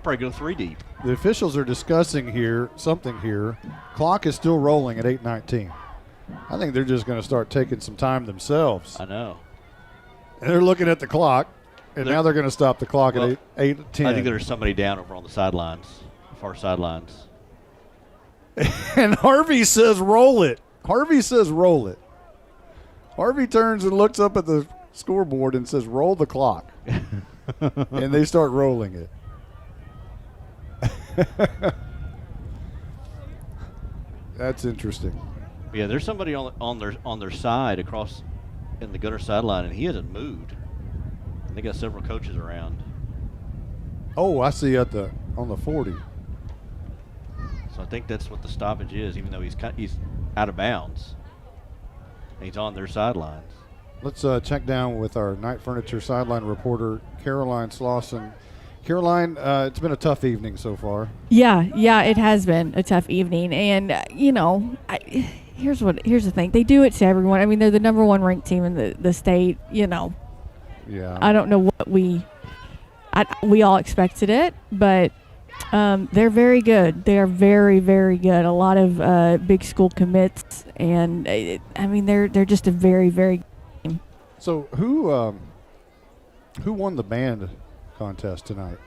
probably go 3 deep. The officials are discussing something here. Clock is still rolling at 8:19. I think they're just going to start taking some time themselves. I know. And they're looking at the clock, and now they're going to stop the clock at 8:10. I think there's somebody down over on the sidelines, far sidelines. And Harvey says roll it. Harvey turns and looks up at the scoreboard and says roll the clock. And they start rolling it. That's interesting. Yeah, there's somebody on their side across in the Gunter sideline, and he hasn't moved. And they got several coaches around. Oh, I see on the 40. So I think that's what the stoppage is, even though he's out of bounds. And he's on their sidelines. Let's check down with our Night Furniture sideline reporter, Caroline Slauson. Caroline, it's been a tough evening so far. Yeah, it has been a tough evening, and here's the thing: they do it to everyone. I mean, they're the number 1 ranked team in the state. Yeah. I don't know what we all expected it, but they're very good. They are very, very good. A lot of big school commits, and they're just a very, very good team. So who won the band contest tonight?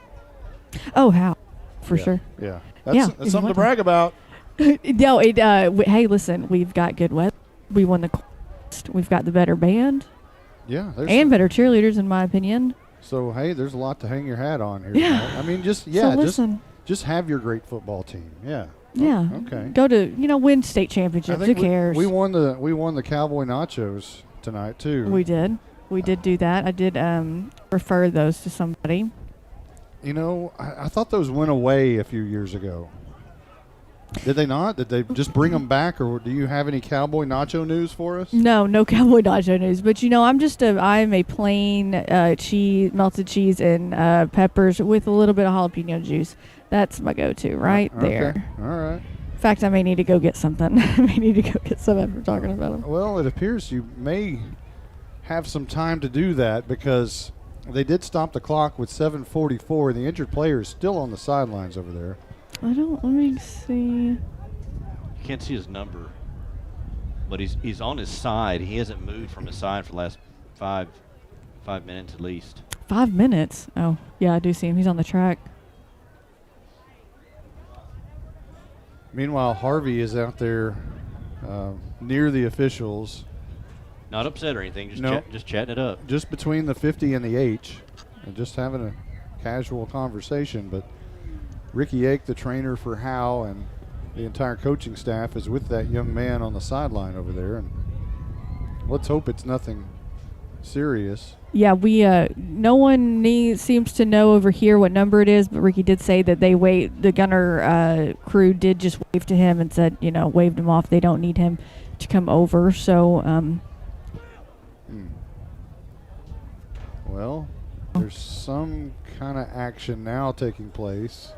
Oh, Howe, for sure. Yeah, that's something to brag about. No, hey, listen, we've got good weather. We won the contest. We've got the better band. Yeah, and better cheerleaders, in my opinion. So hey, there's a lot to hang your hat on here. Yeah. Tonight. I mean, just have your great football team. Yeah. Yeah. Okay. Go to win state championships. Who cares? We won the Cowboy Nachos tonight too. We did. We did do that. I did refer those to somebody. I thought those went away a few years ago. Did they not? Did they just bring them back, or do you have any Cowboy Nacho news for us? No Cowboy Nacho news. But I'm a plain melted cheese and peppers with a little bit of jalapeno juice. That's my go-to right there. All right. In fact, I may need to go get something. I may need to go get some after talking about them. Well, it appears you may have some time to do that because they did stop the clock with 7:44. The injured player is still on the sidelines over there. Let me see. You can't see his number, but he's on his side. He hasn't moved from his side for the last five minutes at least. 5 minutes? Oh, yeah, I do see him. He's on the track. Meanwhile, Harvey is out there near the officials. Not upset or anything, just chatting it up. Just between the 50 and the H, and just having a casual conversation. But Ricky Ake, the trainer for Howe, and the entire coaching staff is with that young man on the sideline over there. And let's hope it's nothing serious. Yeah, no one seems to know over here what number it is, but Ricky did say that the Gunter crew did just wave to him and said, waved him off. They don't need him to come over. So, Well, there's some kind of action now taking place.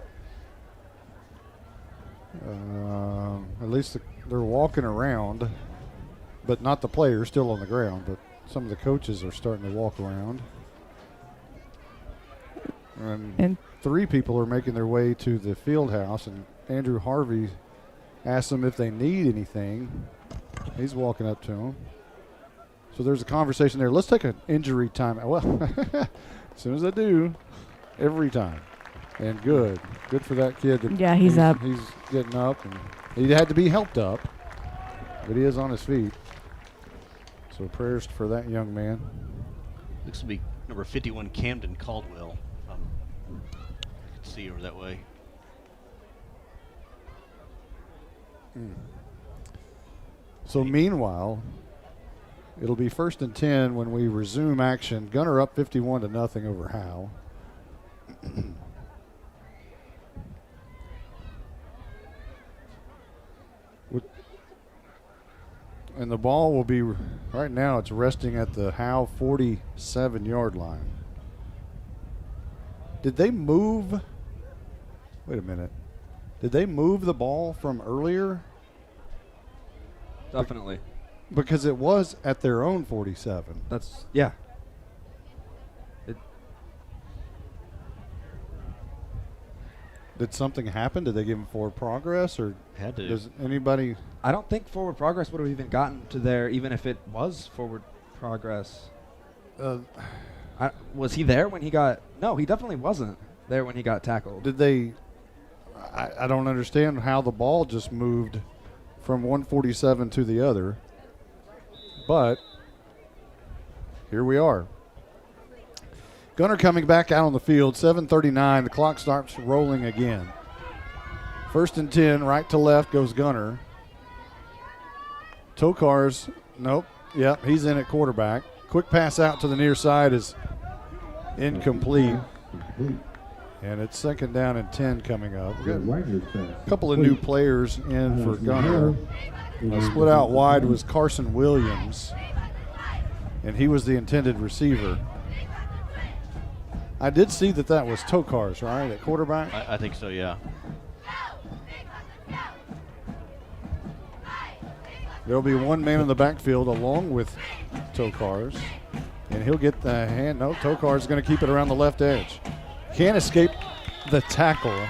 At least they're walking around, but not the players still on the ground, but some of the coaches are starting to walk around. And 3 people are making their way to the field house, and Andrew Harvey asks them if they need anything. He's walking up to them. So there's a conversation there. Let's take an injury time. Well, as soon as I do, every time. And good for that kid. Yeah, he's up. He's getting up, and he had to be helped up, but he is on his feet. So prayers for that young man. Looks to be number 51, Camden Caldwell. see over that way. So meanwhile, it'll be 1st and 10 when we resume action. Gunter up 51-0 over Howe. And the ball will be, right now it's resting at the Howe 47-yard line. Did they move? Wait a minute. Did they move the ball from earlier? Definitely. Because it was at their own 47. Yeah. Did something happen? Did they give him forward progress, or had to? Does anybody? I don't think forward progress would have even gotten to there, even if it was forward progress. Was he there when he got? No, he definitely wasn't there when he got tackled. Did they? I don't understand how the ball just moved from 147 to the other. But here we are. Gunter coming back out on the field, 7:39. The clock starts rolling again. 1st and 10, right to left goes Gunter. Tokar's, nope, yep, he's in at quarterback. Quick pass out to the near side is incomplete. And it's 2nd down and 10 coming up. We've got a couple of new players in for Gunter. Split out wide was Carson Williams, and he was the intended receiver. I did see that was Tokar's, right, at quarterback? I think so, yeah. There'll be one man in the backfield along with Tokar's, and he'll get the hand. No, Tokar's going to keep it around the left edge. Can't escape the tackle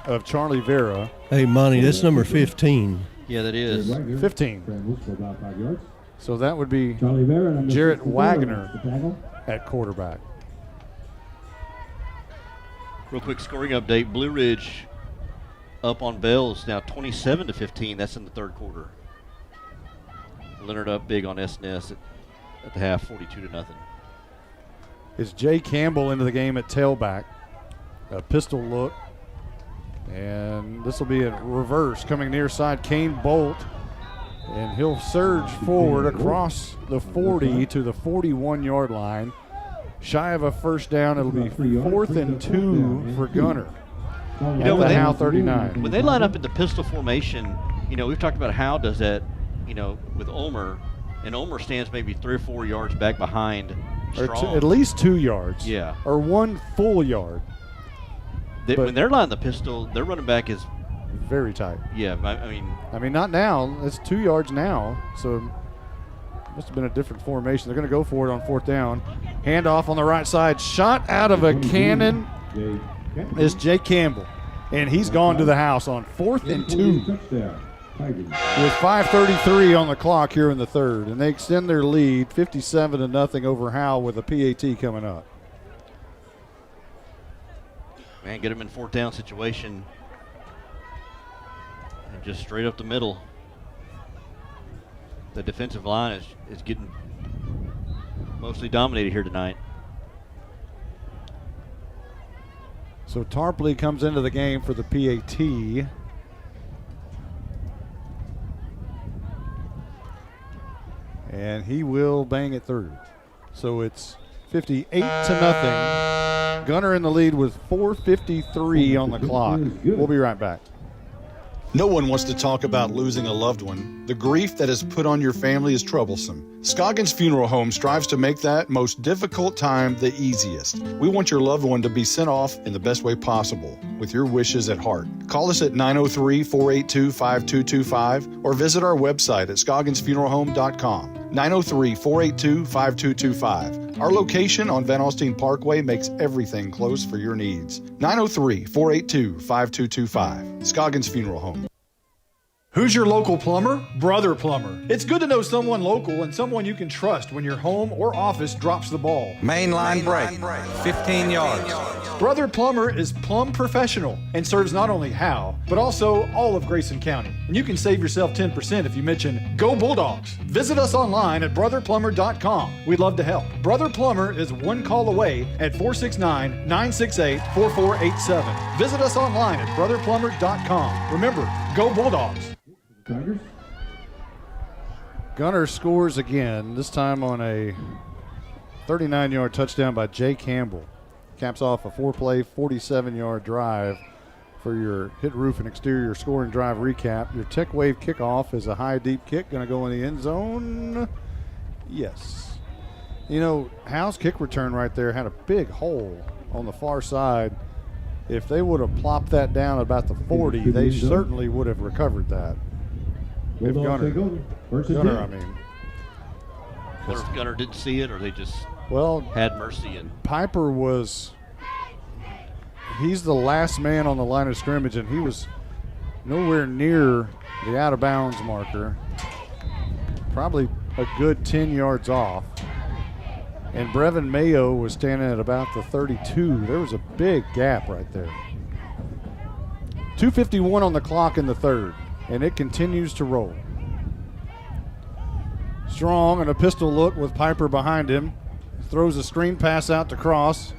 of Charlie Vera. Hey, Monty, that's number 15. Yeah, that is. 15. So that would be Jarrett Wagner at quarterback. Real quick scoring update. Blue Ridge up on Bells now 27-15. That's in the 3rd quarter. Leonard up big on S&S at the half, 42-0. Is Jay Campbell into the game at tailback. A pistol look. And this will be a reverse coming near side. Kane Bolt. And he'll surge forward across the 40 to the 41-yard line. Shy of a 1st down. It'll be 4th and 2 for Gunter. You know, at the Howe 39. When they line up in the pistol formation, we've talked about Howe does that, with Ulmer, and Ulmer stands maybe 3 or 4 yards back behind Strong. At least 2 yards. Yeah. Or 1 full yard. When they're lining the pistol, their running back is very tight. Yeah, I mean, not now. It's 2 yards now, so must have been a different formation. They're going to go for it on 4th down. Handoff on the right side. Shot out of a cannon is Jay Campbell, and he's gone to the house on 4th and 2 with 5:33 on the clock here in the 3rd, and they extend their lead 57-0 over Howe with a PAT coming up. Man, get him in 4th down situation. And just straight up the middle. The defensive line is getting mostly dominated here tonight. So Tarpley comes into the game for the PAT. And he will bang it through. So it's 58-0. Gunter in the lead with 4:53 on the clock. We'll be right back. No one wants to talk about losing a loved one. The grief that is put on your family is troublesome. Scoggins Funeral Home strives to make that most difficult time the easiest. We want your loved one to be sent off in the best way possible, with your wishes at heart. Call us at 903-482-5225 or visit our website at scogginsfuneralhome.com. 903-482-5225. Our location on Van Alstyne Parkway makes everything close for your needs. 903-482-5225. Scoggins Funeral Home. Who's your local plumber? Brother Plumber. It's good to know someone local and someone you can trust when your home or office drops the ball. Mainline break, 15 yards. Brother Plumber is plumb professional and serves not only Howe, but also all of Grayson County. And you can save yourself 10% if you mention Go Bulldogs. Visit us online at brotherplumber.com. We'd love to help. Brother Plumber is one call away at 469-968-4487. Visit us online at brotherplumber.com. Remember, Go Bulldogs. Gunter scores again, this time on a 39-yard touchdown by Jay Campbell. Caps off a 4-play, 47-yard drive for your hit roof and exterior scoring drive recap. Your Tech Wave kickoff is a high, deep kick, going to go in the end zone. Yes. You know, Howe's kick return right there had a big hole on the far side. If they would have plopped that down about the 40, they certainly would have recovered that. If Gunter, I mean. Or if Gunter didn't see it, or they just had mercy. And Piper he's the last man on the line of scrimmage, and he was nowhere near the out-of-bounds marker. Probably a good 10 yards off. And Brevin Mayo was standing at about the 32. There was a big gap right there. 2:51 on the clock in the third, and it continues to roll. Strong and a pistol look with Piper behind him. Throws a screen pass out to Cross.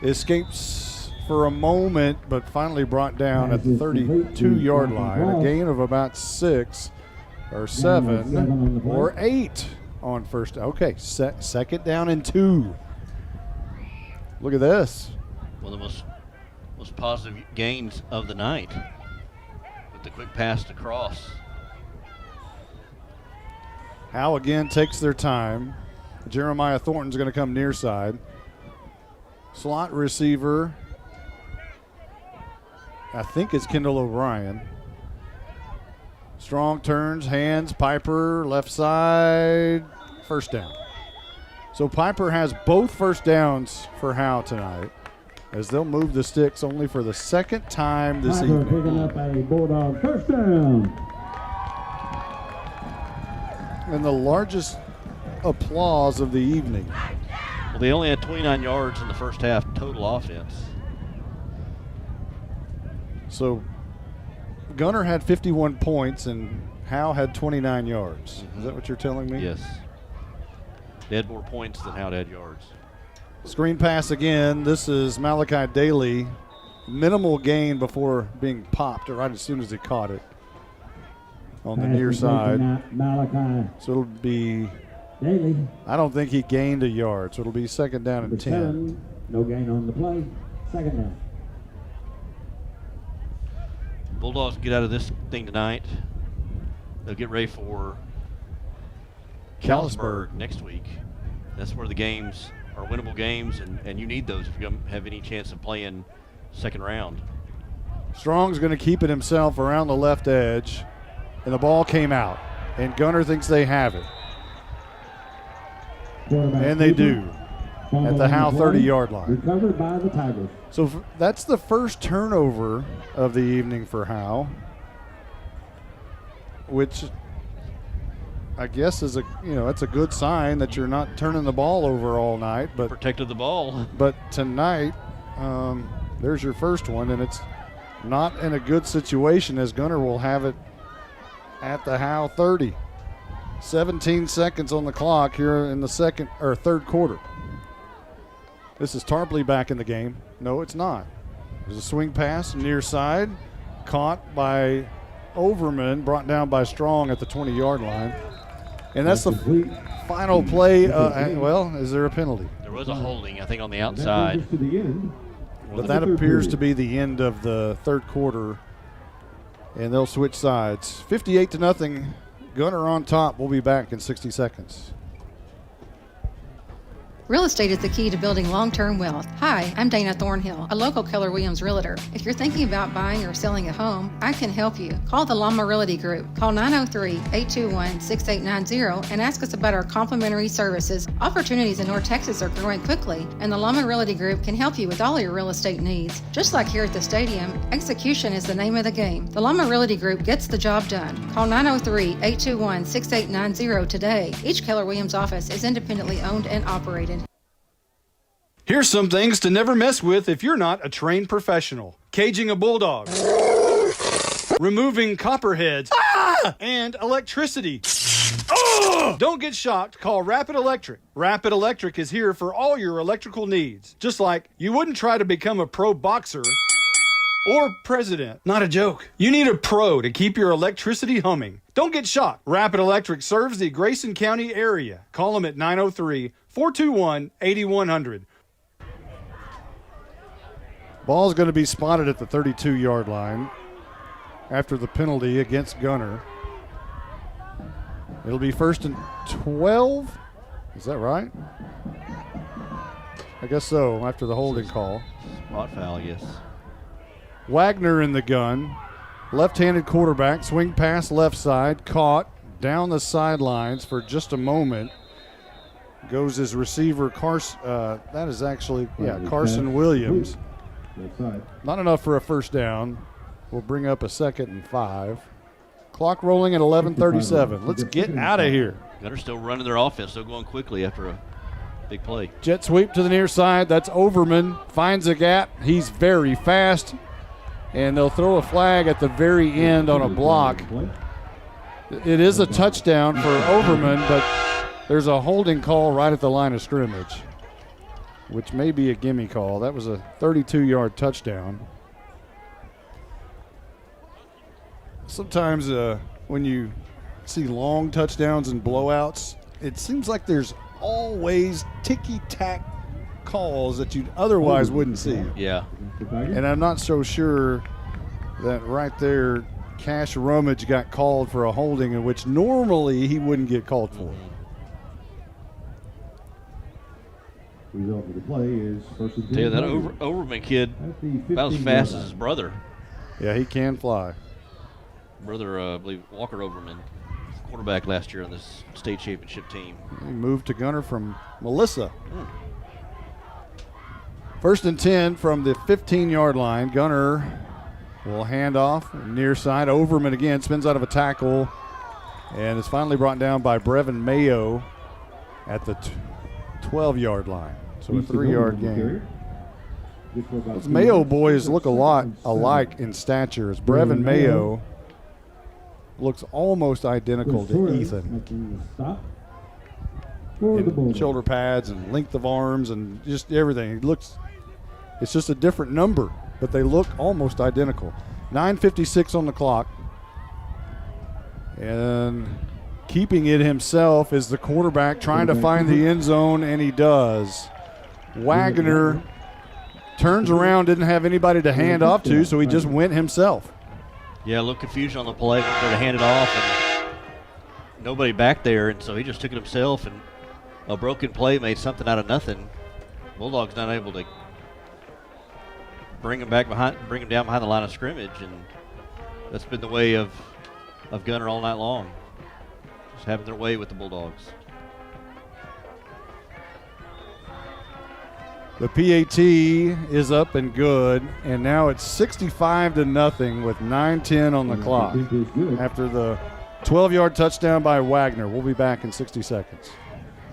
Escapes for a moment, but finally brought down at the 32-yard line. A gain of about 6 or 7 or 8 on first. Okay, second down and 2. Look at this. One of the most positive gains of the night with the quick pass to Cross. Howe again takes their time. Jeremiah Thornton's going to come near side. Slot receiver, I think it's Kendall O'Brien. Strong turns, hands, Piper, left side, first down. So Piper has both first downs for Howe tonight, as they'll move the sticks only for the second time this evening. Picking up a Bulldog first down. And the largest applause of the evening. Well, they only had 29 yards in the first half total offense. So Gunter had 51 points and Howe had 29 yards. Is that what you're telling me? Yes. They had more points than Howe had yards. Screen pass again. This is Malachi Daly. Minimal gain before being popped right as soon as he caught it on the near side. So it'll be Daly. I don't think he gained a yard, so it'll be second down and 10. No gain on the play. Second down. Bulldogs get out of this thing tonight. They'll get ready for Callisburg next week. That's where the games are winnable games, and you need those if you're going to have any chance of playing second round. Strong's going to keep it himself around the left edge, and the ball came out, and Gunter thinks they have it. And they do at the Howe 30-yard line. Recovered by the Tigers. So that's the first turnover of the evening for Howe, which I guess is it's a good sign that you're not turning the ball over all night. But protected the ball. But tonight, there's your first one, and it's not in a good situation as Gunter will have it at the Howe 30. 17 seconds on the clock here in the third quarter. This is Tarpley back in the game. No, it's not. There's a swing pass near side, caught by Overman, brought down by Strong at the 20-yard line. And that's the final play. Is there a penalty? There was a holding, I think, on the outside. But that appears to be the end of the third quarter, and they'll switch sides. 58-0. Gunter on top. We'll be back in 60 seconds. Real estate is the key to building long-term wealth. Hi, I'm Dana Thornhill, a local Keller Williams realtor. If you're thinking about buying or selling a home, I can help you. Call the Llama Realty Group. Call 903-821-6890 and ask us about our complimentary services. Opportunities in North Texas are growing quickly, and the Llama Realty Group can help you with all your real estate needs. Just like here at the stadium, execution is the name of the game. The Llama Realty Group gets the job done. Call 903-821-6890 today. Each Keller Williams office is independently owned and operated. Here's some things to never mess with if you're not a trained professional. Caging a bulldog. Removing copperheads. And electricity. Don't get shocked. Call Rapid Electric. Rapid Electric is here for all your electrical needs. Just like you wouldn't try to become a pro boxer or president. Not a joke. You need a pro to keep your electricity humming. Don't get shocked. Rapid Electric serves the Grayson County area. Call them at 903-421-8100. Ball's going to be spotted at the 32-yard line after the penalty against Gunter. It'll be 1st and 12. Is that right? I guess so, after the holding call. Spot foul, yes. Wagner in the gun. Left-handed quarterback, swing pass left side, caught down the sidelines for just a moment. Goes his receiver, Carson. That is actually, Carson Williams. Not enough for a first down. We'll bring up a 2nd and 5. Clock rolling at 11:37. Let's get out of here. Gunter's still running their offense, still going quickly after a big play. Jet sweep to the near side. That's Overman. Finds a gap. He's very fast. And they'll throw a flag at the very end on a block. It is a touchdown for Overman, but there's a holding call right at the line of scrimmage, which may be a gimme call. That was a 32-yard touchdown. Sometimes when you see long touchdowns and blowouts, it seems like there's always ticky-tack calls that you otherwise wouldn't see. Yeah. And I'm not so sure that right there Cash Rummage got called for a holding in which normally he wouldn't get called for. Result of the play is first and 10. Tell you that Overman kid about as fast as his brother. Yeah, he can fly. Brother, I believe Walker Overman, quarterback last year on this state championship team. He moved to Gunter from Melissa. 1st and 10 from the 15-yard line. Gunter will hand off near side. Overman again spins out of a tackle and is finally brought down by Brevin Mayo at the 12-yard line. So a 3-yard gain. Those Mayo boys look a lot alike in stature, as Brevin Mayo looks almost identical to Ethan. In shoulder pads and length of arms and just everything. It's just a different number, but they look almost identical. 9:56 on the clock. And keeping it himself is the quarterback trying to find the end zone, and he does. Wagner turns around, didn't have anybody to hand off to, so he just went himself. Yeah, a little confusion on the play, but to hand it off, and nobody back there, and so he just took it himself, and a broken play made something out of nothing. Bulldogs not able to bring him down behind the line of scrimmage, and that's been the way of Gunter all night long. Just having their way with the Bulldogs. The PAT is up and good, and now it's 65-0 with 9:10 on the clock after the 12-yard touchdown by Wagner. We'll be back in 60 seconds.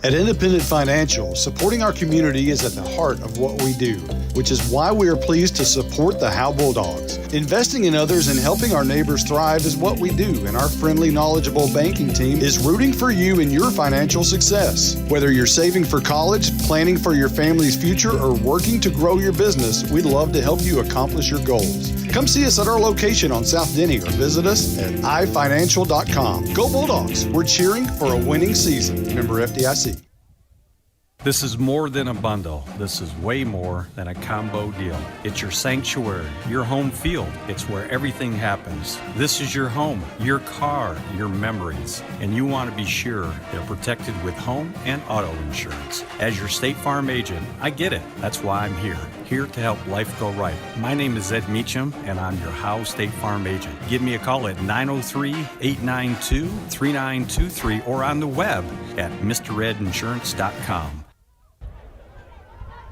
At Independent Financial, supporting our community is at the heart of what we do, which is why we are pleased to support the Howe Bulldogs. Investing in others and helping our neighbors thrive is what we do, and our friendly, knowledgeable banking team is rooting for you in your financial success. Whether you're saving for college, planning for your family's future, or working to grow your business, we'd love to help you accomplish your goals. Come see us at our location on South Denny or visit us at ifinancial.com. Go Bulldogs! We're cheering for a winning season. Member FDIC. This is more than a bundle. This is way more than a combo deal. It's your sanctuary, your home field. It's where everything happens. This is your home, your car, your memories. And you want to be sure they're protected with home and auto insurance. As your State Farm agent, I get it. That's why I'm here to help life go right. My name is Ed Meacham, and I'm your Howe State Farm agent. Give me a call at 903-892-3923 or on the web at mredinsurance.com.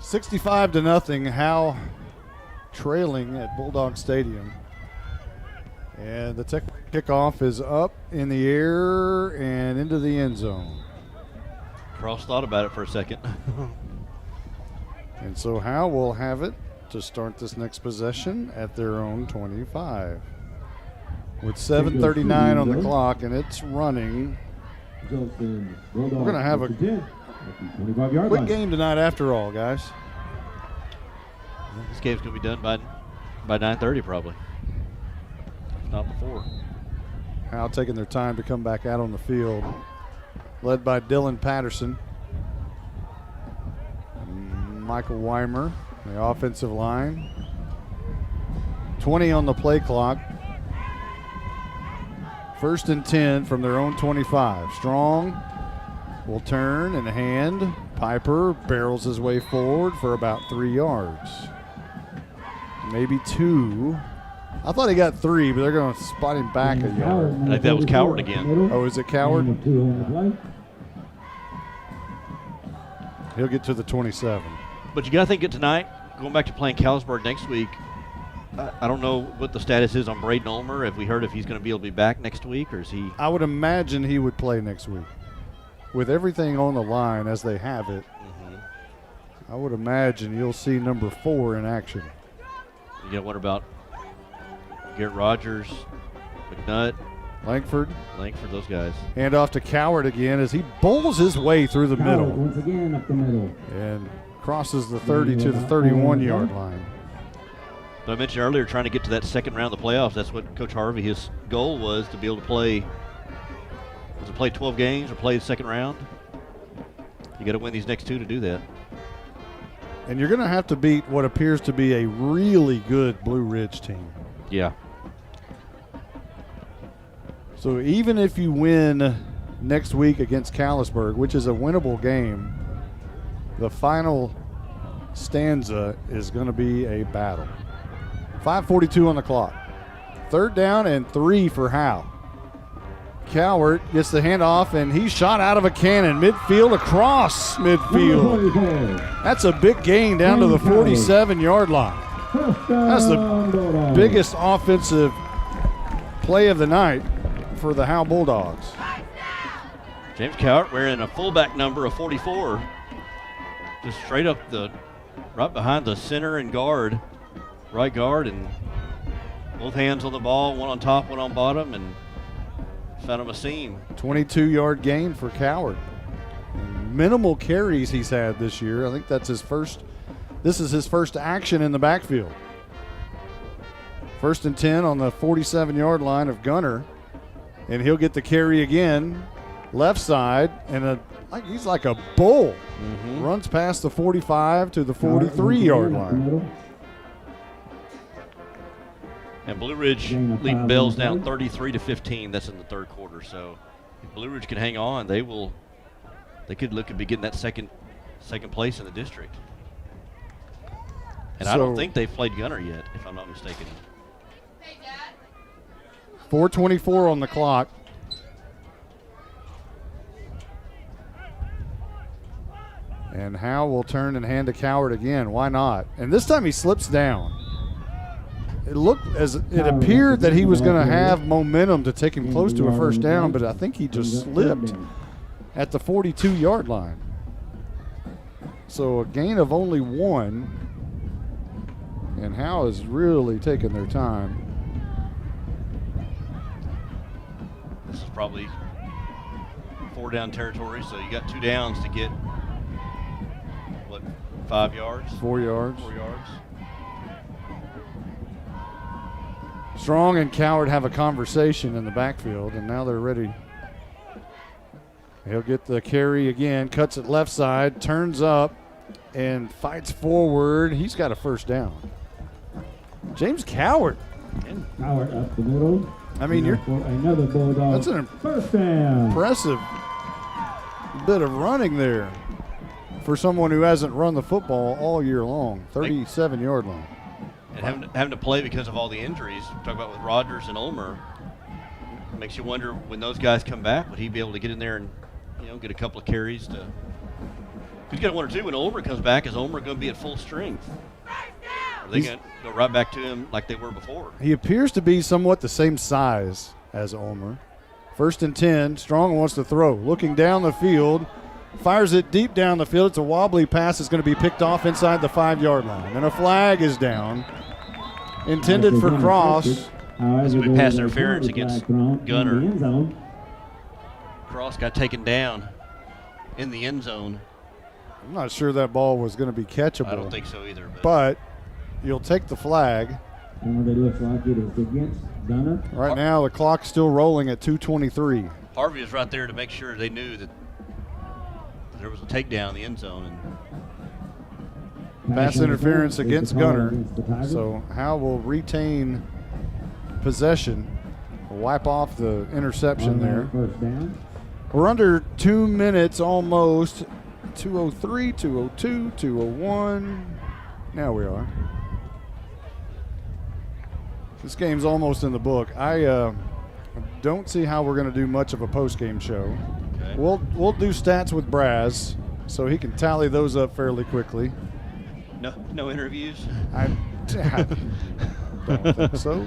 65-0, Howe trailing at Bulldog Stadium. And the kickoff is up in the air and into the end zone. Cross thought about it for a second. And so Howe will have it to start this next possession at their own 25. With 7:39 on the clock, and it's running. We're going to have a quick game tonight after all, guys. This game's going to be done by 9:30 probably, if not before. Howe taking their time to come back out on the field, led by Dylan Patterson. Michael Weimer, the offensive line. 20 on the play clock. 1st and 10 from their own 25. Strong will turn and hand. Piper barrels his way forward for about 3 yards. Maybe 2. I thought he got 3, but they're going to spot him back a yard. I think that was Coward again. Oh, is it Coward? He'll get to the 27. But you got to think it tonight, going back to playing Callisburg next week, I don't know what the status is on Braden Ulmer. Have we heard if he's going to be able to be back next week, or is he? I would imagine he would play next week. With everything on the line as they have it, I would imagine you'll see number 4 in action. You got to wonder about Garrett Rogers, McNutt, Langford, those guys. Hand off to Coward again as he bowls his way through the middle. Once again up the middle. And crosses the 30 to the 31-yard line. But I mentioned earlier trying to get to that second round of the playoffs. That's what Coach Harvey, his goal was to be able to play. Was it play 12 games or play the second round? You got to win these next 2 to do that. And you're going to have to beat what appears to be a really good Blue Ridge team. Yeah. So even if you win next week against Callisburg, which is a winnable game, the final stanza is going to be a battle. 5:42 on the clock. 3rd down and 3 for Howe. Cowart gets the handoff, and he's shot out of a cannon midfield across midfield. That's a big gain down to the 47-yard line. That's the biggest offensive play of the night for the Howe Bulldogs. James Cowart wearing a fullback number of 44. Just straight up right behind the center and guard, right guard, and both hands on the ball, one on top, one on bottom, and found him a seam. 22-yard gain for Coward. And minimal carries he's had this year. I think that's his first. This is his first action in the backfield. 1st and 10 on the 47-yard line of Gunter, and he'll get the carry again, left side, and he's like a bull. Runs past the 45 to the 43-yard line. And Blue Ridge leading Bells down 33-15. That's in the 3rd quarter. So if Blue Ridge can hang on, they could look at be getting that second place in the district. And I don't think they've played Gunter yet, if I'm not mistaken. 4:24 on the clock. And Howe will turn and hand to Coward again. Why not? And this time he slips down. It appeared that he was going to have momentum to take him close to a 1st down, but I think he just slipped at the 42-yard line. So a gain of only 1, and Howe is really taking their time. This is probably 4-down territory, so you got 2 downs to get 5 yards? 4 yards. 4 yards. Strong and Coward have a conversation in the backfield, and now they're ready He'll get the carry again, cuts it left side, turns up, and fights forward. He's got a first down. James Coward. Coward up the middle. I mean, for another Bulldog. That's an first down. Impressive bit of running there for someone who hasn't run the football all year long. 37-yard line. And having to play because of all the injuries, talk about with Rogers and Ulmer, makes you wonder when those guys come back, would he be able to get in there and get a couple of carries to? He's got one or two when Ulmer comes back. Is Ulmer going to be at full strength? Are they going to go right back to him like they were before? He appears to be somewhat the same size as Ulmer. 1st and 10. Strong wants to throw. Looking down the field. Fires it deep down the field. It's a wobbly pass. It's going to be picked off inside the 5-yard line. And a flag is down. Intended for Cross. This will be pass interference against Gunter. Cross got taken down in the end zone. I'm not sure that ball was going to be catchable. I don't think so either. But you'll take the flag. And it looks like it is against Gunter. Right now, the clock's still rolling at 2:23. Harvey is right there to make sure they knew that there was a takedown in the end zone. And pass interference against Gunter. So Howe will retain possession. Wipe off the interception there. First down. We're under 2 minutes almost. 2:03, 2:02, 2:01. Now we are. This game's almost in the book. I don't see how we're going to do much of a post-game show. Okay. We'll do stats with Braz, so he can tally those up fairly quickly. No interviews? I don't think so.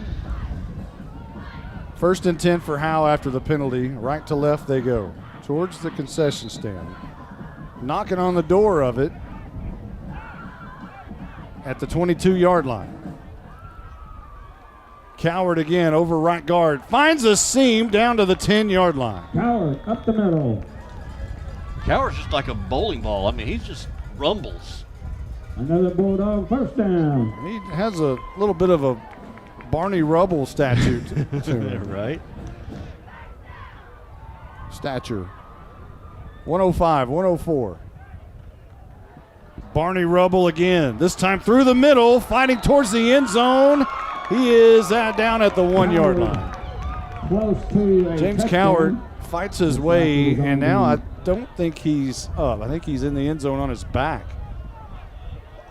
1st and 10 for Howe after the penalty. Right to left they go. Towards the concession stand. Knocking on the door of it at the 22-yard line. Coward again over right guard. Finds a seam down to the 10-yard line. Coward up the middle. Coward's just like a bowling ball. I mean, he just rumbles. Another Bulldog first down. He has a little bit of a Barney Rubble statue to him. Right. Stature. 105, 104. Barney Rubble again. This time through the middle, fighting towards the end zone. He is down at the 1-yard line. Close to James Coward fights his way, and now I don't think he's up. I think he's in the end zone on his back.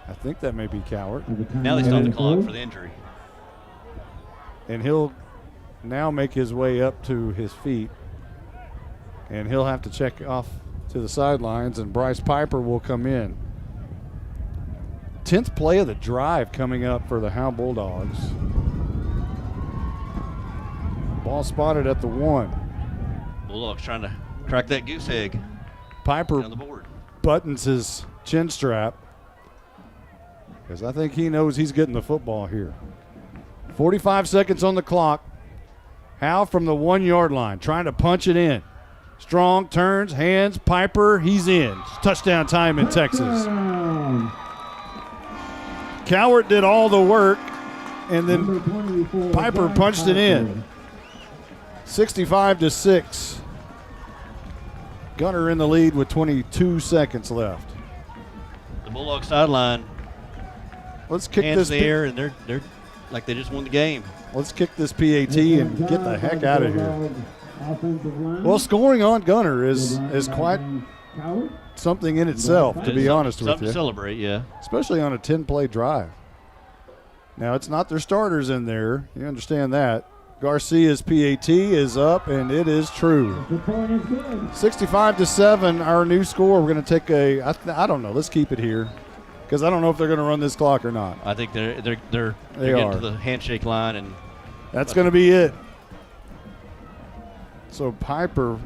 I think that may be Coward. Now they stop the clock for the injury. And he'll now make his way up to his feet. And he'll have to check off to the sidelines, and Bryce Piper will come in. 10th play of the drive coming up for the Howe Bulldogs. Ball spotted at the 1. Bulldogs trying to crack that goose egg. Piper on the board. Buttons his chin strap because I think he knows he's getting the football here. 45 seconds on the clock. Howe from the 1-yard line trying to punch it in. Strong turns, hands, Piper, he's in. Touchdown time in Texas. Coward did all the work, and then Piper punched it in. 65-6. Gunter in the lead with 22 seconds left. The Bulldog sideline. Let's kick hands this in the air, and they're like they just won the game. Let's kick this PAT and get the heck out of here. Well, scoring on Gunter is quite something in itself, to be honest with you. Something to celebrate, yeah. Especially on a 10-play drive. Now, it's not their starters in there. You understand that. Garcia's PAT is up, and it is true. 65-7, our new score. We're going to take I don't know. Let's keep it here because I don't know if they're going to run this clock or not. I think they're getting to the handshake line, and that's going to be it. So Piper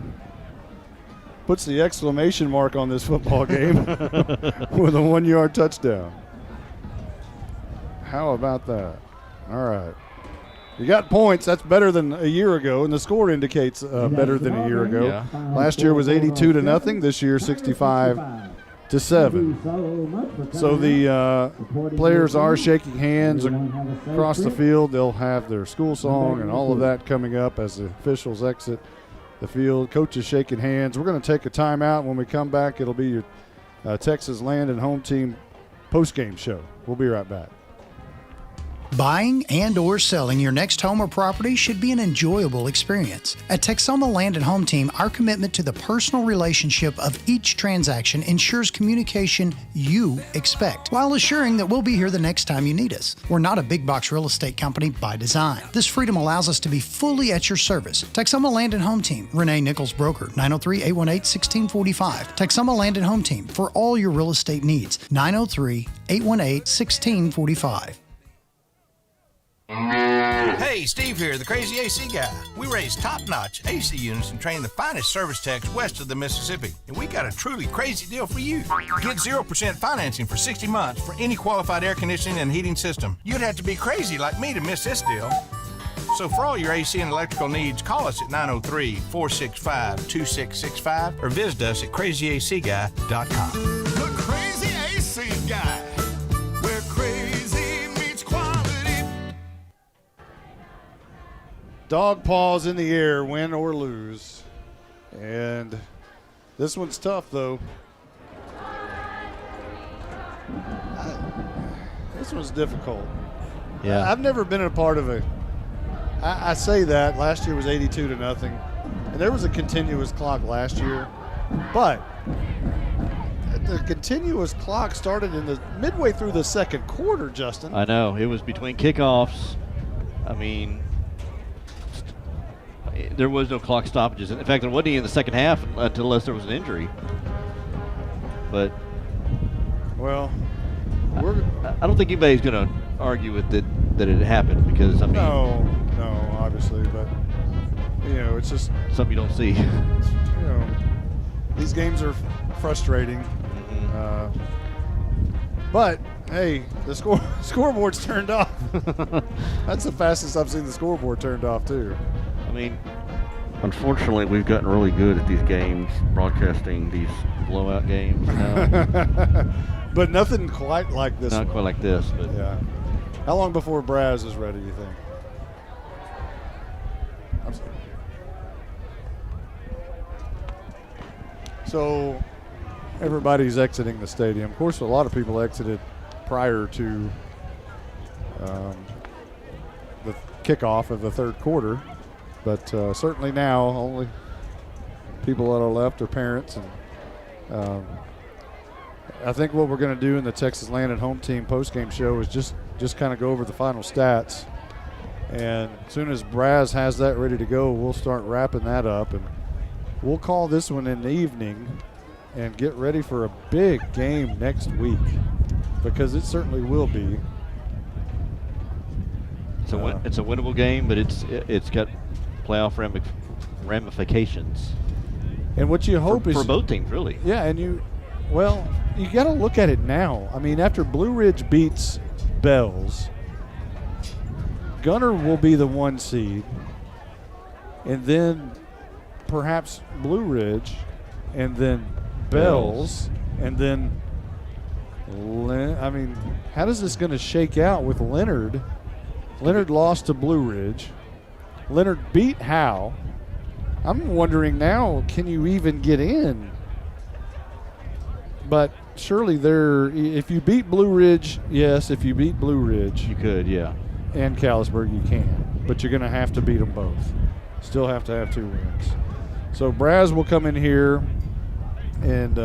puts the exclamation mark on this football game with a 1-yard touchdown. How about that? All right. You got points. That's better than a year ago, and the score indicates better than a year ago. Yeah. Last year was 82-0. This year 65-7. So the players are shaking hands across the field. They'll have their school song and all of that coming up as the officials exit. the field. Coaches shaking hands. We're going to take a timeout. When we come back, it'll be your Texas Land and Home Team post-game show. We'll be right back. Buying and or selling your next home or property should be an enjoyable experience. At Texoma Land and Home Team, our commitment to the personal relationship of each transaction ensures communication you expect, while assuring that we'll be here the next time you need us. We're not a big box real estate company by design. This freedom allows us to be fully at your service. Texoma Land and Home Team, Renee Nichols Broker, 903-818-1645. Texoma Land and Home Team, for all your real estate needs, 903-818-1645. Hey, Steve here, the Crazy AC Guy. We raise top-notch AC units and train the finest service techs west of the Mississippi. And we got a truly crazy deal for you. Get 0% financing for 60 months for any qualified air conditioning and heating system. You'd have to be crazy like me to miss this deal. So for all your AC and electrical needs, call us at 903-465-2665 or visit us at crazyacguy.com. The Crazy AC Guy, where crazy meets quality. Dog paws in the air, win or lose. And this one's tough, though. This one's difficult. Yeah. I've never been a part of I say that. Last year was 82-0. And there was a continuous clock last year. But the continuous clock started in the midway through the second quarter, Justin. I know. It was between kickoffs. I mean, there was no clock stoppages. In fact, it wasn't in the second half unless there was an injury. But well, I don't think anybody's going to argue with that it happened because I mean, no, obviously, but it's just something you don't see. These games are frustrating. But hey, the scoreboard's turned off. That's the fastest I've seen the scoreboard turned off too. I mean, unfortunately, we've gotten really good at these games, broadcasting these blowout games. But nothing quite like this. Not one. quite like this, but yeah. How long before Braz is ready, you think? So everybody's exiting the stadium. Of course, a lot of people exited prior to the kickoff of the third quarter. But certainly now, only people that are left are parents. And I think what we're going to do in the Texas Land and Home Team postgame show is just kind of go over the final stats. And as soon as Braz has that ready to go, we'll start wrapping that up. And we'll call this one in the evening and get ready for a big game next week, because it certainly will be. It's a winnable game, but it's got playoff ramifications. And what you hope is for both teams, really. Yeah, and you got to look at it now. I mean, after Blue Ridge beats Bells, Gunter will be the 1 seed, and then perhaps Blue Ridge, and then Bells, and then I mean, how is this going to shake out with Leonard? Leonard lost to Blue Ridge. Leonard beat Howe. I'm wondering now, can you even get in? But surely if you beat Blue Ridge, yes, if you beat Blue Ridge. You could, yeah. And Callisburg, you can. But you're going to have to beat them both. Still have to have 2 wins. So Braz will come in here, and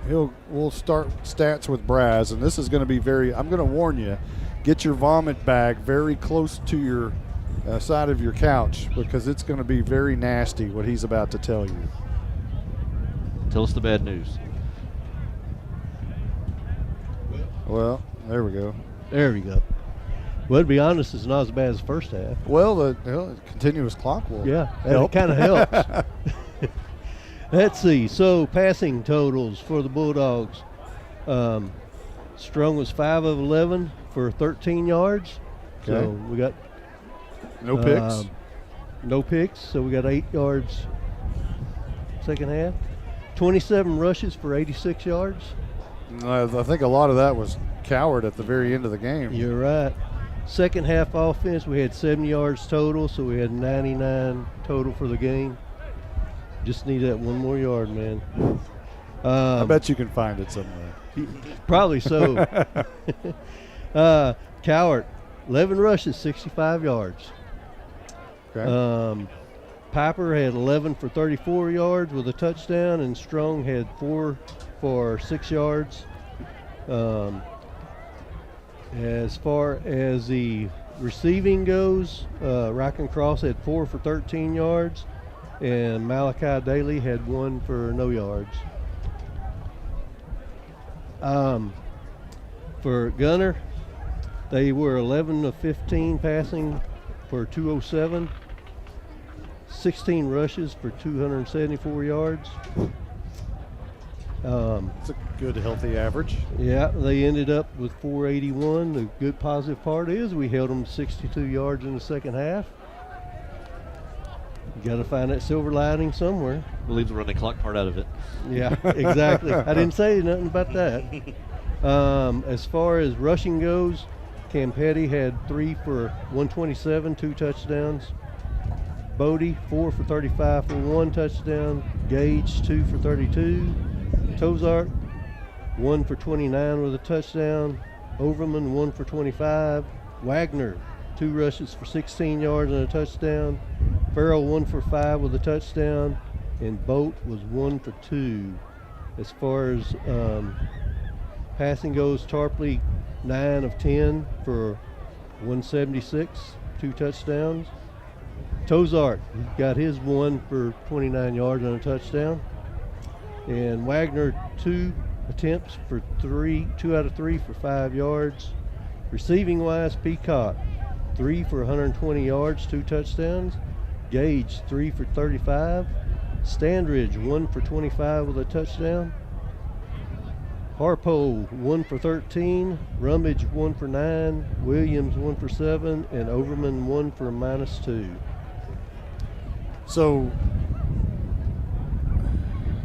we'll start stats with Braz. And this is going to be I'm going to warn you, get your vomit bag very close to your side of your couch, because it's going to be very nasty what he's about to tell you. Tell us the bad news. Well, there we go. There we go. Well, to be honest, it's not as bad as the first half. Well, the continuous clock will it kind of helps. Let's see. So, passing totals for the Bulldogs. Strong was 5 of 11 for 13 yards. Okay. So, we got no picks. No picks. So, we got 8 yards second half. 27 rushes for 86 yards. I think a lot of that was Coward at the very end of the game. You're right. Second half offense, we had 70 yards total, so we had 99 total for the game. Just need that one more yard, man. I bet you can find it somewhere. Probably so. Cowart, 11 rushes, 65 yards. Okay. Piper had 11 for 34 yards with a touchdown, and Strong had 4 for 6 yards. As far as the receiving goes, Cross had 4 for 13 yards, and Malachi Daly had 1 for no yards. For Gunter, they were 11 of 15 passing for 207, 16 rushes for 274 yards. It's a good, healthy average. Yeah, they ended up with 481. The good positive part is we held them 62 yards in the second half. You got to find that silver lining somewhere. We'll leave the running clock part out of it. Yeah, exactly. I didn't say nothing about that. As far as rushing goes, Campetti had 3 for 127, 2 touchdowns. Bodie, 4 for 35 for 1 touchdown. Gage, 2 for 32. Tozart, 1 for 29 with a touchdown. Overman, 1 for 25. Wagner, 2 rushes for 16 yards and a touchdown. Farrell, 1 for 5 with a touchdown. And Boat was 1 for 2. As far as passing goes, Tarpley, 9 of 10 for 176, 2 touchdowns. Tozart got his 1 for 29 yards and a touchdown. And Wagner, 2 attempts for 2 out of 3 for 5 yards. Receiving wise, Peacock, 3 for 120 yards, 2 touchdowns. Gage, 3 for 35. Standridge, 1 for 25 with a touchdown. Harpo, 1 for 13. Rummage, 1 for 9. Williams, 1 for 7. And Overman, 1 for -2. So,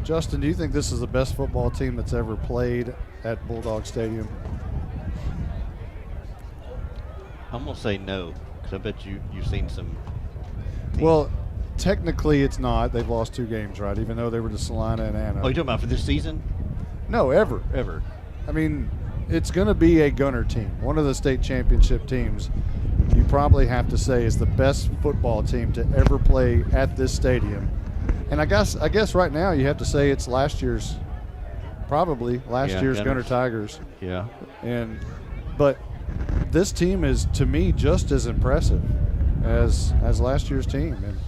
Justin, do you think this is the best football team that's ever played at Bulldog Stadium? I'm going to say no, because I bet you've seen some teams. Well, technically it's not. They've lost 2 games, right? Even though they were to Salina and Anna. Oh, you're talking about for this season? No, ever. Ever. I mean, it's going to be a Gunter team. One of the state championship teams you probably have to say is the best football team to ever play at this stadium. And I guess right now you have to say it's last year's Gunter Tigers. Yeah. But this team is, to me, just as impressive as last year's team. And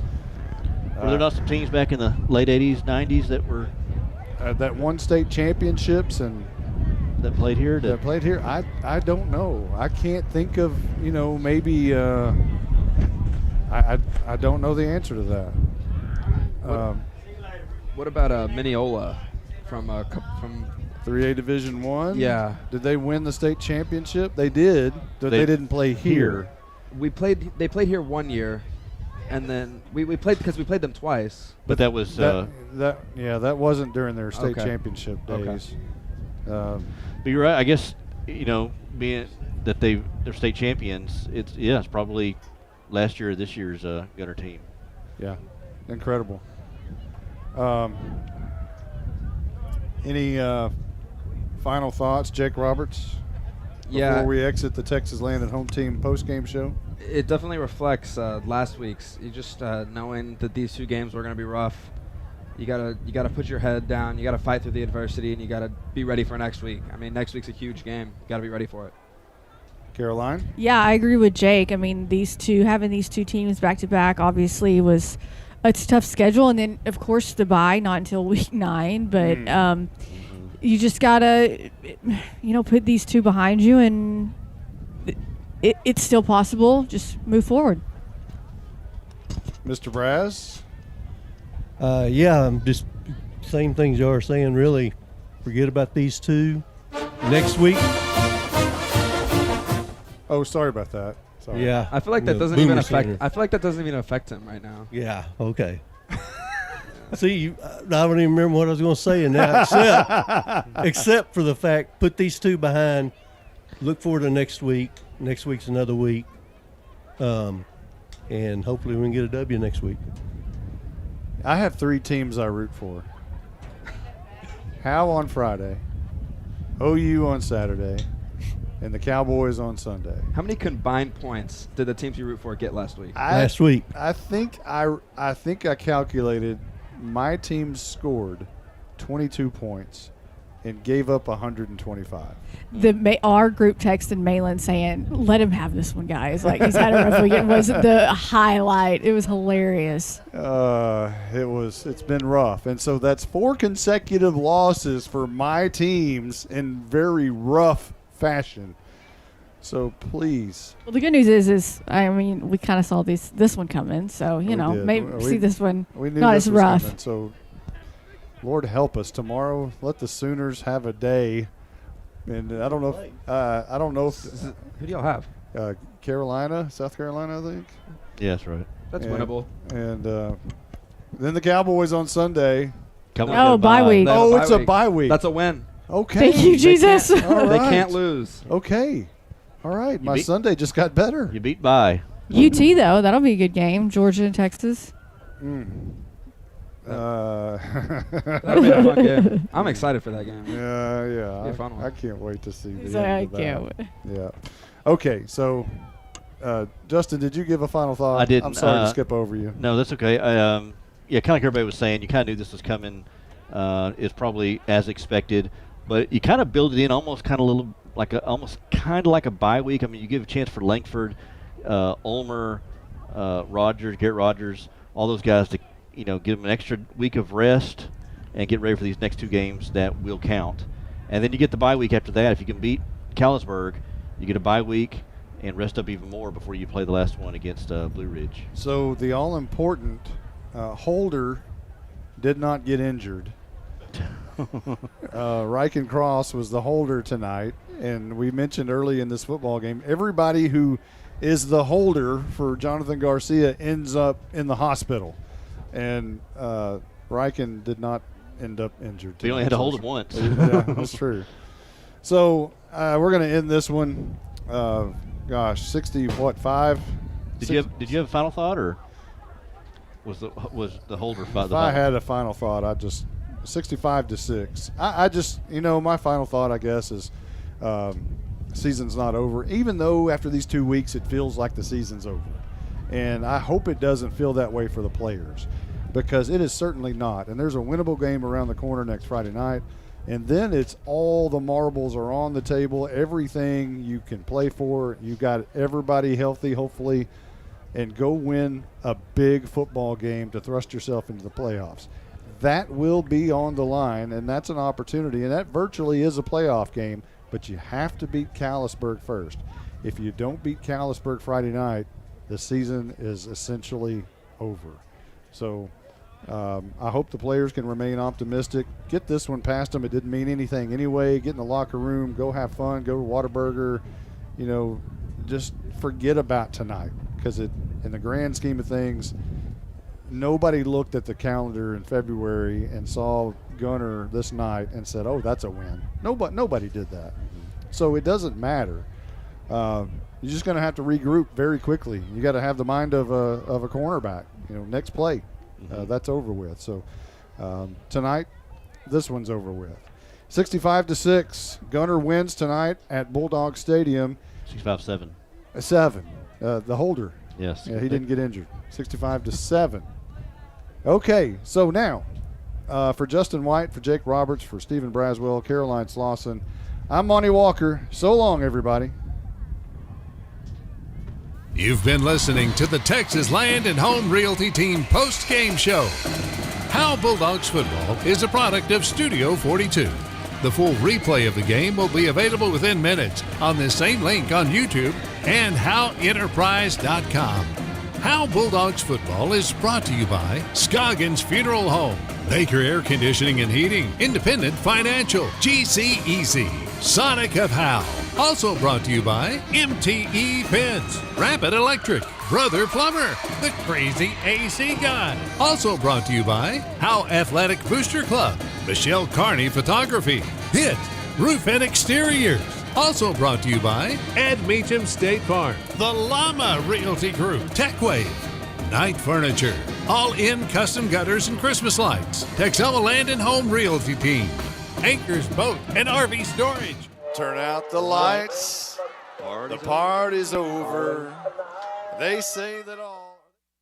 were there not some teams back in the late 80s, 90s that were that won state championships and that played here? That played here? I don't know. I can't think of, maybe I don't know the answer to that. What about Mineola from 3A Division I? Yeah. Did they win the state championship? They did, but they didn't play here. They played here 1 year, and then we played because we played them twice. But that was that wasn't during their state championship days. But you're right. I guess being that they're state champions, it's probably last year or this year's Gunter team. Yeah, incredible. Any final thoughts, Jake Roberts? Before we exit the Texas Land at Home Team post-game show? It definitely reflects last week's. You just knowing that these 2 games were going to be rough. You gotta put your head down. You gotta fight through the adversity, and you gotta be ready for next week. I mean, next week's a huge game. You gotta be ready for it. Caroline? Yeah, I agree with Jake. I mean, having these 2 teams back to back obviously was a tough schedule, and then of course the bye not until week 9. But you just gotta, put these 2 behind you, and it's still possible. Just move forward. Mr. Braz? Yeah, I'm just same things you are saying, really. Forget about these 2. Next week. Oh, sorry about that. Sorry. Yeah. I feel like that doesn't even affect. I feel like that doesn't even affect him right now. Yeah. Okay. See, I don't even remember what I was going to say in that, except for the fact, put these 2 behind. Look forward to next week. Next week's another week, and hopefully we can get a W next week. I have 3 teams I root for. Howe on Friday, OU on Saturday, and the Cowboys on Sunday. How many combined points did the teams you root for get last week? Last week. I think I calculated my team scored 22 points and gave up 125. Our group texted Malin saying, "Let him have this one, guys. Like, he's had a rough week." It was the highlight. It was hilarious. It's been rough, and so that's 4 consecutive losses for my teams in very rough fashion. So please. Well, the good news is I mean, we kind of saw this one coming, so maybe see this one not as rough. Coming, so Lord help us tomorrow. Let the Sooners have a day. And I don't know if who do y'all have? Carolina, South Carolina, I think. Yeah, that's right. That's winnable. And then the Cowboys on Sunday. Bye week. Oh, it's a bye week. That's a win. Okay. Thank you, Jesus. All right. They can't lose. Okay. All right. My Sunday just got better. You beat bye. UT though, that'll be a good game. Georgia and Texas. That'll be a fun game. I'm excited for that game. Yeah. It'll be a fun one. I can't wait to see the So end I of that. can't wait. Yeah. Okay. So, Justin, did you give a final thought? I didn't. I'm sorry to skip over you. No, that's okay. Yeah, kind of like everybody was saying, you kind of knew this was coming. It's probably as expected, but you kind of build it in almost kind of like a bye week. I mean, you give a chance for Langford, Ulmer, Garrett Rogers, all those guys to give them an extra week of rest and get ready for these next 2 games that will count. And then you get the bye week after that. If you can beat Callisburg, you get a bye week and rest up even more before you play the last one against Blue Ridge. So the all-important Holder did not get injured. Riken Cross was the holder tonight, and we mentioned early in this football game, everybody who is the holder for Jonathan Garcia ends up in the hospital. And Riken did not end up injured. He only had to hold him once. Yeah, that's true. So we're going to end this one. 5? Did you have a final thought, or was the holder? If I had a final thought, I'd just 65-6. I just my final thought, I guess, is season's not over. Even though after these 2 weeks it feels like the season's over, and I hope it doesn't feel that way for the players, because it is certainly not. And there's a winnable game around the corner next Friday night. And then it's all the marbles are on the table, everything you can play for. You got everybody healthy, hopefully, and go win a big football game to thrust yourself into the playoffs. That will be on the line, and that's an opportunity. And that virtually is a playoff game, but you have to beat Callisburg first. If you don't beat Callisburg Friday night, the season is essentially over. So I hope the players can remain optimistic. Get this one past them. It didn't mean anything anyway. Get in the locker room. Go have fun. Go to Whataburger. Just forget about tonight, because in the grand scheme of things, nobody looked at the calendar in February and saw Gunter this night and said, "Oh, that's a win." Nobody did that. So it doesn't matter. You're just going to have to regroup very quickly. You got to have the mind of a cornerback. Next play. That's over with. So tonight, this one's over with. 65-6. Gunter wins tonight at Bulldog Stadium. 65-7. 7. The holder. Yes. Yeah, he didn't get injured. 65-7. Okay, so now for Justin White, for Jake Roberts, for Stephen Braswell, Caroline Slauson, I'm Monty Walker. So long, everybody. You've been listening to the Texas Land and Home Realty Team post-game show. Howe Bulldogs football is a product of Studio 42. The full replay of the game will be available within minutes on this same link on YouTube and HoweEnterprise.com. Howe Bulldogs football is brought to you by Scoggins Funeral Home, Baker Air Conditioning and Heating, Independent Financial, GC Easy, Sonic of Howe. Also brought to you by MTE Fence, Rapid Electric, Brother Plumber, The Crazy AC Guy. Also brought to you by Howe Athletic Booster Club, Michelle Carney Photography, HIT, Roof and Exteriors. Also brought to you by Ed Meacham State Farm, The Llama Realty Group, TechWave, Night Furniture. All-in custom gutters and Christmas lights. Texoma Land and Home Realty Team. Anchors Boat and RV Storage. Turn out the lights. The party's over. They say that all